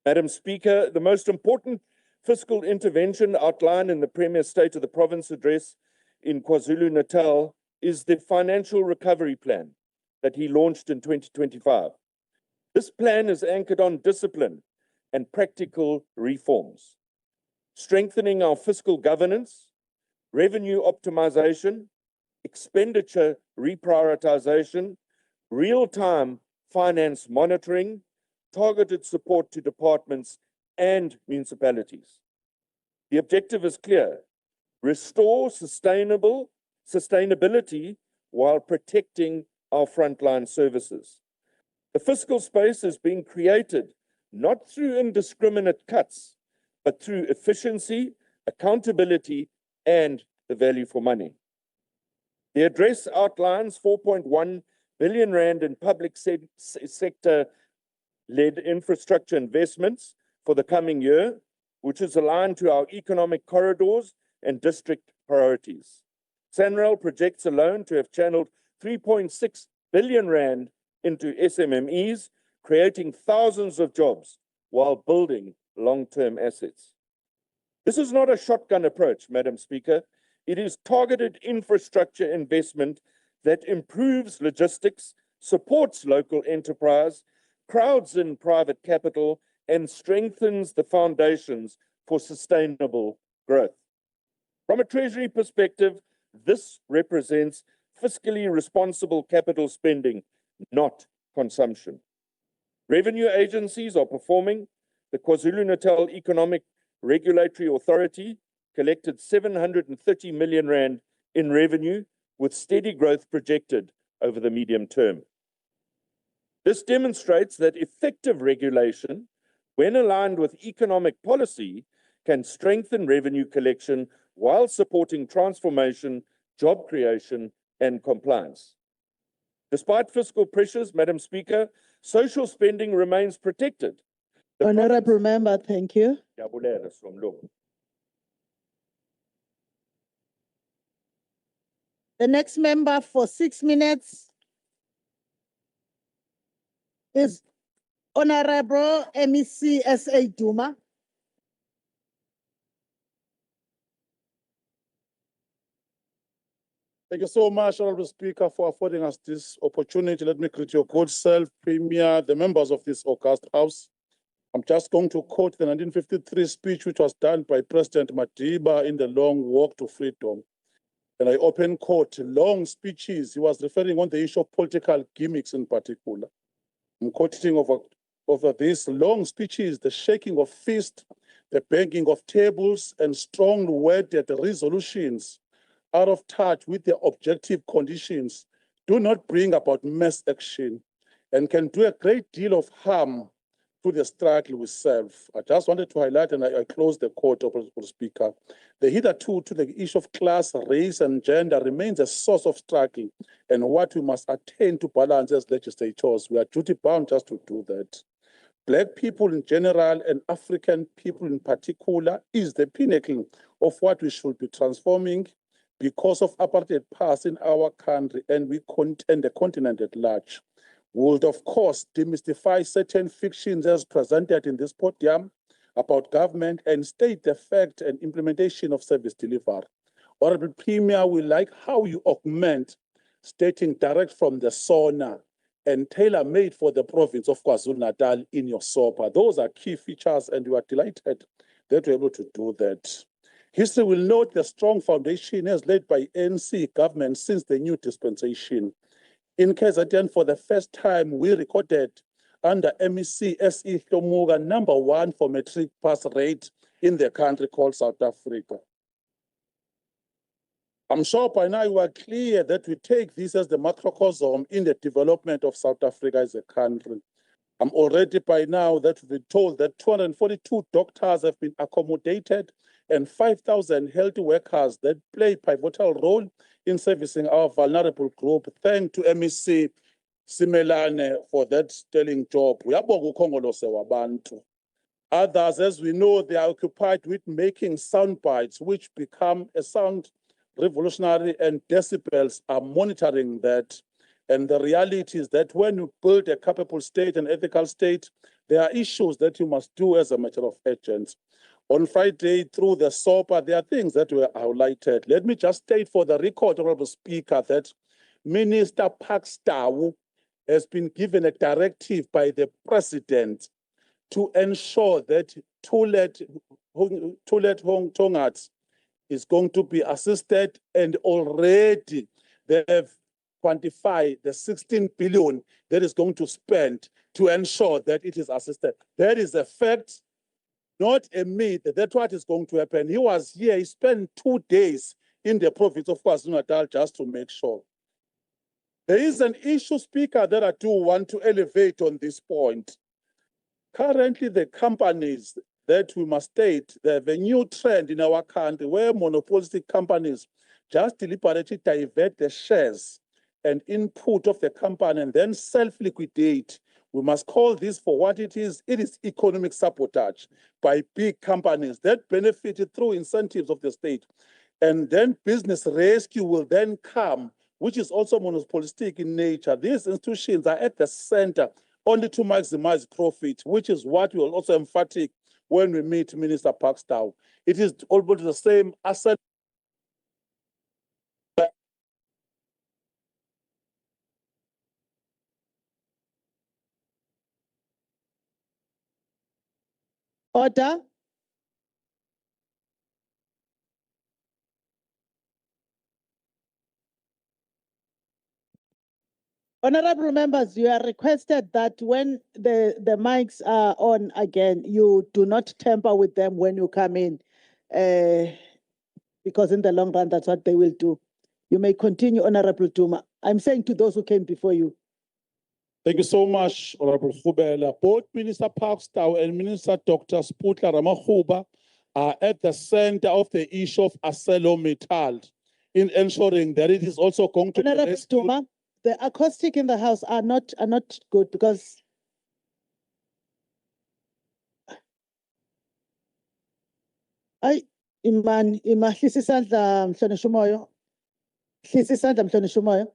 Madam Speaker, the most important fiscal intervention outlined in the Premier State of the Province address in KwaZulu-Natal is the financial recovery plan that he launched in 2025. This plan is anchored on discipline and practical reforms, strengthening our fiscal governance, revenue optimization, expenditure reprioritization, real-time finance monitoring, targeted support to departments and municipalities. The objective is clear: restore sustainability while protecting our frontline services. The fiscal space is being created not through indiscriminate cuts, but through efficiency, accountability, and the value for money. The address outlines 4.1 billion rand in public sector-led infrastructure investments for the coming year, which is aligned to our economic corridors and district priorities. SANRAL projects alone to have channeled 3.6 billion rand into SMMEs, creating thousands of jobs while building long-term assets. This is not a shotgun approach, Madam Speaker. It is targeted infrastructure investment that improves logistics, supports local enterprise, crowds in private capital, and strengthens the foundations for sustainable growth. From a Treasury perspective, this represents fiscally responsible capital spending, not consumption. Revenue agencies are performing. The KwaZulu-Natal Economic Regulatory Authority collected 730 million rand in revenue, with steady growth projected over the medium term. This demonstrates that effective regulation, when aligned with economic policy, can strengthen revenue collection while supporting transformation, job creation, and compliance. Despite fiscal pressures, Madam Speaker, social spending remains protected. Honorable Member, thank you. The next member for 6 minutes is Honorable MEC S.A. Duma. Thank you so much, Honorable Speaker, for affording us this opportunity. Let me greet your good self, Premier, the members of this august House. I'm just going to quote the 1953 speech which was done by President Madiba in the Long Walk to Freedom. and I open court, long speeches. He was referring on the issue of political gimmicks in particular. I'm quoting over these long speeches, the shaking of fists, the banging of tables, and strong worded resolutions out of touch with the objective conditions do not bring about mass action and can do a great deal of harm to the struggle with self. I just wanted to highlight, and I close the court, Honorable Speaker, the hitherto to the issue of class, race, and gender remains a source of struggle and what we must attain to balance as legislators. We are duty bound just to do that. Black people in general and African people in particular is the pinnacle of what we should be transforming because of apartheid past in our country and the continent at large. We would, of course, demystify certain fictions as presented in this podium about government and state the fact and implementation of service delivery. Honorable Premier, we like how you augment stating direct from the SONA and tailor-made for the province of KwaZulu-Natal in your SOPA. Those are key features, and we are delighted that we're able to do that. History will note the strong foundation as laid by ANC government since the new dispensation. In KZN, for the first time, we recorded under MEC SE Hlomuga #1 for matric pass rate in the country called South Africa. I'm sure by now you are clear that we take this as the macrocosm in the development of South Africa as a country. I'm already by now that we've been told that 242 doctors have been accommodated and 5,000 health workers that play a pivotal role in servicing our vulnerable group. Thank to MEC Simelane for that sterling job. Others, as we know, they are occupied with making sound bites, which become a sound revolutionary, and decibels are monitoring that. And the reality is that when you build a capable state, an ethical state, there are issues that you must do as a matter of urgency. On Friday, through the SOPA, there are things that were highlighted. Let me just state for the record, Honorable Speaker, that Minister Pakstawu has been given a directive by the President to ensure that Tulet Hong Tongat is going to be assisted, and already they have quantified the 16 billion that is going to spend to ensure that it is assisted. That is a fact, not a myth. That's what is going to happen. He was here, he spent 2 days in the province of KwaZulu-Natal just to make sure. There is an issue, Speaker, that I do want to elevate on this point. Currently, the companies that we must state, they have a new trend in our country where monopolistic companies just deliberately divert the shares and input of the company and then self-liquidate. We must call this for what it is. It is economic sabotage by big companies that benefited through incentives of the state. And then business rescue will then come, which is also monopolistic in nature. These institutions are at the center only to maximize profit, which is what we will also emphatic when we meet Minister Pakstawu. It is almost the same asset. Order. Honorable members, you are requested that when the mics are on again, you do not tamper with them when you come in, because in the long run, that's what they will do. You may continue, Honorable Duma. I'm saying to those who came before you. Thank you so much, Honorable Khubela. Both Minister Pakstawu and Minister Dr. Sputla Ramakhuba are at the center of the issue of ArcelorMittal in ensuring that it is also going to Honorable Duma, the acoustic in the house are not good because hlisa isandla Mhlonishwa Umoyo. Hlisa isandla Mhlonishwa Umoyo.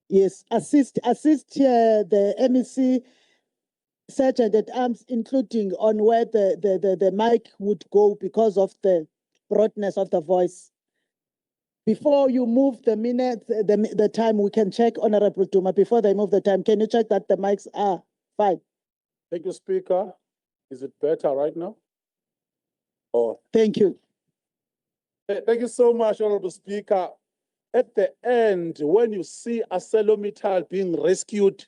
Yes, assist the MEC Sergeant at Arms, including on where the mic would go because of the broadness of the voice. Before you move the minute, the time, we can check, Honorable Duma, before they move the time. Can you check that the mics are fine? Thank you, Speaker. Is it better right now? Oh, thank you. Thank you so much, Honorable Speaker. at the end, when you see ArcelorMittal being rescued,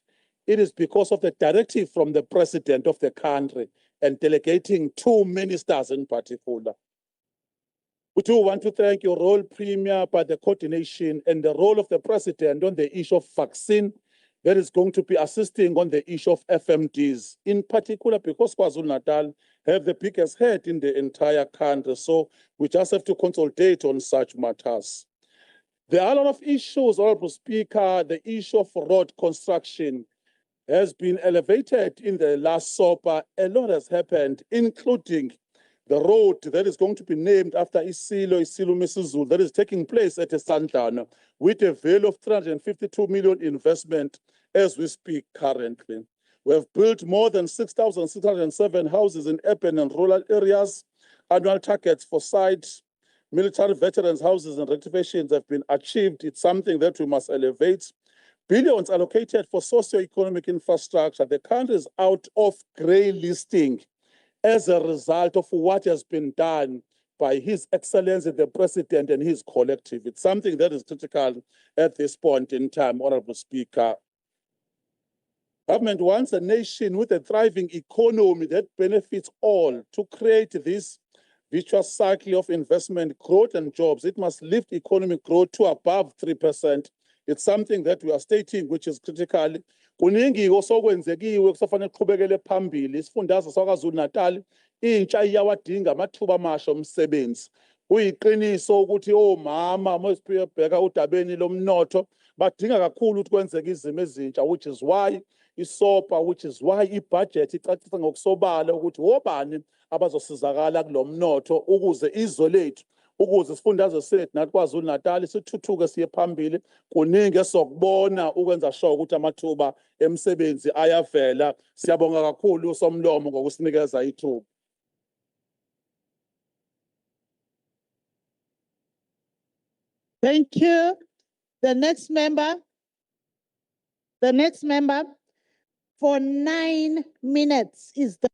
it is because of the directive from the president of the country and delegating 2 ministers in particular. We do want to thank your role, Premier, by the coordination and the role of the president on the issue of vaccine that is going to be assisting on the issue of FMDs, in particular because KwaZulu-Natal have the biggest head in the entire country. So we just have to consolidate on such matters. There are a lot of issues, Honorable Speaker. The issue of road construction has been elevated in the last SOPA. A lot has happened, including the road that is going to be named after Isilo Misuzulu, that is taking place at Sandana with a value of 352 million investment as we speak currently. We have built more than 6,607 houses in urban and rural areas. Annual targets for sites, military veterans houses and rectifications have been achieved. It's something that we must elevate. Billions allocated for socio-economic infrastructure. The country is out of grey listing as a result of what has been done by His Excellency the President and his collective. It's something that is critical at this point in time, Honorable Speaker. Government wants a nation with a thriving economy that benefits all. To create this virtuous cycle of investment, growth and jobs, it must lift economic growth to above 3%. It's something that we are stating, which is critical. Kuningi osokwenzekiwe kusafanele kuqhubekele phambili. Isifundazwe saKwaZulu-Natal intsha iyawadinga amathuba amasha omsebenzi. Kuyiqiniso ukuthi omama mosibheka udabeni lomnotho badinga kakhulu ukuthi kwenzeke izimo ezintsha, which is why iSOPA, which is why ibudget icacisa ngokusobala ukuthi obani abazosizakala kulomnotho ukuze izwe lethu, ukuze isifundazwe sethu nathi KwaZulu-Natal sithuthuke siye phambili. Kuningi esokubona ukwenza sure ukuthi amathuba emsebenzi ayavela. Siyabonga kakhulu uSomlomo ngokusinikeza ithuba. Thank you. The next member for 9 minutes is the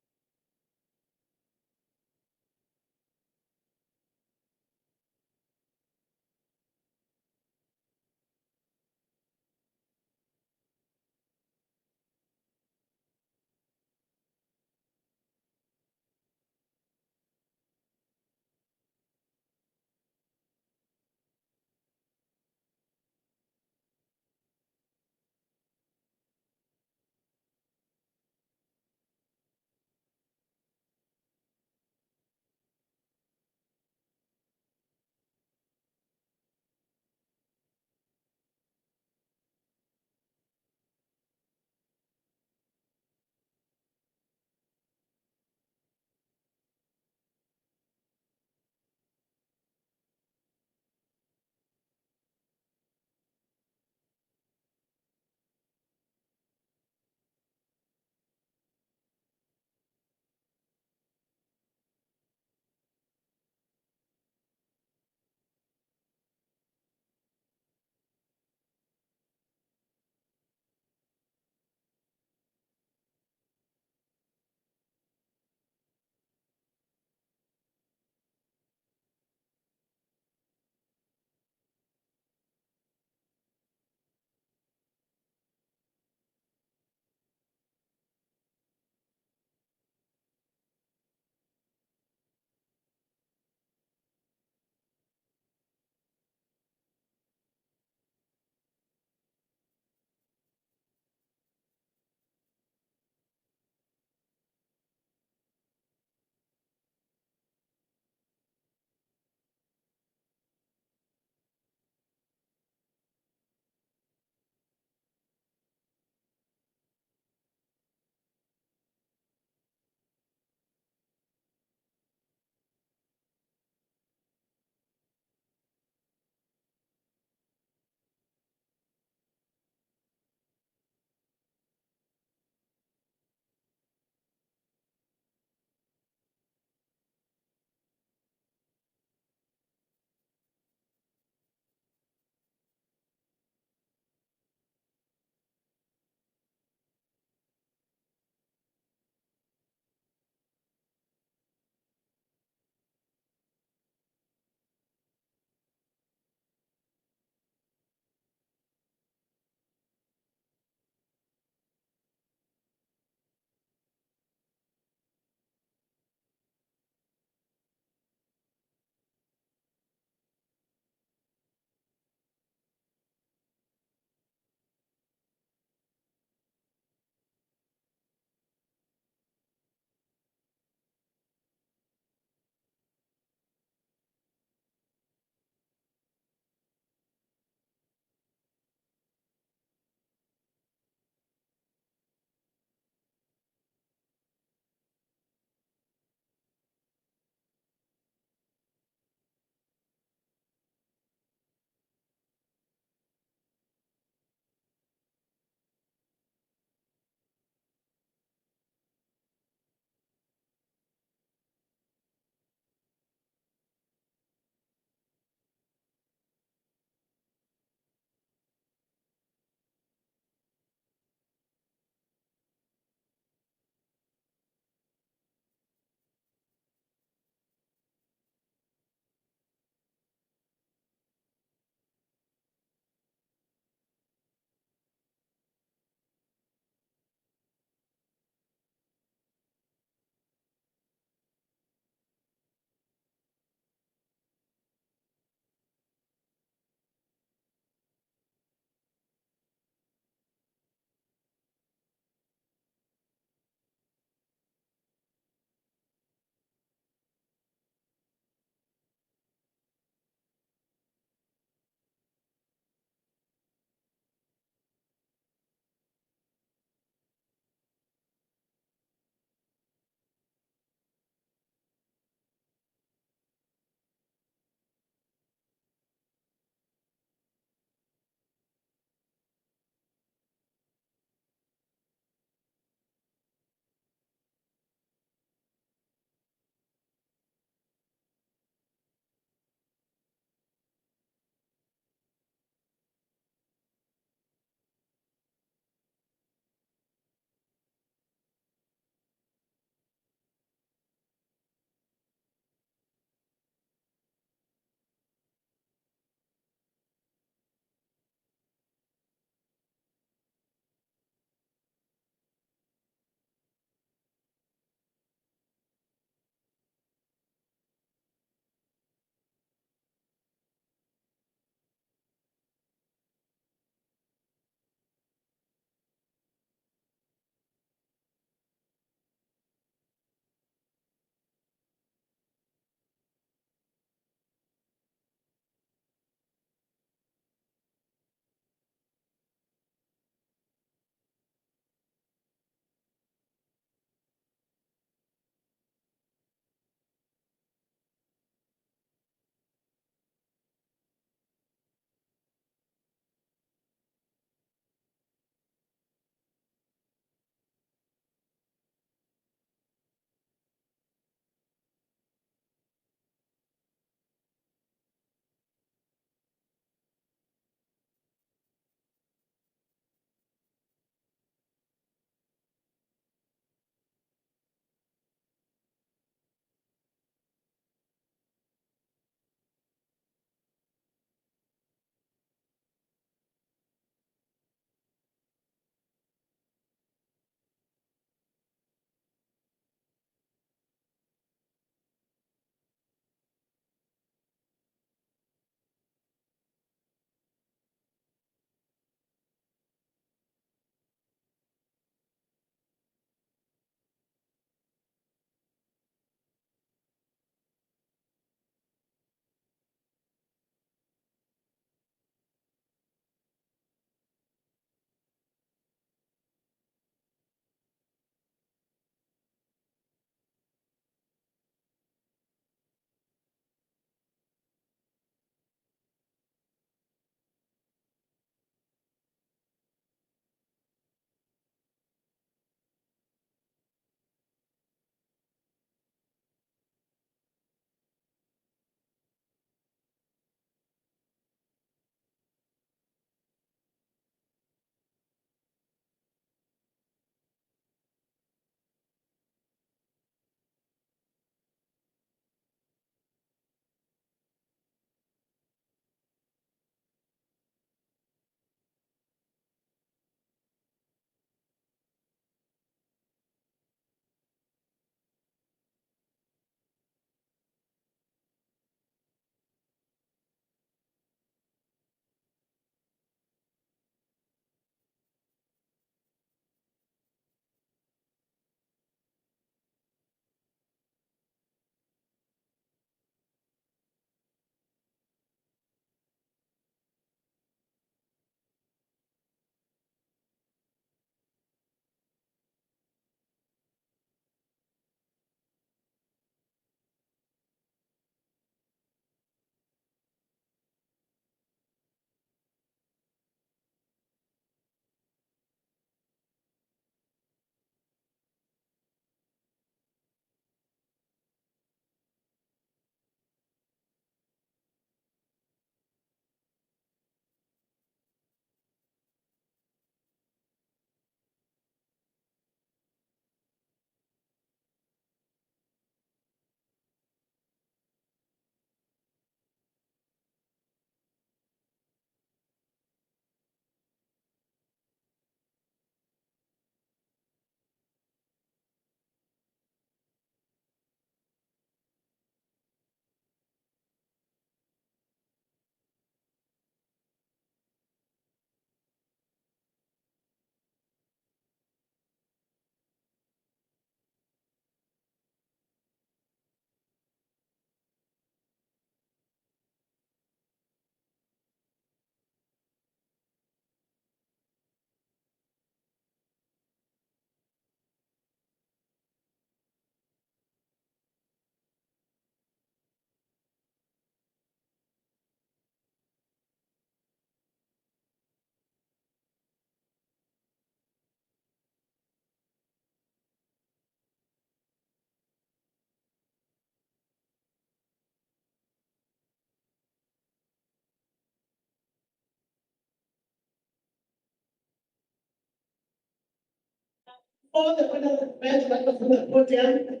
all the honorable members of the podium,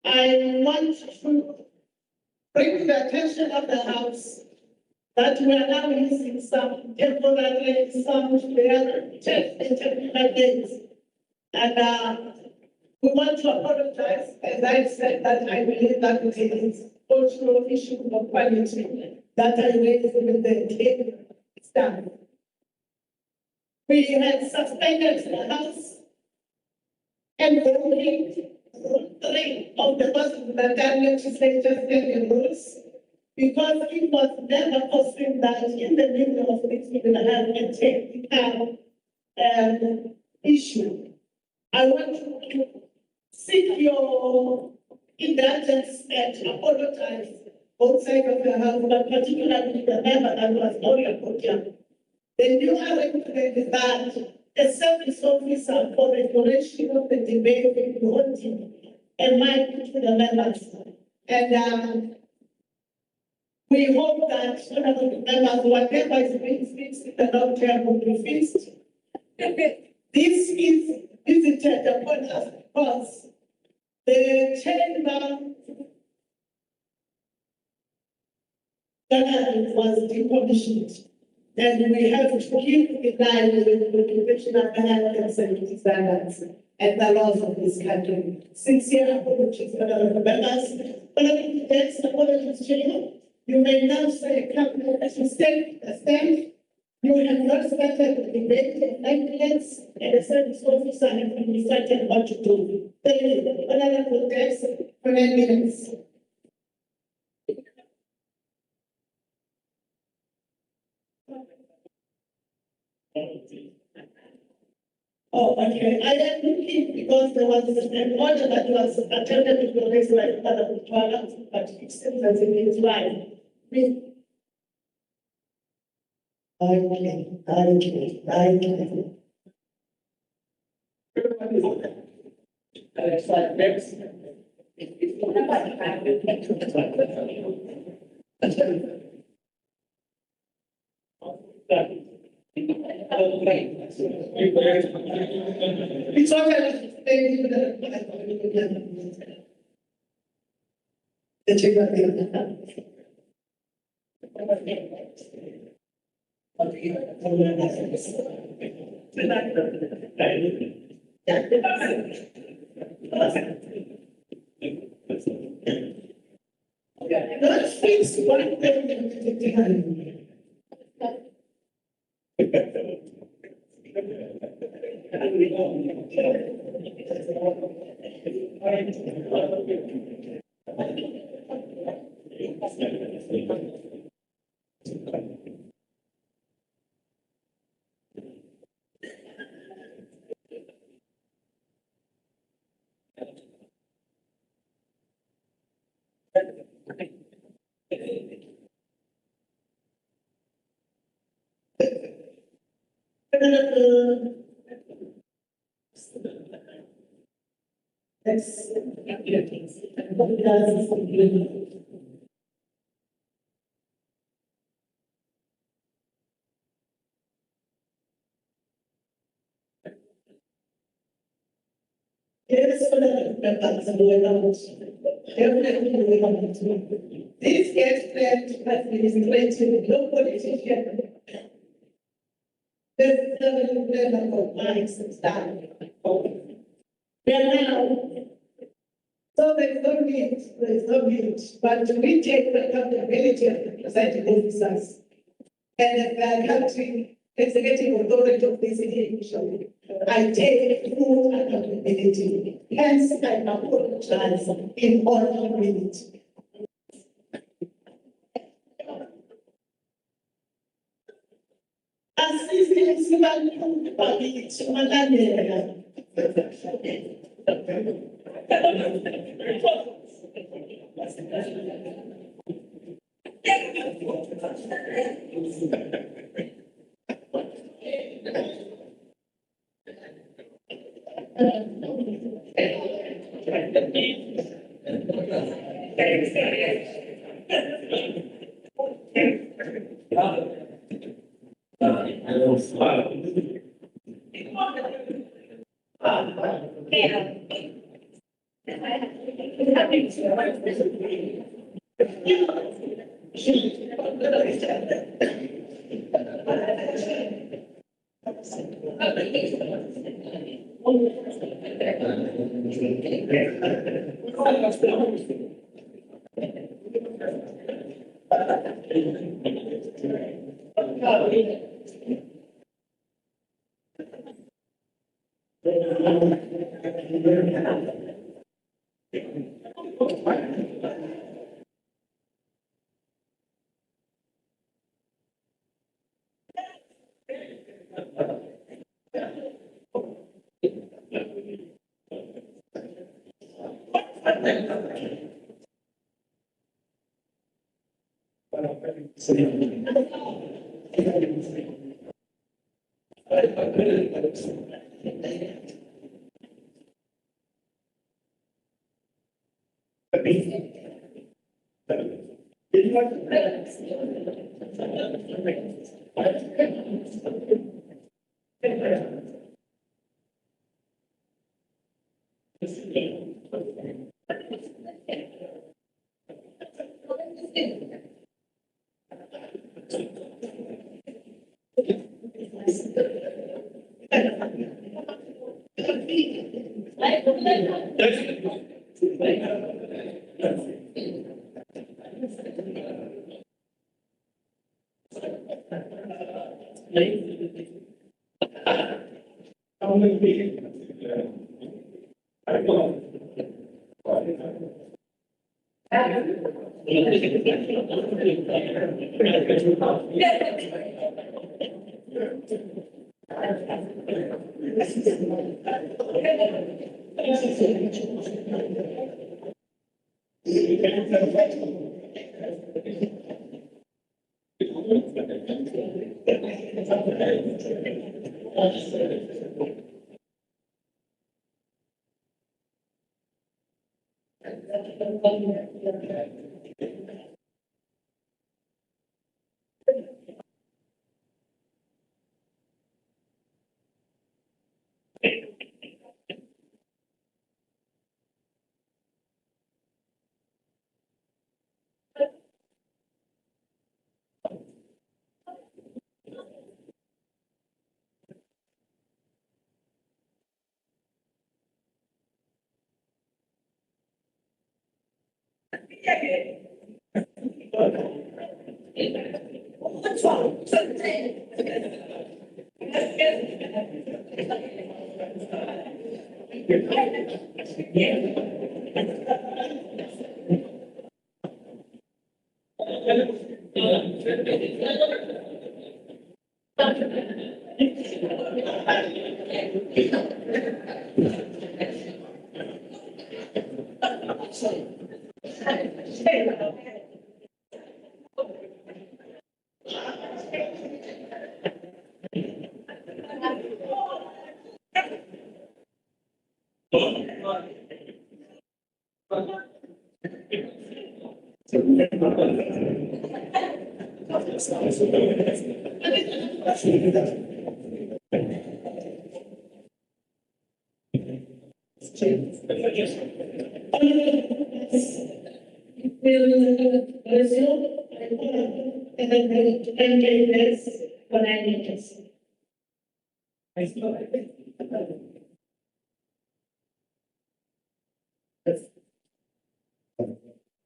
I want to bring to the attention of the House that we are now using some temporary, some intermittent days. And we want to apologize, as I said, that I believe that it is also an issue of quality that I raised with the staff. We had suspended the House and voted three of the KwaZulu-Natal Legislature standing rules because it was never foreseen that in the middle of this we will have a technical issue. I want to seek your indulgence and apologize both sides of the House, but particularly the member that was on the podium. The new arrangement is that a service officer for the duration of the debate will be holding a mic to the members. And we hope that honorable members, whatever is being fixed in the long term will be fixed. This is visited upon us because the chamber government was decommissioned. And we have to keep in line with the professional health and safety standards and the laws of this country. Sincere apologies, honorable members. Honorable Guests, apologies, Chair. You may now say, come as you stand. You have not started the debate in 9 minutes, and the service officer has been instructed what to do. Thank you. Honorable Guests, for 9 minutes. Oh, okay. I am looking because there was an order that was attempted to raise like other products, but it seems as if it's right. It's okay. Let's fix one thing at a time. Yes, this gets planned administrative, no politician. There's the number of lines and stuff. We are now, so there's no need, but we take the accountability of the presiding officers and the country executive authority of this institution. I take full accountability. Hence, I apologize in all humility. Assisting human ability,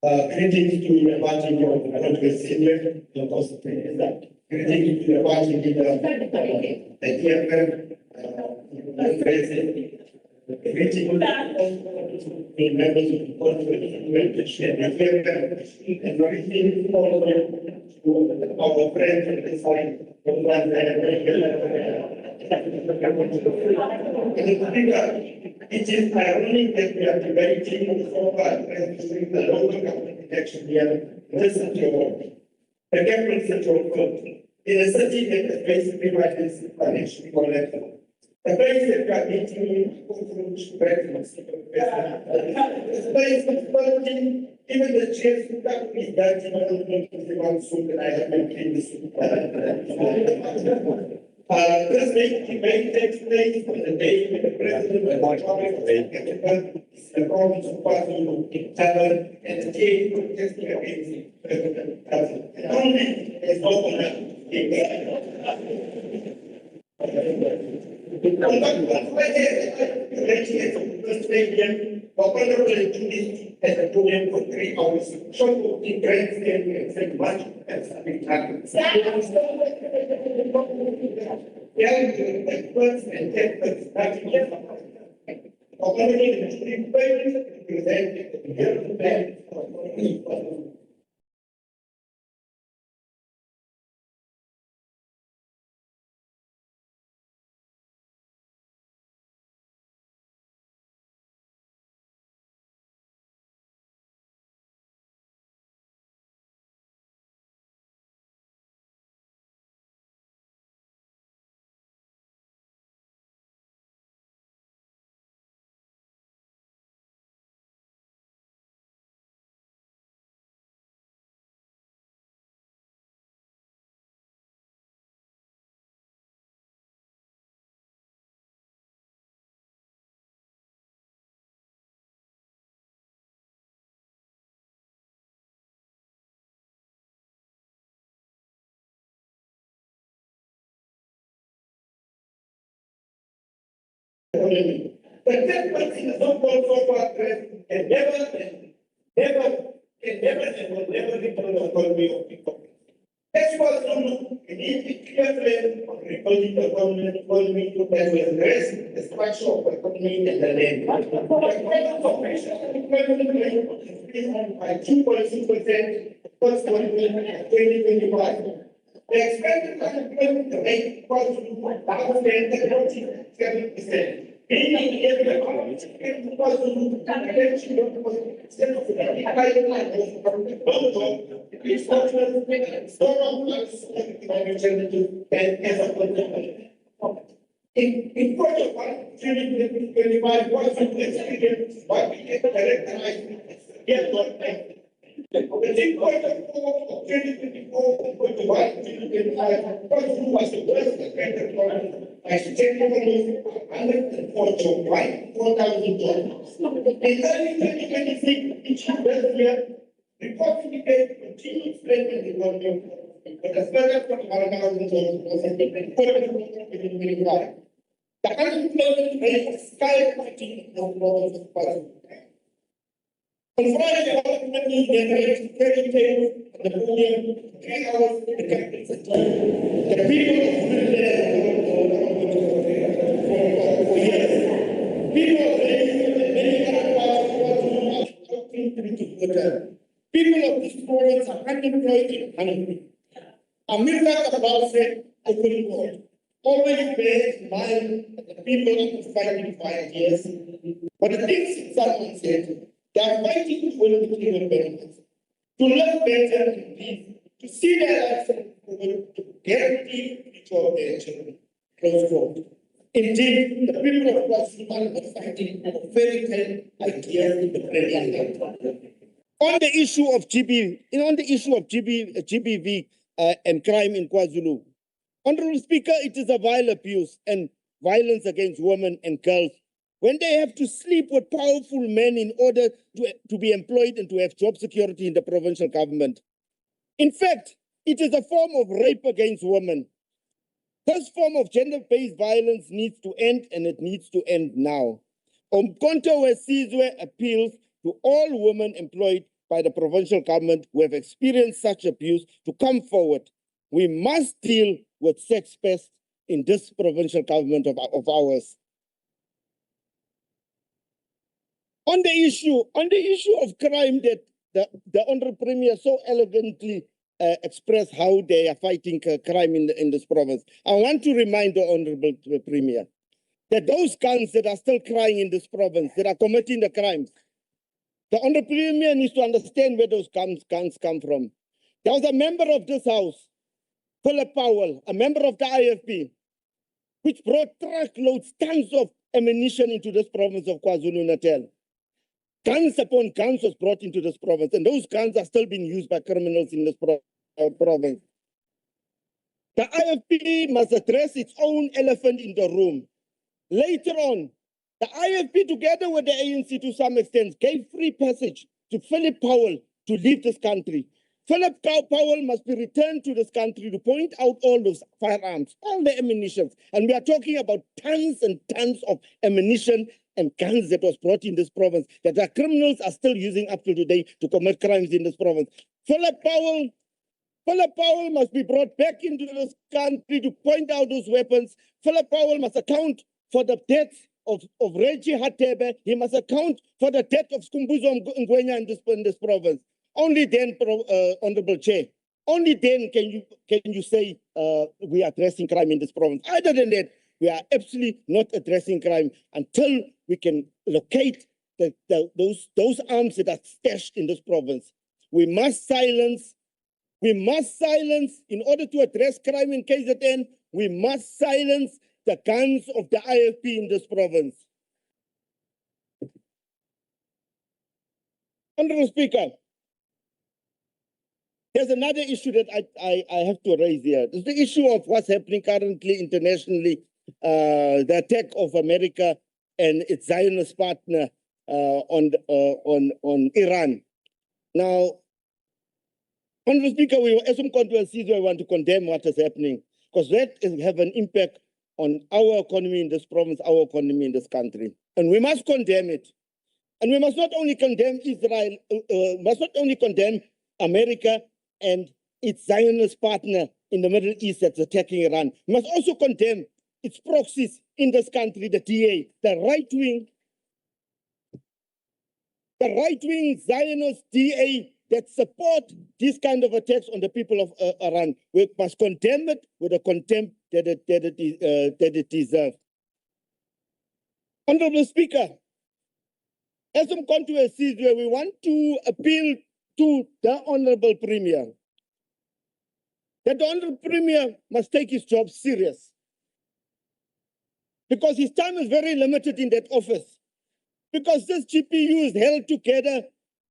Greetings to the party of the senior, of course, that. Greetings to the party the chairman, the president. Greetings to the members of the conference, and greetings also to our friends at the side. It is ironic that we are debating the SOPA during the local government election here. Listen to all. The government central code in a city that is basically what is financially collected. The place that we are meeting even the chairs who can't be that the one suit that I have been previously. This debate takes place on the day when the President of the Republic of South Africa is in the province of KwaZulu-Natal and the day protesting against President President. And only is open up. As a program for 3 hours, so the grandstand and much as we talk. Yeah, experts and experts, nothing else. Already the street pages present the plan. But that person is not called for and never and will never return the economy of people. That's why some clear plan of rebuilding the economy that will address the structure of the economy and the land. The economic formation is by 2.6% first quarter 2025. The expected unemployment rate was 1,037%. In quarter 1, 2025, was experience what we characterized yet not within quarter 4 of 2024, quarter 1, 2025, quarter 2 was the worst affected quarter. I should take $104 4,000 jobs. In early 2026, each year, reports indicate continued strength in the economy, but as well as for 1,000 jobs was in quarter 2 2025. The unemployment rate is skyrocketing in the province of KwaZulu-Natal. On Friday, the government generated 30 days on the podium, 3 hours in the capital center. The people of people of many other parts of KwaZulu-Natal are people of this province are unemployed and hungry. Amir Kabal said, I couldn't vote. Always bear in mind that the people are fighting for ideas. But the things someone said, they are fighting for the material benefits, to live better in peace, to see their lives improved, to guarantee the future of their children. Close quote. Indeed, the people of KwaZulu-Natal are fighting for very clear ideas in the Premier. On the issue of GBV and crime in KwaZulu, Honorable Speaker, it is a vile abuse and violence against women and girls when they have to sleep with powerful men in order to be employed and to have job security in the provincial government. In fact, it is a form of rape against women. This form of gender-based violence needs to end, and it needs to end now. Umkhonto weSizwe appeals to all women employed by the provincial government who have experienced such abuse to come forward. We must deal with sex pests in this provincial government of ours. On the issue of crime that the Honorable Premier so elegantly expressed how they are fighting crime in this province, I want to remind the Honorable Premier that those guns that are still crying in this province, that are committing the crimes, the Honorable Premier needs to understand where those guns come from. There was a member of this house, Philip Powell, a member of the IFP, which brought truckloads, tons of ammunition into this province of KwaZulu-Natal. Guns upon guns was brought into this province, and those guns are still being used by criminals in this province. The IFP must address its own elephant in the room. Later on, the IFP, together with the ANC to some extent, gave free passage to Philip Powell to leave this country. Philip Powell must be returned to this country to point out all those firearms, all the ammunition. And we are talking about tons and tons of ammunition and guns that was brought in this province that our criminals are still using up to today to commit crimes in this province. Philip Powell must be brought back into this country to point out those weapons. Philip Powell must account for the death of Reggie Hatebe. He must account for the death of Skumbuzo Ngwenya in this province. Only then, Honorable Chair, only then can you say we are addressing crime in this province. Other than that, we are absolutely not addressing crime until we can locate those arms that are stashed in this province. We must silence, in order to address crime in KZN, we must silence the guns of the IFP in this province. Honorable Speaker, there's another issue that I have to raise here. It's the issue of what's happening currently internationally, the attack of America and its Zionist partner on Iran. Now, Honorable Speaker, as some controversies, we want to condemn what is happening because that have an impact on our economy in this province, our economy in this country. And we must condemn it. And we must not only condemn Israel, must not only condemn America and its Zionist partner in the Middle East that's attacking Iran. We must also condemn its proxies in this country, the DA, the right-wing Zionist DA that support these kind of attacks on the people of Iran. We must condemn it with the contempt that it deserves. Honorable Speaker, as some controversies where we want to appeal to the Honorable Premier, that the Honorable Premier must take his job serious because his time is very limited in that office. Because this GPU is held together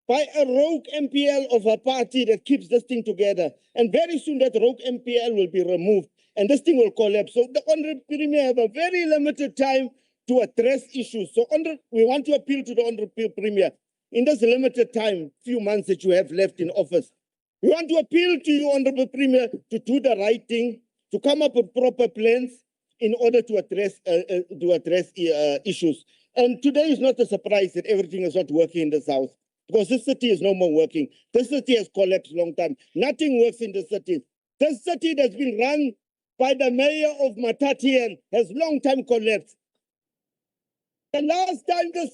by a rogue MPL of a party that keeps this thing together. And very soon that rogue MPL will be removed and this thing will collapse. So the Honorable Premier have a very limited time to address issues. So we want to appeal to the Honorable Premier in this limited time, few months that you have left in office. We want to appeal to you, Honorable Premier, to do the right thing, to come up with proper plans in order to address issues. And today is not a surprise that everything is not working in the South, because this city is no more working. This city has collapsed long time. Nothing works in the city. This city that's been run by the mayor of Matatian has long time collapsed. The last time the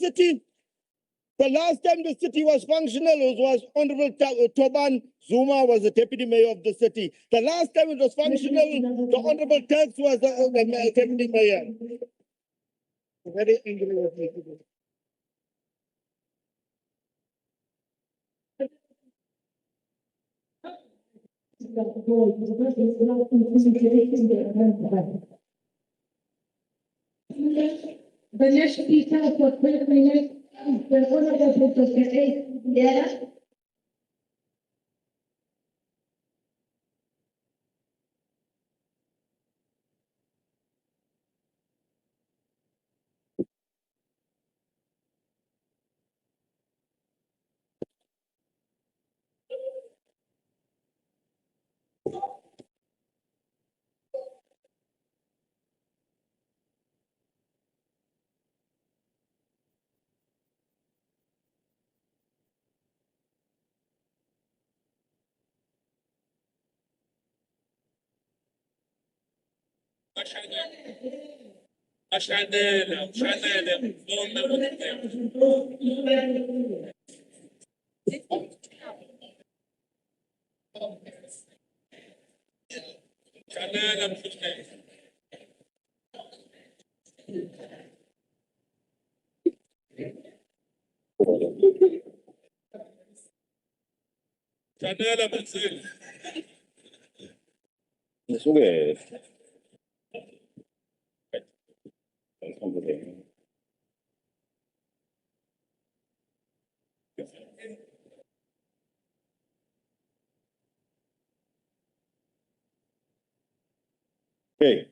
city was functional was Honorable Toban Zuma was the deputy mayor of the city. The last time it was functional, the Honorable Turks was the deputy mayor. Very angry with me today. The next speaker for 12 minutes, the Honorable Dr. Yeah. Okay.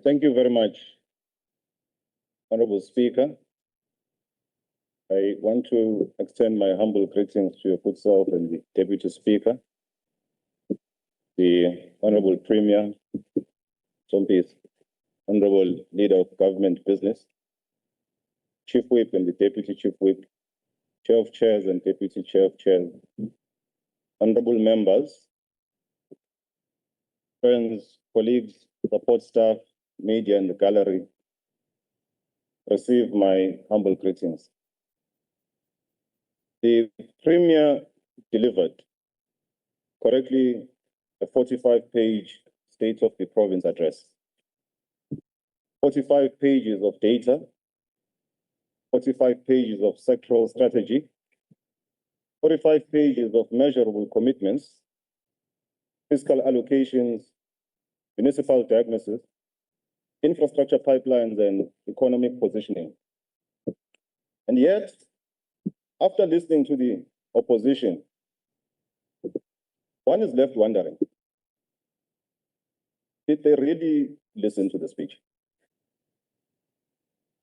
Thank you very much, Honorable Speaker. I want to extend my humble greetings to your good self and the Deputy Speaker, the Honorable Premier, Sompis, Honorable Leader of Government Business, Chief Whip and the Deputy Chief Whip, Chair of Chairs and Deputy Chair of Chairs, Honorable Members, friends, colleagues, support staff, media and the gallery, receive my humble greetings. The Premier delivered correctly a 45-page State of the Province address. 45 pages of data, 45 pages of sectoral strategy, 45 pages of measurable commitments, fiscal allocations, municipal diagnosis, infrastructure pipelines, and economic positioning. And yet, after listening to the opposition, one is left wondering, did they really listen to the speech?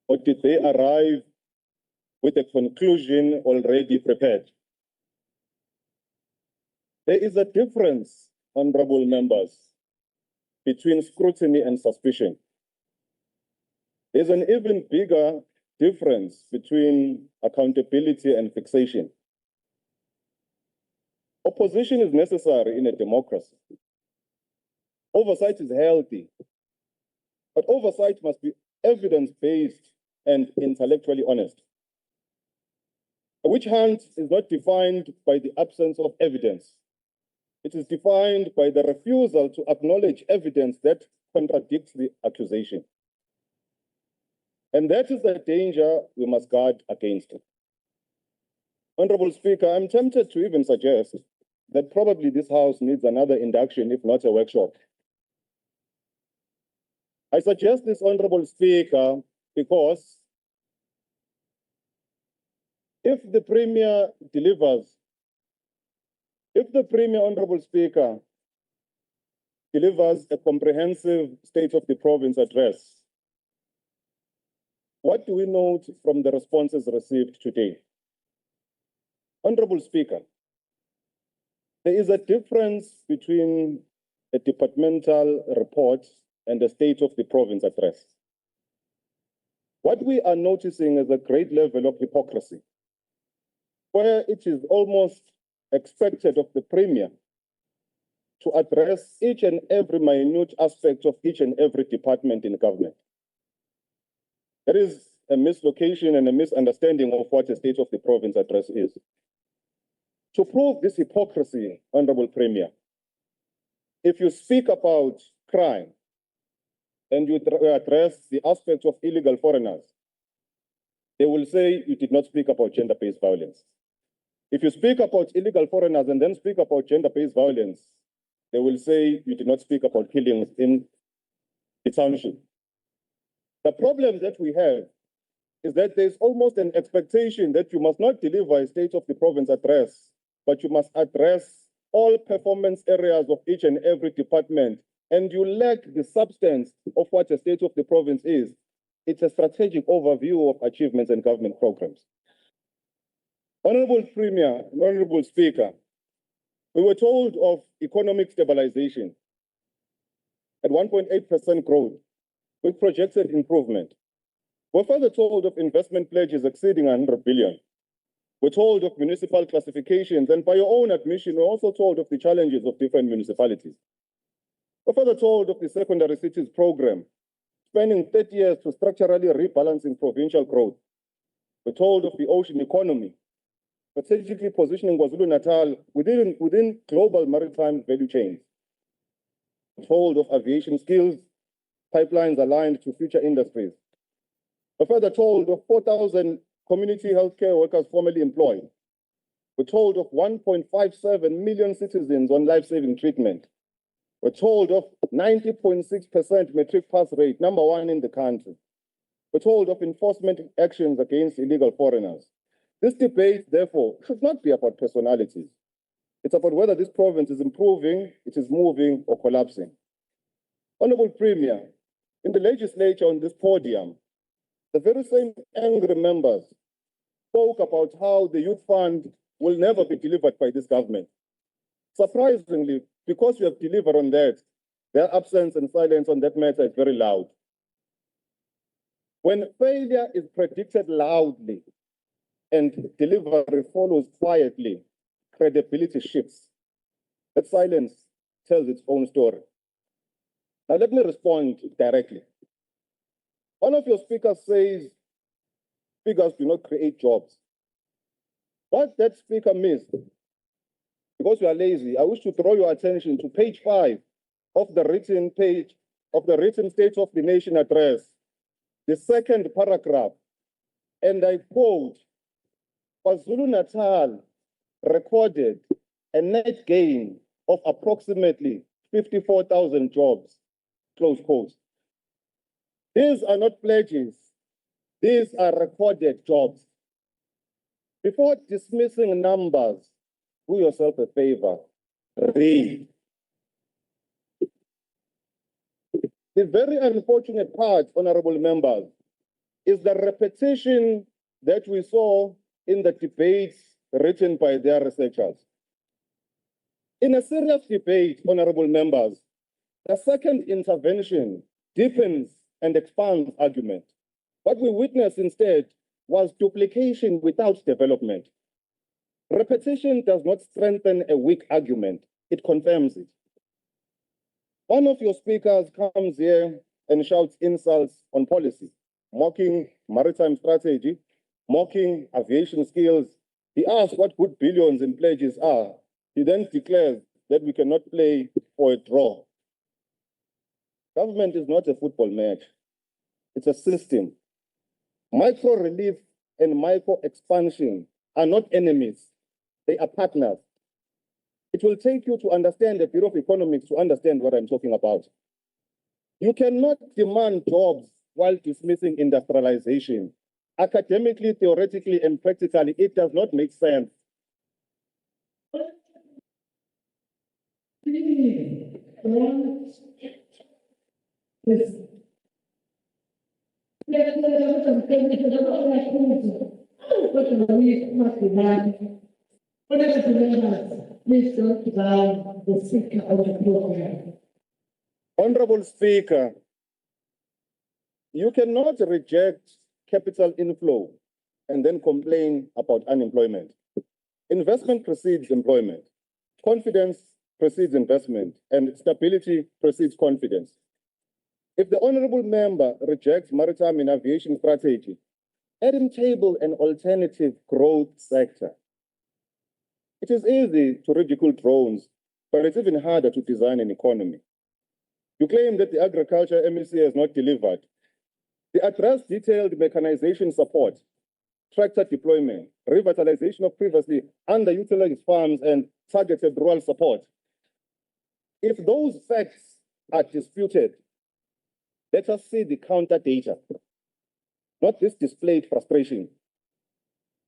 Or did they arrive with a conclusion already prepared? There is a difference, honorable members, between scrutiny and suspicion. There's an even bigger difference between accountability and fixation. Opposition is necessary in a democracy. Oversight is healthy, but oversight must be evidence-based and intellectually honest. A witch hunt is not defined by the absence of evidence. It is defined by the refusal to acknowledge evidence that contradicts the accusation. And that is the danger we must guard against. Honorable Speaker, I'm tempted to even suggest that probably this House needs another induction, if not a workshop. I suggest this, Honorable Speaker, because if the Premier delivers, if the Premier, Honorable Speaker, delivers a comprehensive State of the Province address, what do we note from the responses received today? Honorable Speaker, there is a difference between a departmental report and a State of the Province address. What we are noticing is a great level of hypocrisy, where it is almost expected of the Premier to address each and every minute aspect of each and every department in government. There is a mislocation and a misunderstanding of what a State of the Province address is. To prove this hypocrisy, Honorable Premier, if you speak about crime and you address the aspects of illegal foreigners, they will say you did not speak about gender-based violence. If you speak about illegal foreigners and then speak about gender-based violence, they will say you did not speak about killings in the township. The problem that we have is that there's almost an expectation that you must not deliver a State of the Province address, but you must address all performance areas of each and every department, and you lack the substance of what a State of the Province is. It's a strategic overview of achievements and government programs. Honorable Premier, Honorable Speaker, we were told of economic stabilization at 1.8% growth with projected improvement. We're further told of investment pledges exceeding 100 billion. We're told of municipal classifications, and by your own admission, we're also told of the challenges of different municipalities. We're further told of the secondary cities program, spending 30 years to structurally rebalancing provincial growth. We're told of the ocean economy, strategically positioning KwaZulu-Natal within global maritime value chains. We're told of aviation skills, pipelines aligned to future industries. We're further told of 4,000 community healthcare workers formerly employed. We're told of 1.57 million citizens on life-saving treatment. We're told of 90.6% metric pass rate, #1 in the country. We're told of enforcement actions against illegal foreigners. This debate, therefore, should not be about personalities. It's about whether this province is improving, it is moving, or collapsing. Honorable Premier, in the legislature on this podium, the very same angry members spoke about how the youth fund will never be delivered by this government. Surprisingly, because we have delivered on that, their absence and silence on that matter is very loud. When failure is predicted loudly and delivery follows quietly, credibility shifts. That silence tells its own story. Now let me respond directly. One of your speakers says figures do not create jobs. What that speaker missed, because we are lazy, I wish to draw your attention to page 5 of the written State of the Nation address, the second paragraph, and I quote, KwaZulu-Natal recorded a net gain of approximately 54,000 jobs, close quote. These are not pledges, these are recorded jobs. Before dismissing numbers, do yourself a favor, read. The very unfortunate part, honorable members, is the repetition that we saw in the debates written by their researchers. In a serious debate, honorable members, the second intervention deepens and expands argument. What we witnessed instead was duplication without development. Repetition does not strengthen a weak argument, it confirms it. One of your speakers comes here and shouts insults on policy, mocking maritime strategy, mocking aviation skills. He asks what good billions in pledges are. He then declares that we cannot play for a draw. Government is not a football match. It's a system. Micro relief and micro expansion are not enemies. They are partners. It will take you to understand the Bureau of Economics to understand what I'm talking about. You cannot demand jobs while dismissing industrialization. Academically, theoretically, and practically, it does not make sense. Honorable Speaker, you cannot reject capital inflow and then complain about unemployment. Investment precedes employment. Confidence precedes investment, and stability precedes confidence. If the honorable member rejects maritime and aviation strategy, let him table an alternative growth sector. It is easy to ridicule drones, but it's even harder to design an economy. You claim that the agriculture MEC has not delivered. The address detailed mechanization support, tractor deployment, revitalization of previously underutilized farms, and targeted rural support. If those facts are disputed, let us see the counter data, not this displayed frustration.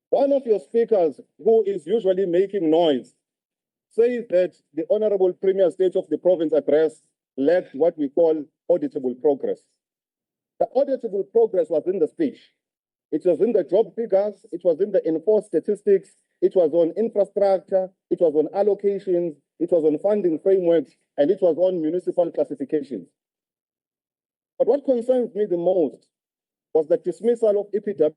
One of your speakers, who is usually making noise, says that the Honorable Premier State of the Province address lacked what we call auditable progress. The auditable progress was in the speech. It was in the job figures, it was in the enforced statistics, it was on infrastructure, it was on allocations, it was on funding frameworks, and it was on municipal classifications. But what concerns me the most was the dismissal of EPW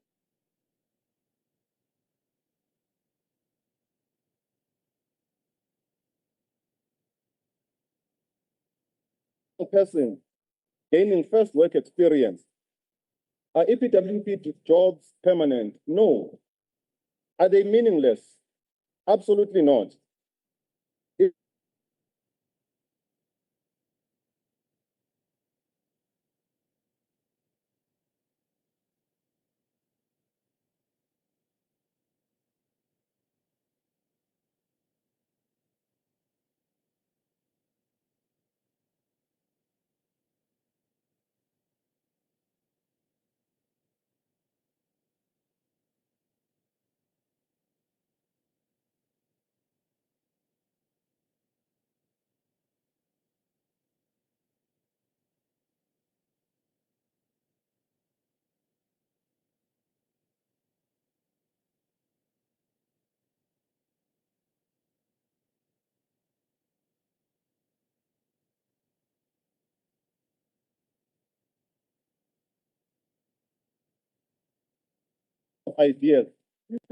person gaining first work experience. Are EPWP jobs permanent? No. Are they meaningless? Absolutely not. ideas. We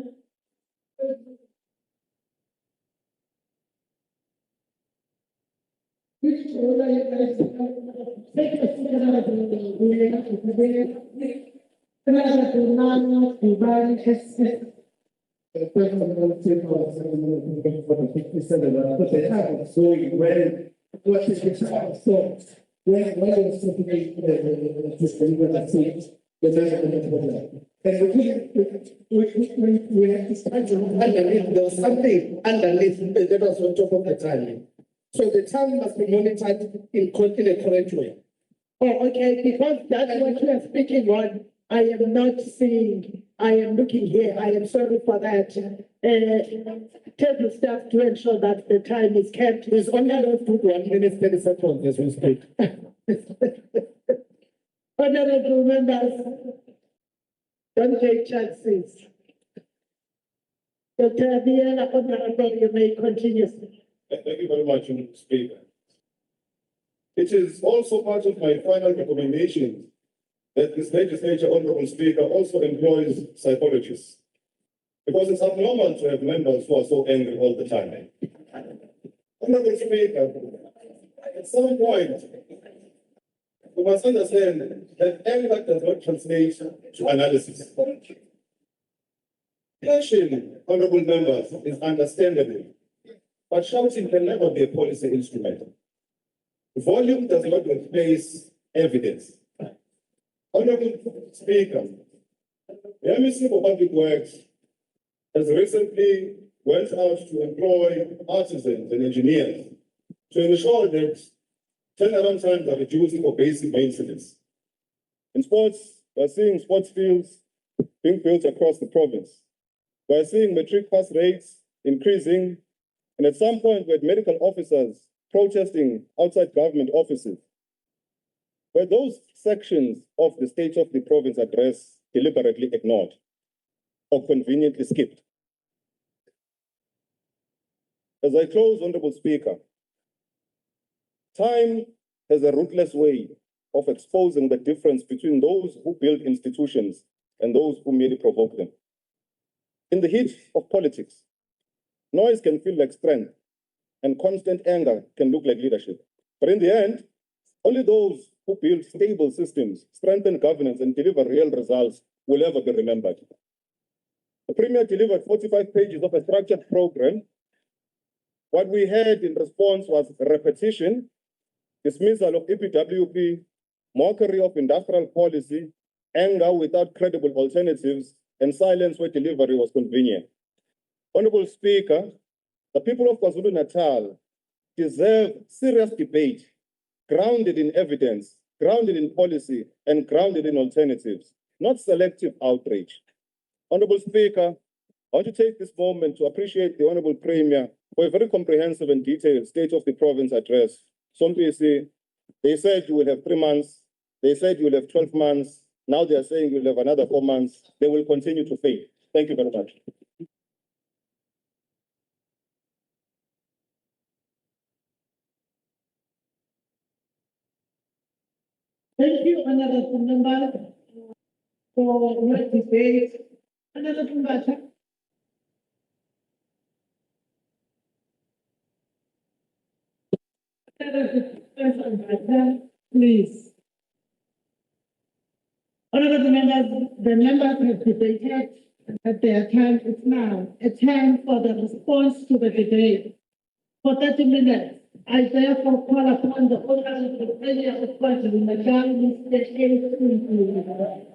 have to start underneath. There was something underneath that was on top of the time. So the time must be monitored in a correct way. Oh, okay, because that's what you are speaking on. I am not seeing, I am looking here. I am sorry for that. Tell the staff to ensure that the time is kept. There's only allowed to 1 minute, 30 seconds as we speak. Honorable members, don't take chances. Dr. Biela, Honorable, you may continue. Thank you very much, Mr. Speaker. It is also part of my final recommendation that this legislature, Honorable Speaker, also employs psychologists. Because it's abnormal to have members who are so angry all the time. Honorable Speaker, at some point, we must understand that anger does not translate to analysis. Passion, honorable members, is understandable, but shouting can never be a policy instrument. Volume does not replace evidence. Honorable Speaker, the Ministry for Public Works has recently went out to employ artisans and engineers to ensure that turnaround times are reducing for basic maintenance. In sports, we're seeing sports fields being built across the province. We're seeing matric pass rates increasing, and at some point we had medical officers protesting outside government offices. Were those sections of the state of the province address deliberately ignored or conveniently skipped? As I close, Honorable Speaker, time has a ruthless way of exposing the difference between those who build institutions and those who merely provoke them. In the heat of politics, noise can feel like strength and constant anger can look like leadership. But in the end, only those who build stable systems, strengthen governance, and deliver real results will ever be remembered. The Premier delivered 45 pages of a structured program. What we had in response was repetition, dismissal of EPWP, mockery of industrial policy, anger without credible alternatives, and silence where delivery was convenient. Honorable Speaker, the people of KwaZulu-Natal deserve serious debate, grounded in evidence, grounded in policy, and grounded in alternatives, not selective outrage. Honorable Speaker, I want to take this moment to appreciate the Honorable Premier for a very comprehensive and detailed State of the Province address. Some people they said you will have 3 months, they said you will have 12 months, now they are saying you will have another 4 months. They will continue to fail. Thank you very much. Thank you, Honorable Member, for your debate. Honorable Member. Please. Honorable members, the members have debated at their time. It's now a time for the response to the debate. For 30 minutes, I therefore call upon the Honorable Premier of KwaZulu-Natal, Mr. K.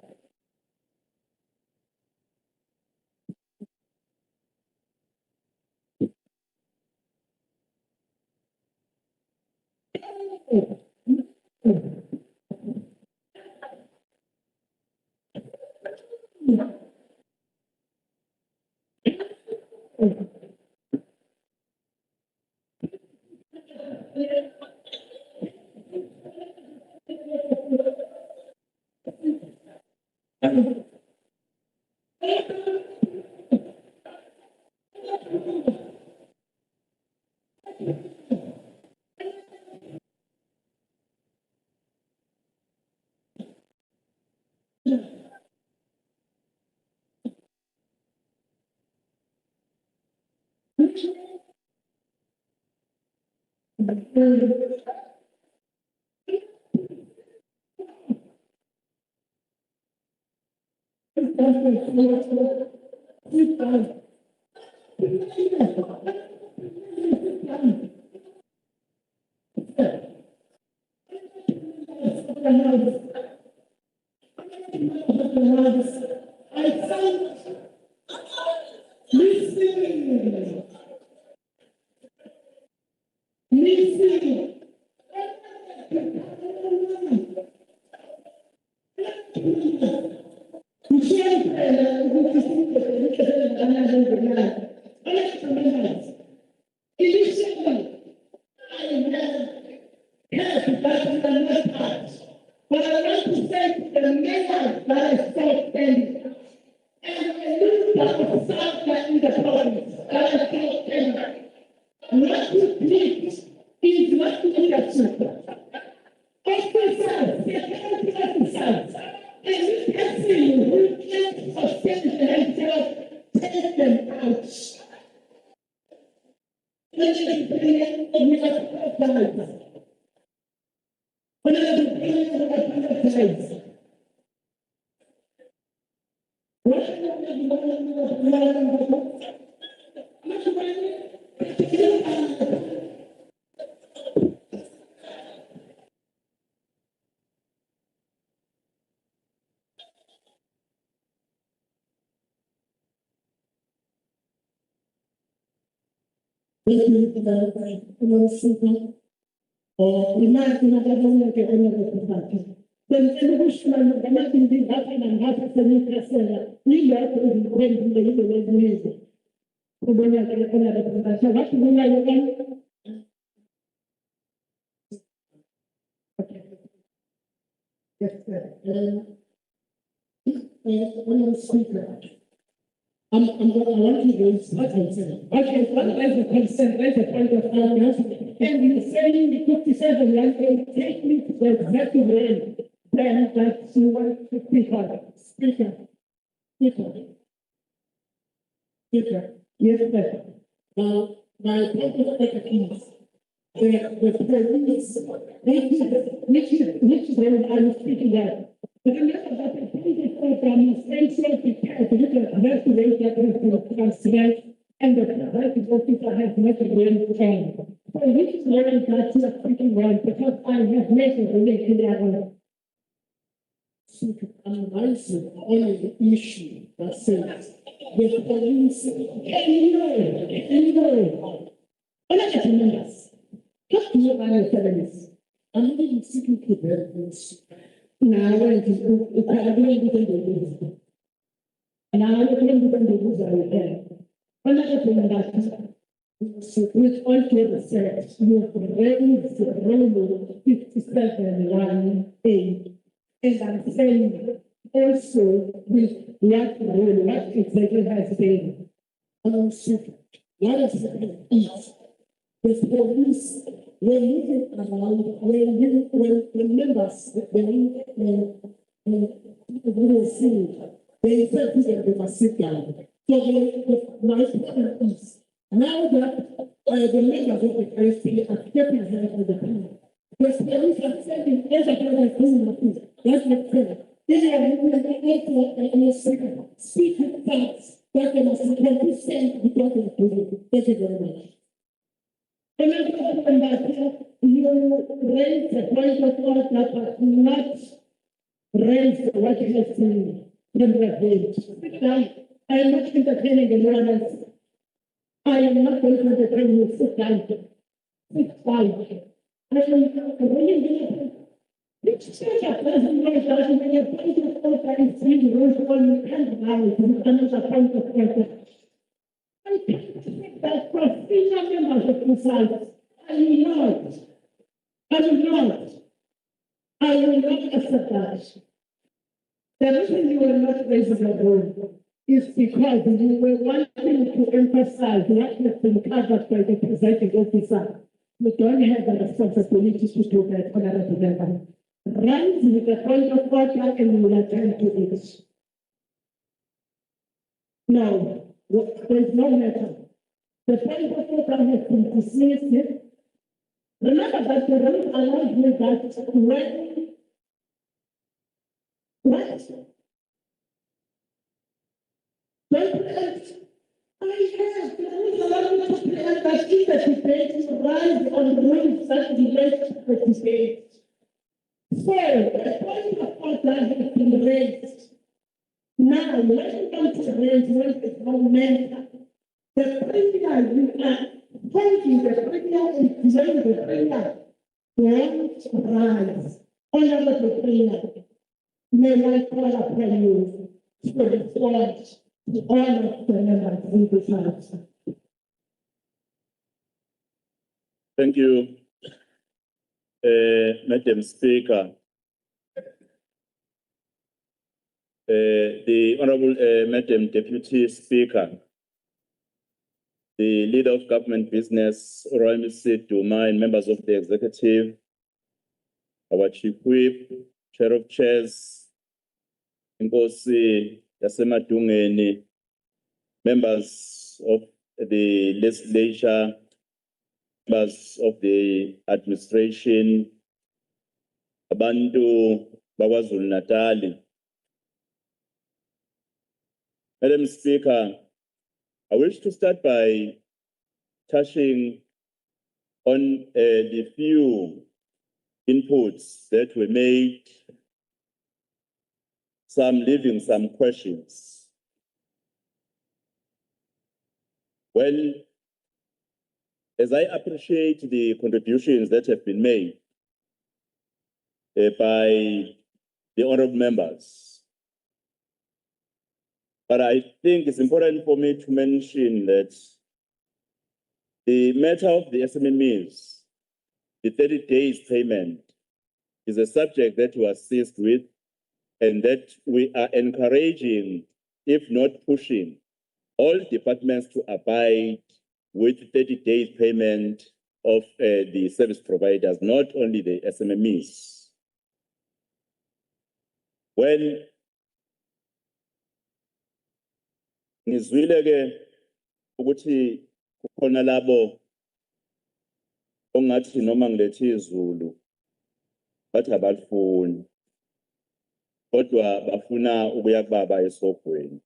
But I want to say to the mayor that I saw standing, and the new of South in the province that I saw standing, not to please is not to leadership. Exercise, the exercise, and this person who can't sustain themselves, take them out. Let me bring we are apologize. I want to raise my concern. Okay, what is the concern? Raise a point of argument. And you saying 57 land take me to the exact way then that you want to speak on. Speaker. Yes, sir. Now, my point of argument is the police, which when I was speaking at. But remember that the police program is essential because the investigation is transferred and the private officer has not been trained. So which is learning that you are speaking well because I have made a relation there. I'm rising on the issue that says the police can know. I'm not getting members. What do you want to tell us? I'm not even seeking to this. Now, it is probably the now, I think the news are there. Another thing that with all due respect, you raised the role 57(1)(a), and I'm saying also with that role, what exactly has been what is the police were moving around when members when see they said they must sit down. So my point is now that the members of the KSP are stepping ahead of the panel. The police are saying that's not fair. They are moving speaking facts that they must consistent with what they do. Thank you very much. Another that you raised the point of order but not raised what you have seen in the debate. I am not entertaining anyone else. I am not going to entertain you. Sit down. Sit down. I am really which church doesn't know that when you point of order is being used on another point of order. I think that for senior members of the South, I will not accept that. The reason you were not raising the room is because you were wanting to emphasize what has been covered by the presiding officer. You don't have the responsibility to do that, Honorable Member. Rise with the point of order and you will attend to it. No, there is no matter. The point of order has been dismissed. Remember that the rule allows me that when what? Don't preempt. I have the rules allow me to preempt that if the debate rise on rules that relate to the debate. So the point of order has been raised. Now, when you want to raise when there's no mentor, the premier, you are holding the premier and designing the premier. Don't rise. Honorable premier, may I call upon you to respond to all of the members in this house. Thank you, Madam Speaker. The Honorable Madam Deputy Speaker, the Leader of Government Business, Royal Mr. Duma, and members of the Executive, our Chief Whip, Chair of Chairs, Nkosi Yasemadungeni, members of the Legislature, members of the administration, abantu KwaZulu-Natal. Madam Speaker, I wish to start by touching on the few inputs that were made, some leaving some questions. Well, as I appreciate the contributions that have been made by the honorable members, but I think it's important for me to mention that the matter of the SMMEs, the 30 days payment, is a subject that we assist with and that we are encouraging, if not pushing, all departments to abide with 30 days payment of the service providers, not only the SMMEs. Well, ngizwile ke ukuthi kukhona labo ongathi noma ngilethi izulu bathi abalifuni kodwa bafuna ukuya kubaba esogweni.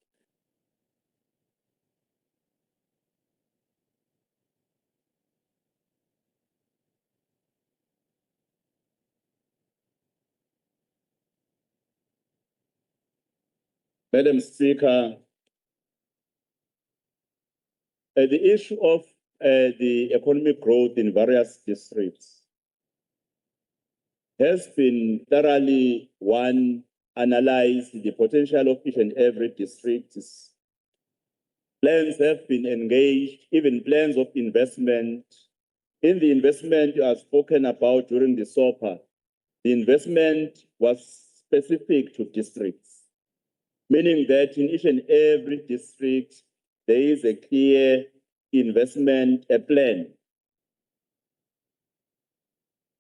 Madam Speaker, the issue of the economic growth in various districts has been thoroughly analyzed, the potential of each and every district. Plans have been engaged, even plans of investment. In the investment you have spoken about during the SOPA, the investment was specific to districts, meaning that in each and every district, there is a clear investment plan.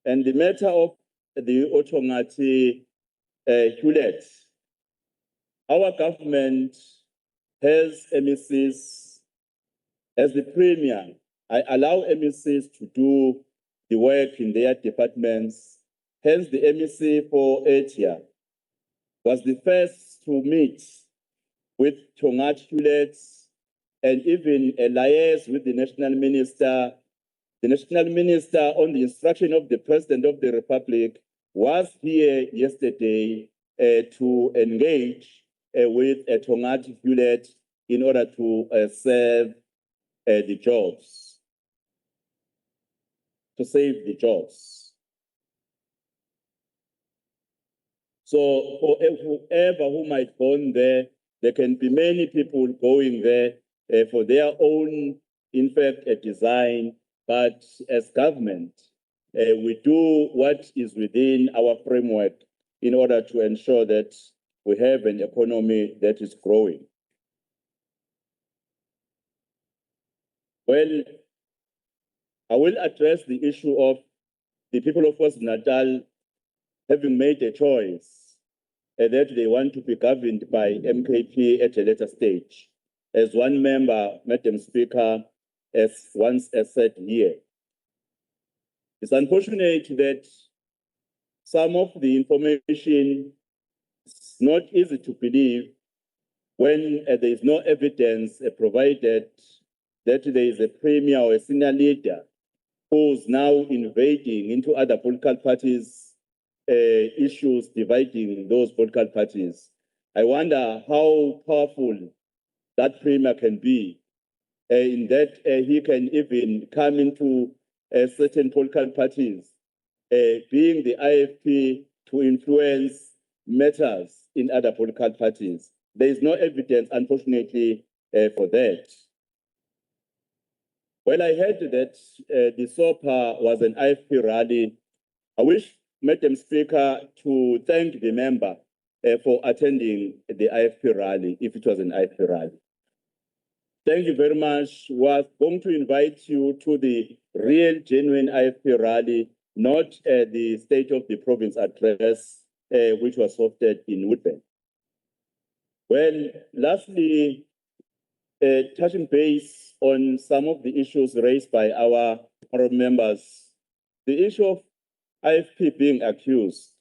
And the matter of the Otongati Hewlett, our government has MECs as the premier. I allow MECs to do the work in their departments. Hence, the MEC for Etia was the first to meet with Tongat Hewlett and even liaise with the national minister. The national minister, on the instruction of the President of the Republic, was here yesterday to engage with Tongat Hewlett in order to serve the jobs, to save the jobs. So for whoever who might go in there can be many people going there for their own, in fact, a design. But as government, we do what is within our framework in order to ensure that we have an economy that is growing. Well, I will address the issue of the people of KwaZulu-Natal having made a choice that they want to be governed by MKP at a later stage. As one member, Madam Speaker, as once said here. It's unfortunate that some of the information is not easy to believe when there is no evidence provided that there is a premier or a senior leader who's now invading into other political parties' issues, dividing those political parties. I wonder how powerful that premier can be, in that he can even come into certain political parties, being the IFP, to influence matters in other political parties. There is no evidence, unfortunately, for that. Well, I heard that the SOPA was an IFP rally. I wish, Madam Speaker, to thank the member for attending the IFP rally, if it was an IFP rally. Thank you very much. We are going to invite you to the real, genuine IFP rally, not the State of the Province address, which was hosted in Woodburn. Well, lastly, touching base on some of the issues raised by our honorable members, the issue of IFP being accused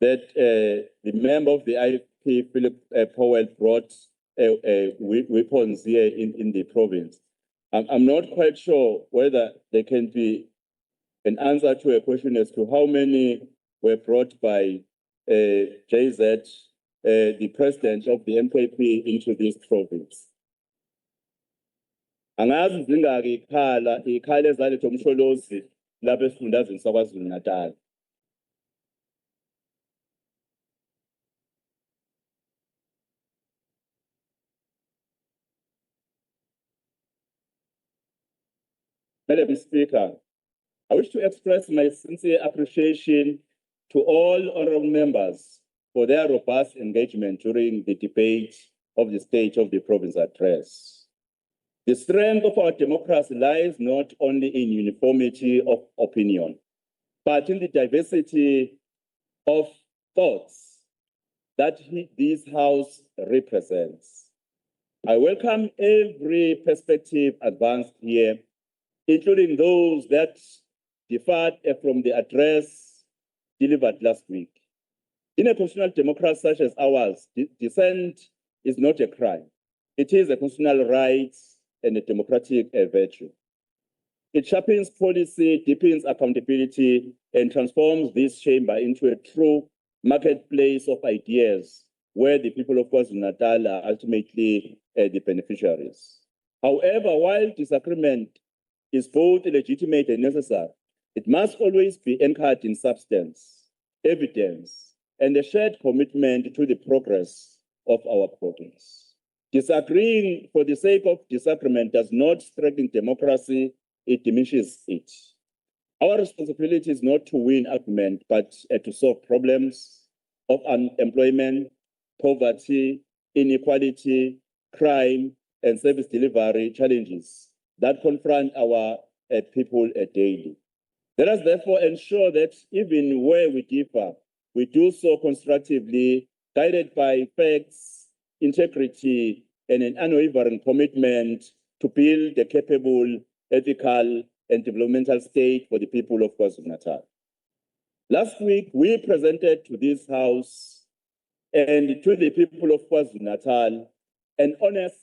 that the member of the IFP, Philip Powell, brought weapons here in the province. I'm not quite sure whether there can be an answer to a question as to how many were brought by JZ, the president of the MKP, into this province. Angazi zingaki ikhala ezalethwa umsholozi lapha esifundazweni saKwaZulu-Natal. Madam Speaker, I wish to express my sincere appreciation to all honorable members for their robust engagement during the debate of the State of the Province address. The strength of our democracy lies not only in uniformity of opinion, but in the diversity of thoughts that this House represents. I welcome every perspective advanced here, including those that differed from the address delivered last week. In a constitutional democracy such as ours, dissent is not a crime. It is a constitutional right and a democratic virtue. It sharpens policy, deepens accountability, and transforms this chamber into a true marketplace of ideas where the people of KwaZulu-Natal are ultimately the beneficiaries. However, while disagreement is both legitimate and necessary, it must always be anchored in substance, evidence, and a shared commitment to the progress of our province. Disagreeing for the sake of disagreement does not strengthen democracy, it diminishes it. Our responsibility is not to win argument, but to solve problems of unemployment, poverty, inequality, crime, and service delivery challenges that confront our people daily. Let us therefore ensure that even where we differ, we do so constructively, guided by facts, integrity, and an unwavering commitment to build a capable, ethical, and developmental state for the people of KwaZulu-Natal. Last week, we presented to this House and to the people of KwaZulu-Natal an honest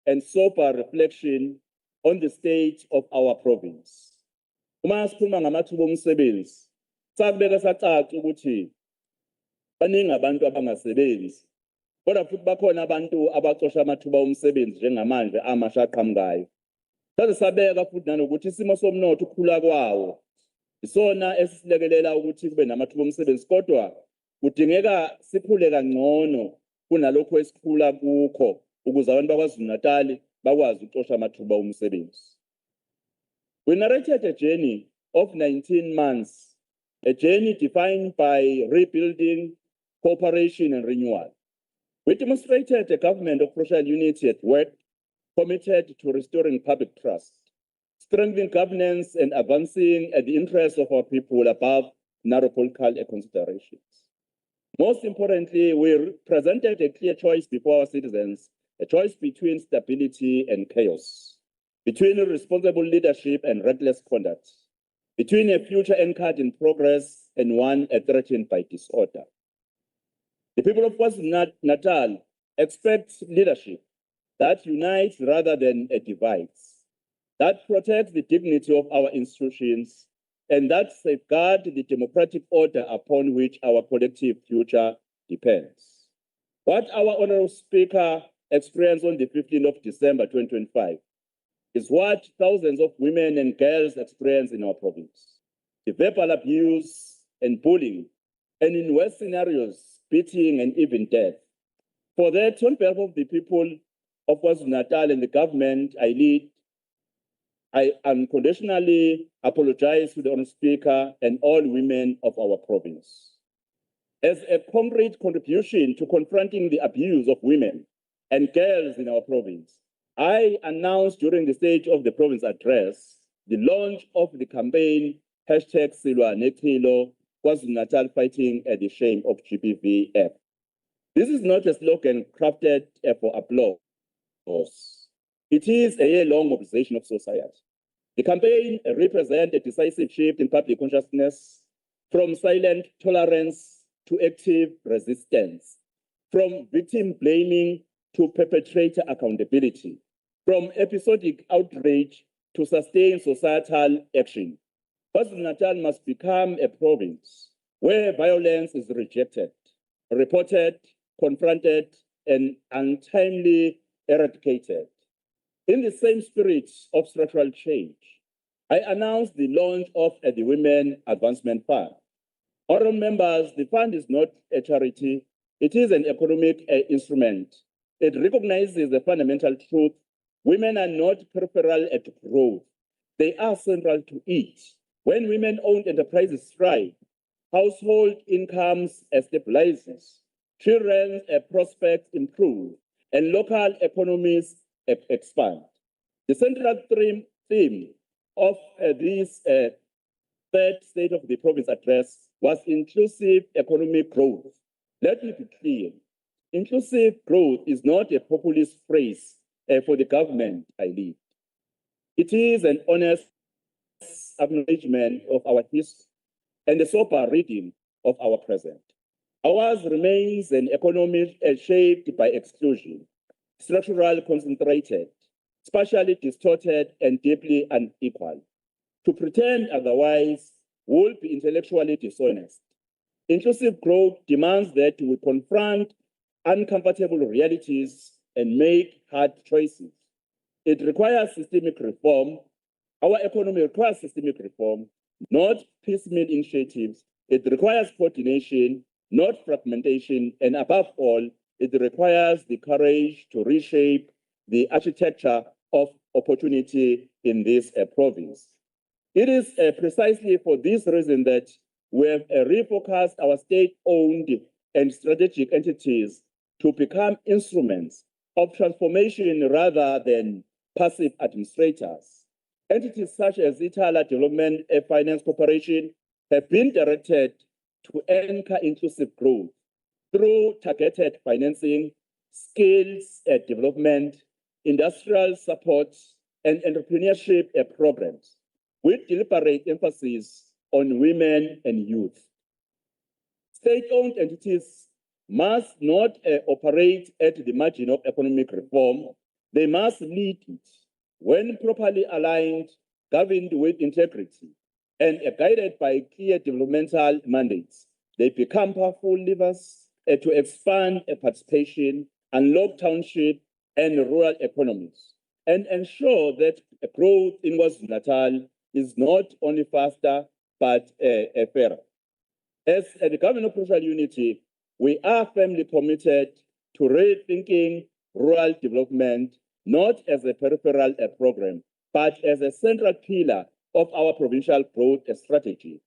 and sober reflection on the state of our province. Uma sikhuluma ngamathuba omsebenzi, sakubeka sacaca ukuthi baningi abantu abangasebenzi. Kodwa futhi bakhona abantu abacosha amathuba omsebenzi njengamanje amasha aqhamukayo. Saze sabeka futhi nanokuthi isimo somnotho ukukhula kwawo isona esisilekelela ukuthi kube namathuba omsebenzi, kodwa kudingeka sikhule kangcono kunalokho esikhula kukho ukuze abantu bakwaZulu-Natal bakwazi ukucosha amathuba omsebenzi. We narrated a journey of 19 months, a journey defined by rebuilding, cooperation, and renewal. We demonstrated a government of social unity at work, committed to restoring public trust, strengthening governance, and advancing the interests of our people above narrow political considerations. Most importantly, we presented a clear choice before our citizens, a choice between stability and chaos. between responsible leadership and reckless conduct, between a future anchored in progress and one threatened by disorder. The people of KwaZulu-Natal expect leadership that unites rather than divides, that protects the dignity of our institutions, and that safeguards the democratic order upon which our collective future depends. What our Honorable Speaker experienced on the 15th of December 2025 is what thousands of women and girls experience in our province. The verbal abuse and bullying, and in worse scenarios, beating and even death. For that, on behalf of the people of KwaZulu-Natal and the government I lead, I unconditionally apologize to the Honorable Speaker and all women of our province. As a concrete contribution to confronting the abuse of women and girls in our province, I announced during the State of the Province address the launch of the campaign #SilwaNeqilo KwaZulu-Natal Fighting the Shame of GBV app. This is not a slogan crafted for applause. It is a year-long mobilization of society. The campaign represents a decisive shift in public consciousness from silent tolerance to active resistance, from victim blaming to perpetrator accountability, from episodic outrage to sustained societal action. KwaZulu-Natal must become a province where violence is rejected, reported, confronted, and untimely eradicated. In the same spirit of structural change, I announced the launch of the Women Advancement Fund. Honourable members, the fund is not a charity, it is an economic instrument. It recognizes the fundamental truth: women are not peripheral at growth, they are central to it. When women-owned enterprises thrive, household incomes stabilizes, children's prospects improve, and local economies expand. The central theme of this third State of the Province address was inclusive economic growth. Let me be clear. Inclusive growth is not a populist phrase for the government I lead. It is an honest acknowledgement of our history and the SOPA reading of our present. Ours remains an economy shaped by exclusion, structural concentrated, spatially distorted, and deeply unequal. To pretend otherwise would be intellectually dishonest. Inclusive growth demands that we confront uncomfortable realities and make hard choices. It requires systemic reform. Our economy requires systemic reform, not piecemeal initiatives. It requires coordination, not fragmentation, and above all, it requires the courage to reshape the architecture of opportunity in this province. It is precisely for this reason that we have refocused our state-owned and strategic entities to become instruments of transformation rather than passive administrators. Entities such as Itala Development Finance Corporation have been directed to anchor inclusive growth through targeted financing, skills development, industrial support, and entrepreneurship programs, with deliberate emphasis on women and youth. State-owned entities must not operate at the margin of economic reform. They must lead it. When properly aligned, governed with integrity, and guided by clear developmental mandates, they become powerful levers to expand participation, unlock township and rural economies, and ensure that growth in KwaZulu-Natal is not only faster, but fairer. As the Government of Provincial Unity, we are firmly committed to rethinking rural development, not as a peripheral program, but as a central pillar of our provincial growth strategy.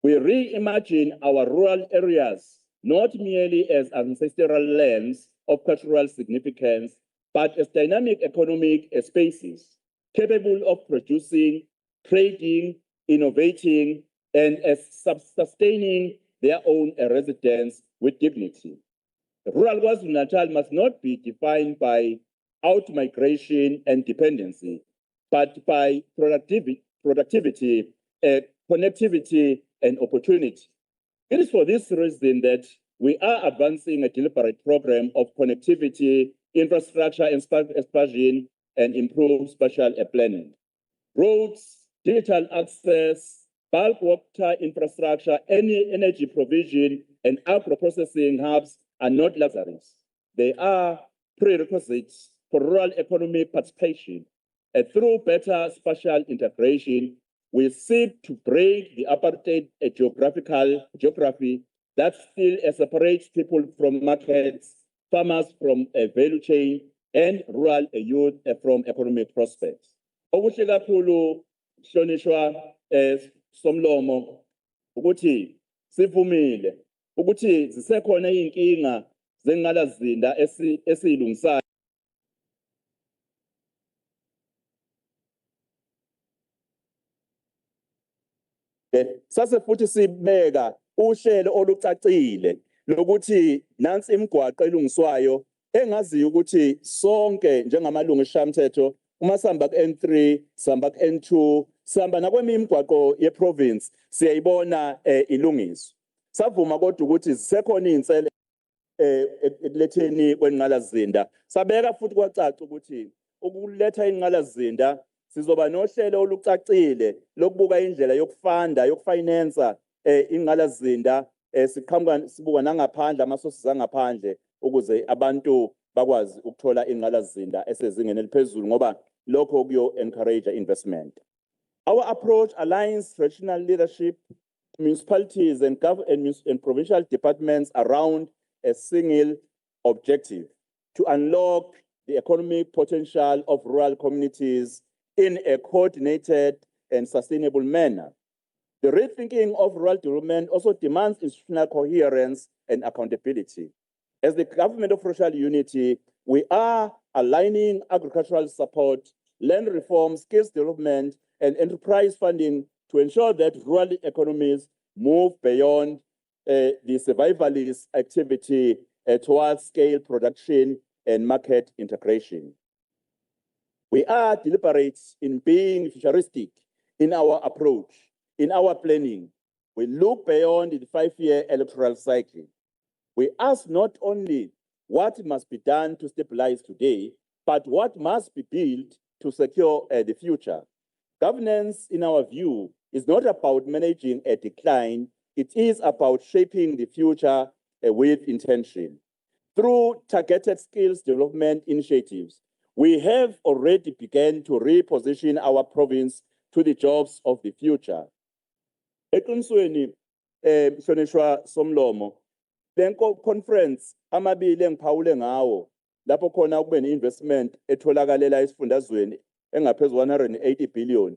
We reimagine our rural areas not merely as ancestral lands of cultural significance, but as dynamic economic spaces capable of producing, trading, innovating, and as sustaining their own residents with dignity. Rural KwaZulu-Natal must not be defined by out-migration and dependency, but by productivity, connectivity, and opportunity. It is for this reason that we are advancing a deliberate program of connectivity, infrastructure, expansion, and improved spatial planning. Roads, digital access, bulk water infrastructure, energy provision, and agro-processing hubs are not luxuries. They are prerequisites for rural economy participation. And through better spatial integration, we seek to break the apartheid geography that still separates people from markets, farmers from a value chain, and rural youth from economic prospects. Okuhle kakhulu Hlonishwa Somlomo ukuthi sivumile ukuthi zisekhona inkinga zengqalazinda esiyilungisayo sase futhi sibeka uhlelo olucacile lokuthi nansi imigwaqo elungiswayo engaziyo ukuthi sonke njengamalungu esishayamthetho uma sihamba ku-N3 sihamba ku-N2 sihamba nakweminye imigwaqo ye-province siyayibona ilungiswa savuma kodwa ukuthi zisekhona iy'nsele ekuletheni kwengqalazinda sabeka futhi kwacaca ukuthi ukuletha ingqalazinda sizoba nohlelo olucacile lokubuka indlela yokufanda yokufinansa ingqalazinda sibuka nangaphandle ama-sources angaphandle ukuze abantu bakwazi ukuthola ingqalazinda esezingeni eliphezulu ngoba lokho kuyo-encourage investment. Our approach aligns traditional leadership, municipalities and provincial departments around a single objective: to unlock the economic potential of rural communities in a coordinated and sustainable manner. The rethinking of rural development also demands institutional coherence and accountability. As the government of racial unity, we are aligning agricultural support, land reform, skills development, and enterprise funding to ensure that rural economies move beyond the survivalist activity towards scale production and market integration. We are deliberate in being futuristic in our approach, in our planning. We look beyond the 5-year electoral cycle. We ask not only what must be done to stabilize today, but what must be built to secure the future. Governance, in our view, is not about managing a decline. It is about shaping the future with intention. Through targeted skills development initiatives, we have already begun to reposition our province to the jobs of the future. Eqinisweni, Mhlonishwa Somlomo, le conference amabili engiphawule ngawo lapho khona kube ne-investment etholakalela esifundazweni engaphezu 180 billion.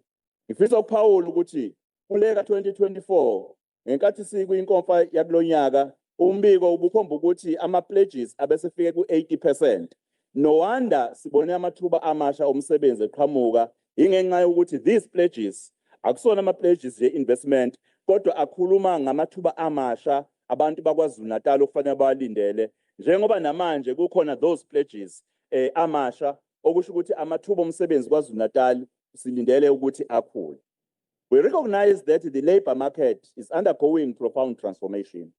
Ngifisa ukuphawula ukuthi kuleka 2024 ngenkathi sikwinkomfa yakulonyaka umbiko ubukhomba ukuthi ama-pledges abesefike ku-80%. No wonder sibone amathuba amasha omsebenzi eqhamuka ingenxa yokuthi these pledges akusona ama-pledges ye-investment kodwa akhuluma ngamathuba amasha abantu bakwaZulu-Natal okufanele bawalindele njengoba namanje kukhona those pledges amasha okusho ukuthi amathuba omsebenzi kwaZulu-Natal silindele ukuthi akhule. We recognize that the labor market is undergoing profound transformation.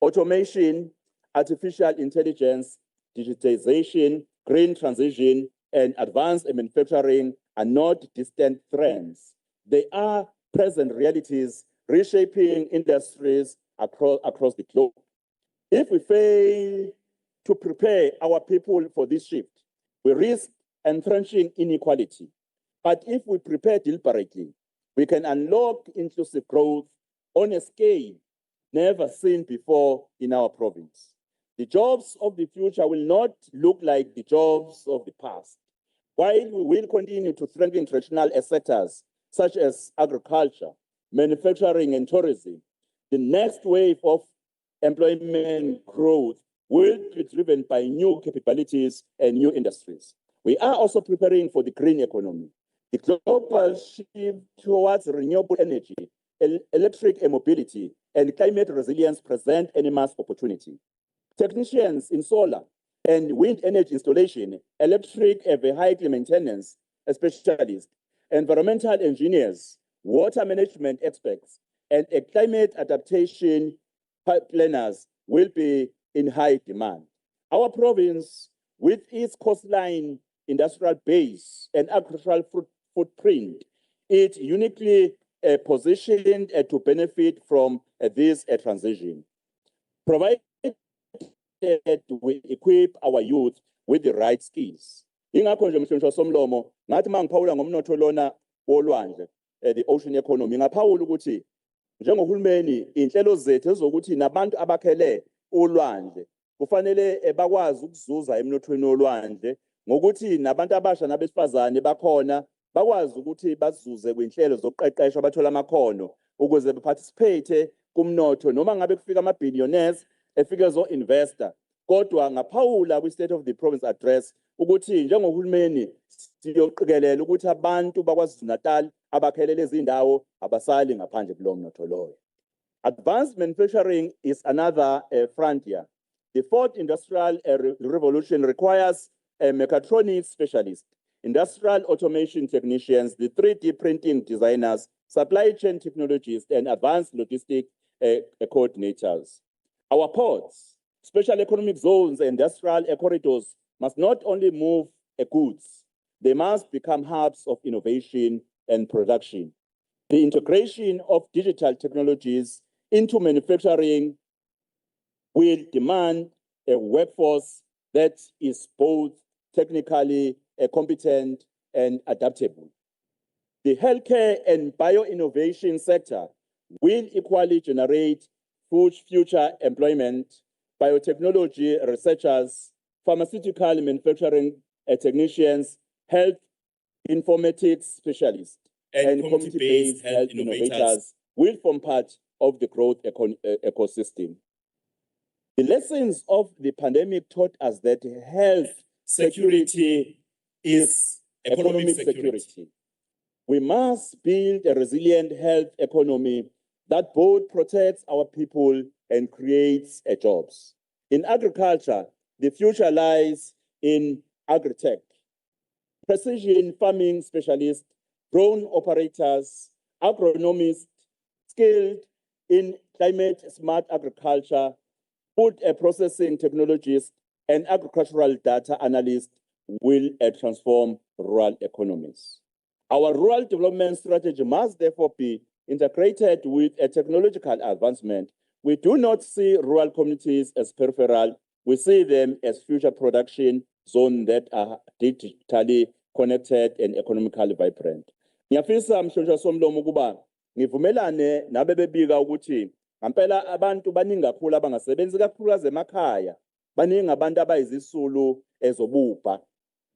Automation, artificial intelligence, digitization, green transition, and advanced manufacturing are not distant trends. They are present realities reshaping industries across the globe. If we fail to prepare our people for this shift, we risk entrenching inequality. But if we prepare deliberately, we can unlock inclusive growth on a scale never seen before in our province. The jobs of the future will not look like the jobs of the past. While we will continue to strengthen traditional sectors such as agriculture, manufacturing, and tourism, the next wave of employment growth will be driven by new capabilities and new industries. We are also preparing for the green economy. The global shift towards renewable energy, electric mobility, and climate resilience present enormous opportunity. Technicians in solar and wind energy installation, electric vehicle maintenance specialists, environmental engineers, water management experts, and climate adaptation planners will be in high demand. Our province, with its coastline, industrial base, and agricultural footprint, is uniquely positioned to benefit from this transition. Provided we equip our youth with the right skills. Ingakho nje mhlonishwa somlomo ngathi mangiphawula ngomnotho lona wolwandle the ocean economy ngaphawula ukuthi njengohulumeni inhlelo zethu ezokuthi nabantu abakhele ulwandle kufanele bakwazi ukuzuza emnothweni wolwandle ngokuthi nabantu abasha nabesifazane bakhona bakwazi ukuthi bazuze kwinhlelo zokuqeqesha bathola amakhono ukuze beparticipate kumnotho noma ngabe kufika ama-billionaires efike zo-investor kodwa ngaphawula kwi-State of the Province Address ukuthi njengohulumeni siyoqikelela ukuthi abantu bakwaZulu-Natal abakhele lezi ndawo abasali ngaphandle kulowo mnotho loyo. Advanced manufacturing is another frontier. The fourth industrial revolution requires mechatronics specialists, industrial automation technicians, the 3D printing designers, supply chain technologists, and advanced logistic coordinators. Our ports, special economic zones, and industrial corridors must not only move goods, they must become hubs of innovation and production. The integration of digital technologies into manufacturing will demand a workforce that is both technically competent and adaptable. The healthcare and bio-innovation sector will equally generate future employment, biotechnology researchers, pharmaceutical manufacturing technicians, health informatics specialists, and community-based health innovators will form part of the growth ecosystem. The lessons of the pandemic taught us that health security is economic security. We must build a resilient health economy that both protects our people and creates jobs. In agriculture, the future lies in agri-tech. Precision farming specialists, drone operators, agronomists skilled in climate smart agriculture, food processing technologists, and agricultural data analysts will transform rural economies. Our rural development strategy must therefore be integrated with a technological advancement. We do not see rural communities as peripheral. We see them as future production zones that are digitally connected and economically vibrant. Ngiyafisa mhlonishwa somlomo ukuba ngivumelane nabe bebika ukuthi ngempela abantu baningi kakhulu abangasebenzi kakhulukazi emakhaya, baningi abantu abayizisulu ezobupha.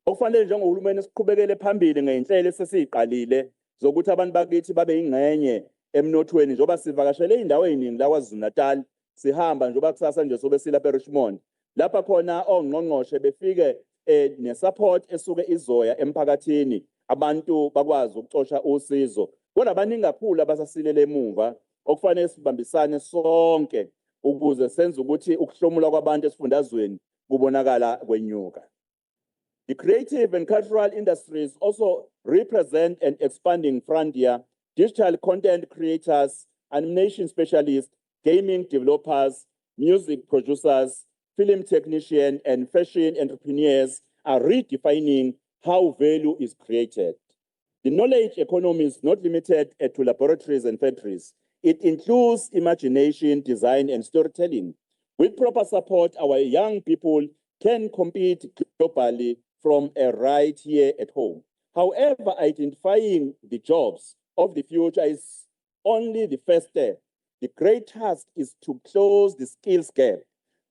Okufanele njengohulumeni siqhubekele phambili ngeinhlelo esesiqalile zokuthi abantu bakithi babe ingcenye emnothweni njoba sivakashele indawo eziningi la KwaZulu-Natal sihamba njoba kusasa nje sobe silapha eRichmond lapha khona ongqongqoshe befike nesupport esuke izoya emphakathini abantu bakwazi ukuxosha usizo kodwa baningi kakhulu abasasilele emuva okufanele sibambisane sonke ukuze senze ukuthi ukuhlomula kwabantu esifundazweni kubonakala kwenyuka. The creative and cultural industries also represent an expanding frontier. Digital content creators, animation specialists, gaming developers, music producers, film technicians, and fashion entrepreneurs are redefining how value is created. The knowledge economy is not limited to laboratories and factories. It includes imagination, design, and storytelling. With proper support, our young people can compete globally from right here at home. However, identifying the jobs of the future is only the first step. The great task is to close the skills gap.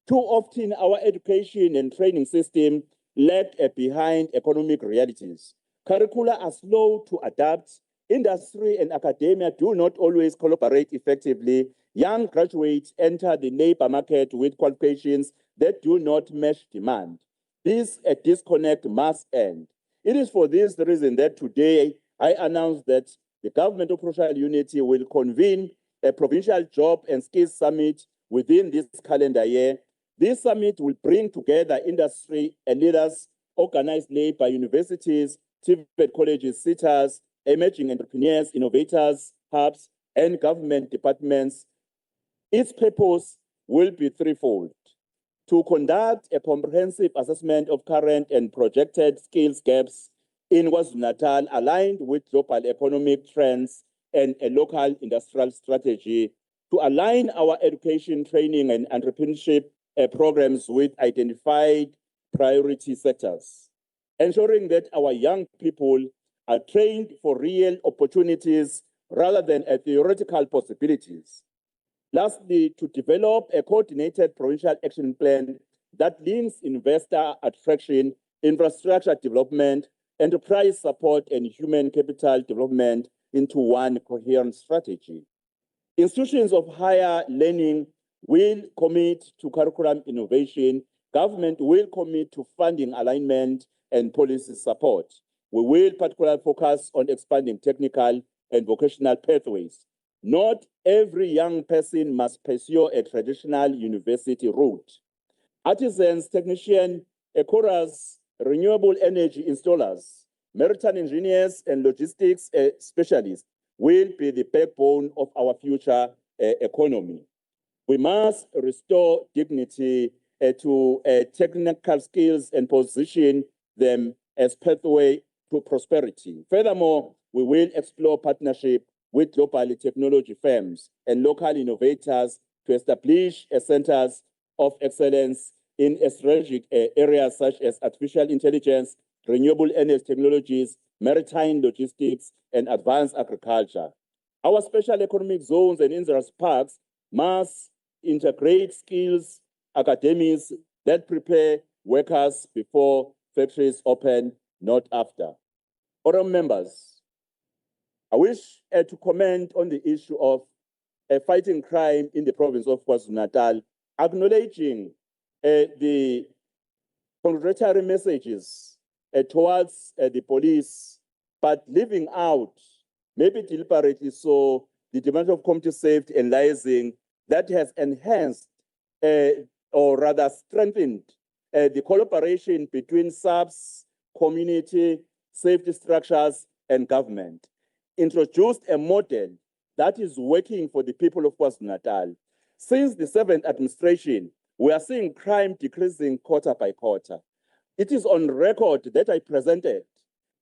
Too often, our education and training system lag behind economic realities. Curricula are slow to adapt. Industry and academia do not always collaborate effectively. Young graduates enter the labor market with qualifications that do not match demand. This disconnect must end. It is for this reason that today I announced that the Government of Provincial Unity will convene a provincial job and skills summit within this calendar year. This summit will bring together industry and leaders, organized labor, universities, TVET colleges, SETAs, emerging entrepreneurs, innovators, hubs, and government departments. Its purpose will be threefold: to conduct a comprehensive assessment of current and projected skills gaps in KwaZulu-Natal aligned with global economic trends and a local industrial strategy, to align our education, training, and entrepreneurship programs with identified priority sectors, ensuring that our young people are trained for real opportunities rather than theoretical possibilities. Lastly, to develop a coordinated provincial action plan that links investor attraction, infrastructure development, enterprise support, and human capital development into one coherent strategy. Institutions of higher learning will commit to curriculum innovation. Government will commit to funding alignment and policy support. We will particularly focus on expanding technical and vocational pathways. Not every young person must pursue a traditional university route. Artisans, technicians, chorus, renewable energy installers, maritime engineers, and logistics specialists will be the backbone of our future economy. We must restore dignity to technical skills and position them as pathway to prosperity. Furthermore, we will explore partnership with global technology firms and local innovators to establish centers of excellence in strategic areas such as artificial intelligence, renewable energy technologies, maritime logistics, and advanced agriculture. Our special economic zones and industry parks must integrate skills academies that prepare workers before factories open, not after. Honourable members, I wish to comment on the issue of fighting crime in the province of KwaZulu-Natal, acknowledging the congratulatory messages towards the police, but leaving out, maybe deliberately so, the dimension of community safety and liaising that has enhanced or rather strengthened the collaboration between SAPS, community, safety structures, and government. Introduced a model that is working for the people of KwaZulu-Natal. Since the 7th administration, we are seeing crime decreasing quarter by quarter. It is on record that I presented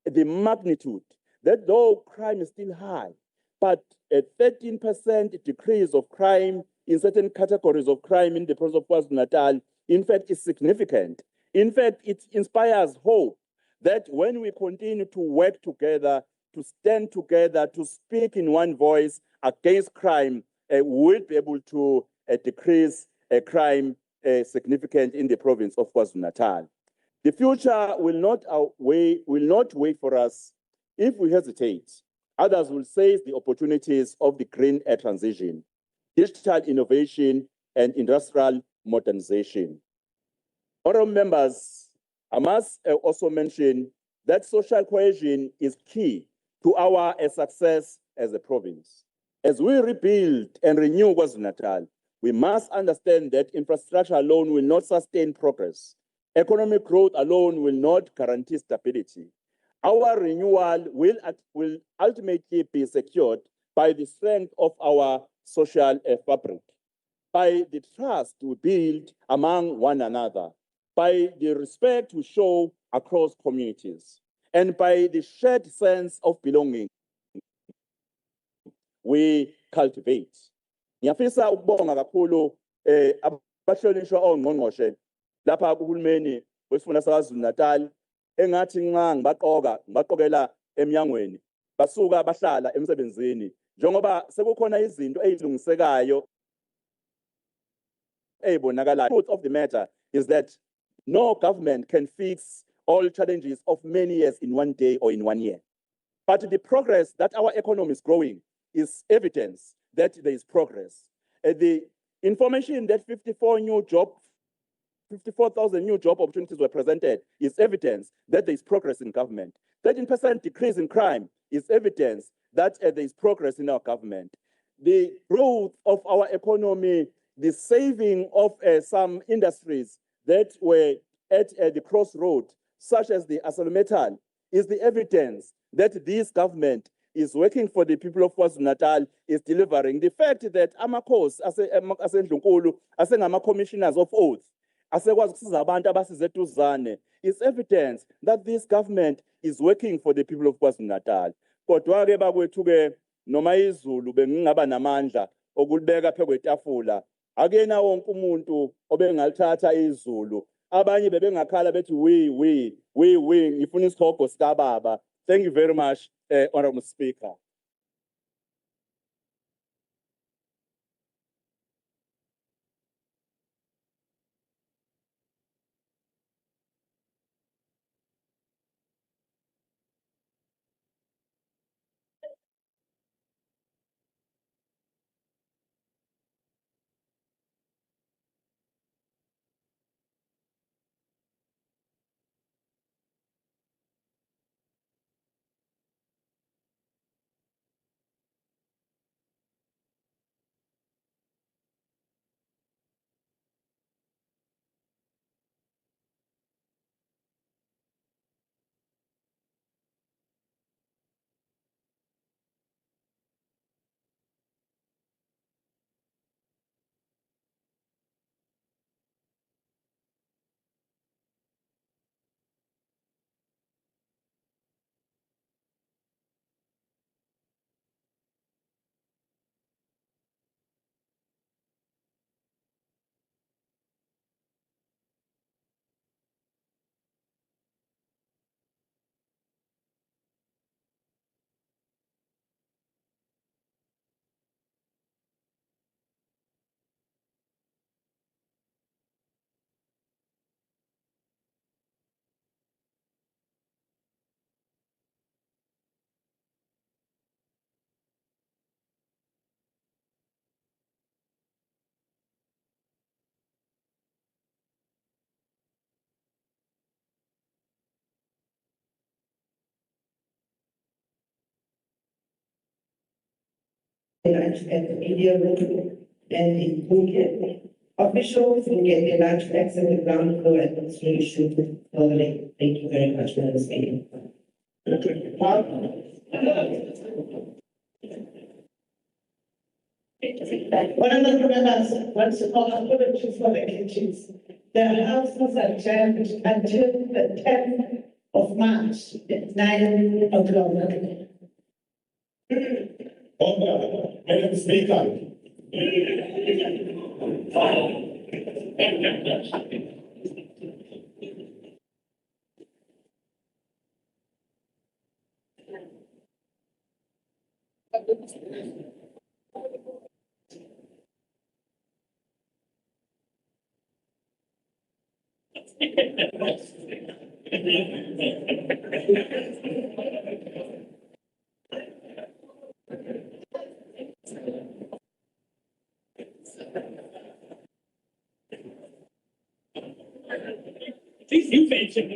the magnitude that though crime is still high, but a 13% decrease of crime in certain categories of crime in the province of KwaZulu-Natal, in fact, is significant. In fact, it inspires hope that when we continue to work together, to stand together, to speak in one voice against crime, we'll be able to decrease crime significant in the province of KwaZulu-Natal. The future will not wait for us. If we hesitate, others will seize the opportunities of the green transition, digital innovation, and industrial modernization. Honourable members, I must also mention that social cohesion is key to our success as a province. As we rebuild and renew KwaZulu-Natal, we must understand that infrastructure alone will not sustain progress. Economic growth alone will not guarantee stability. Our renewal will ultimately be secured by the strength of our social fabric, by the trust we build among one another, by the respect we show across communities, and by the shared sense of belonging we cultivate. Ngiyafisa ukubonga kakhulu abahlonishwa ongqongqoshe lapha kuhulumeni wesifunda saKwaZulu-Natal engathi nxa ngibaqokela emnyangweni basuka bahlala emsebenzini njengoba sekukhona izinto ezilungisekayo eyibonakalayo. The truth of the matter is that no government can fix all challenges of many years in one day or in 1 year. But the progress that our economy is growing is evidence that there is progress. The information that 54,000 new job opportunities were presented is evidence that there is progress in government. 13% decrease in crime is evidence that there is progress in our government. The growth of our economy, the saving of some industries that were at the crossroad, such as the ArcelorMittal, is the evidence that this government is working for the people of KwaZulu-Natal, is delivering. The fact that amakhosi asendlunkulu asengama-commissioners of oath asekwazi ukusiza abantu abasize eduzane is evidence that this government is working for the people of KwaZulu-Natal. Kodwa-ke bakwethu-ke noma izulu bengingaba namandla okulibeka phezu kwetafula, akena wonke umuntu obengalithatha izulu. Abanye bebengakhala bethi we ngifuna isihogo sikababa. Thank you very much, Honorable Speaker. Lunch at the media room and in Phuket. Officials will get their lunch bags at the ground floor administration building. Thank you very much for this meeting. Honorable members, once more, apologies for the kitchens. The houses are jammed until the 10th of March at 9 o'clock. Madam Speaker. You mentioned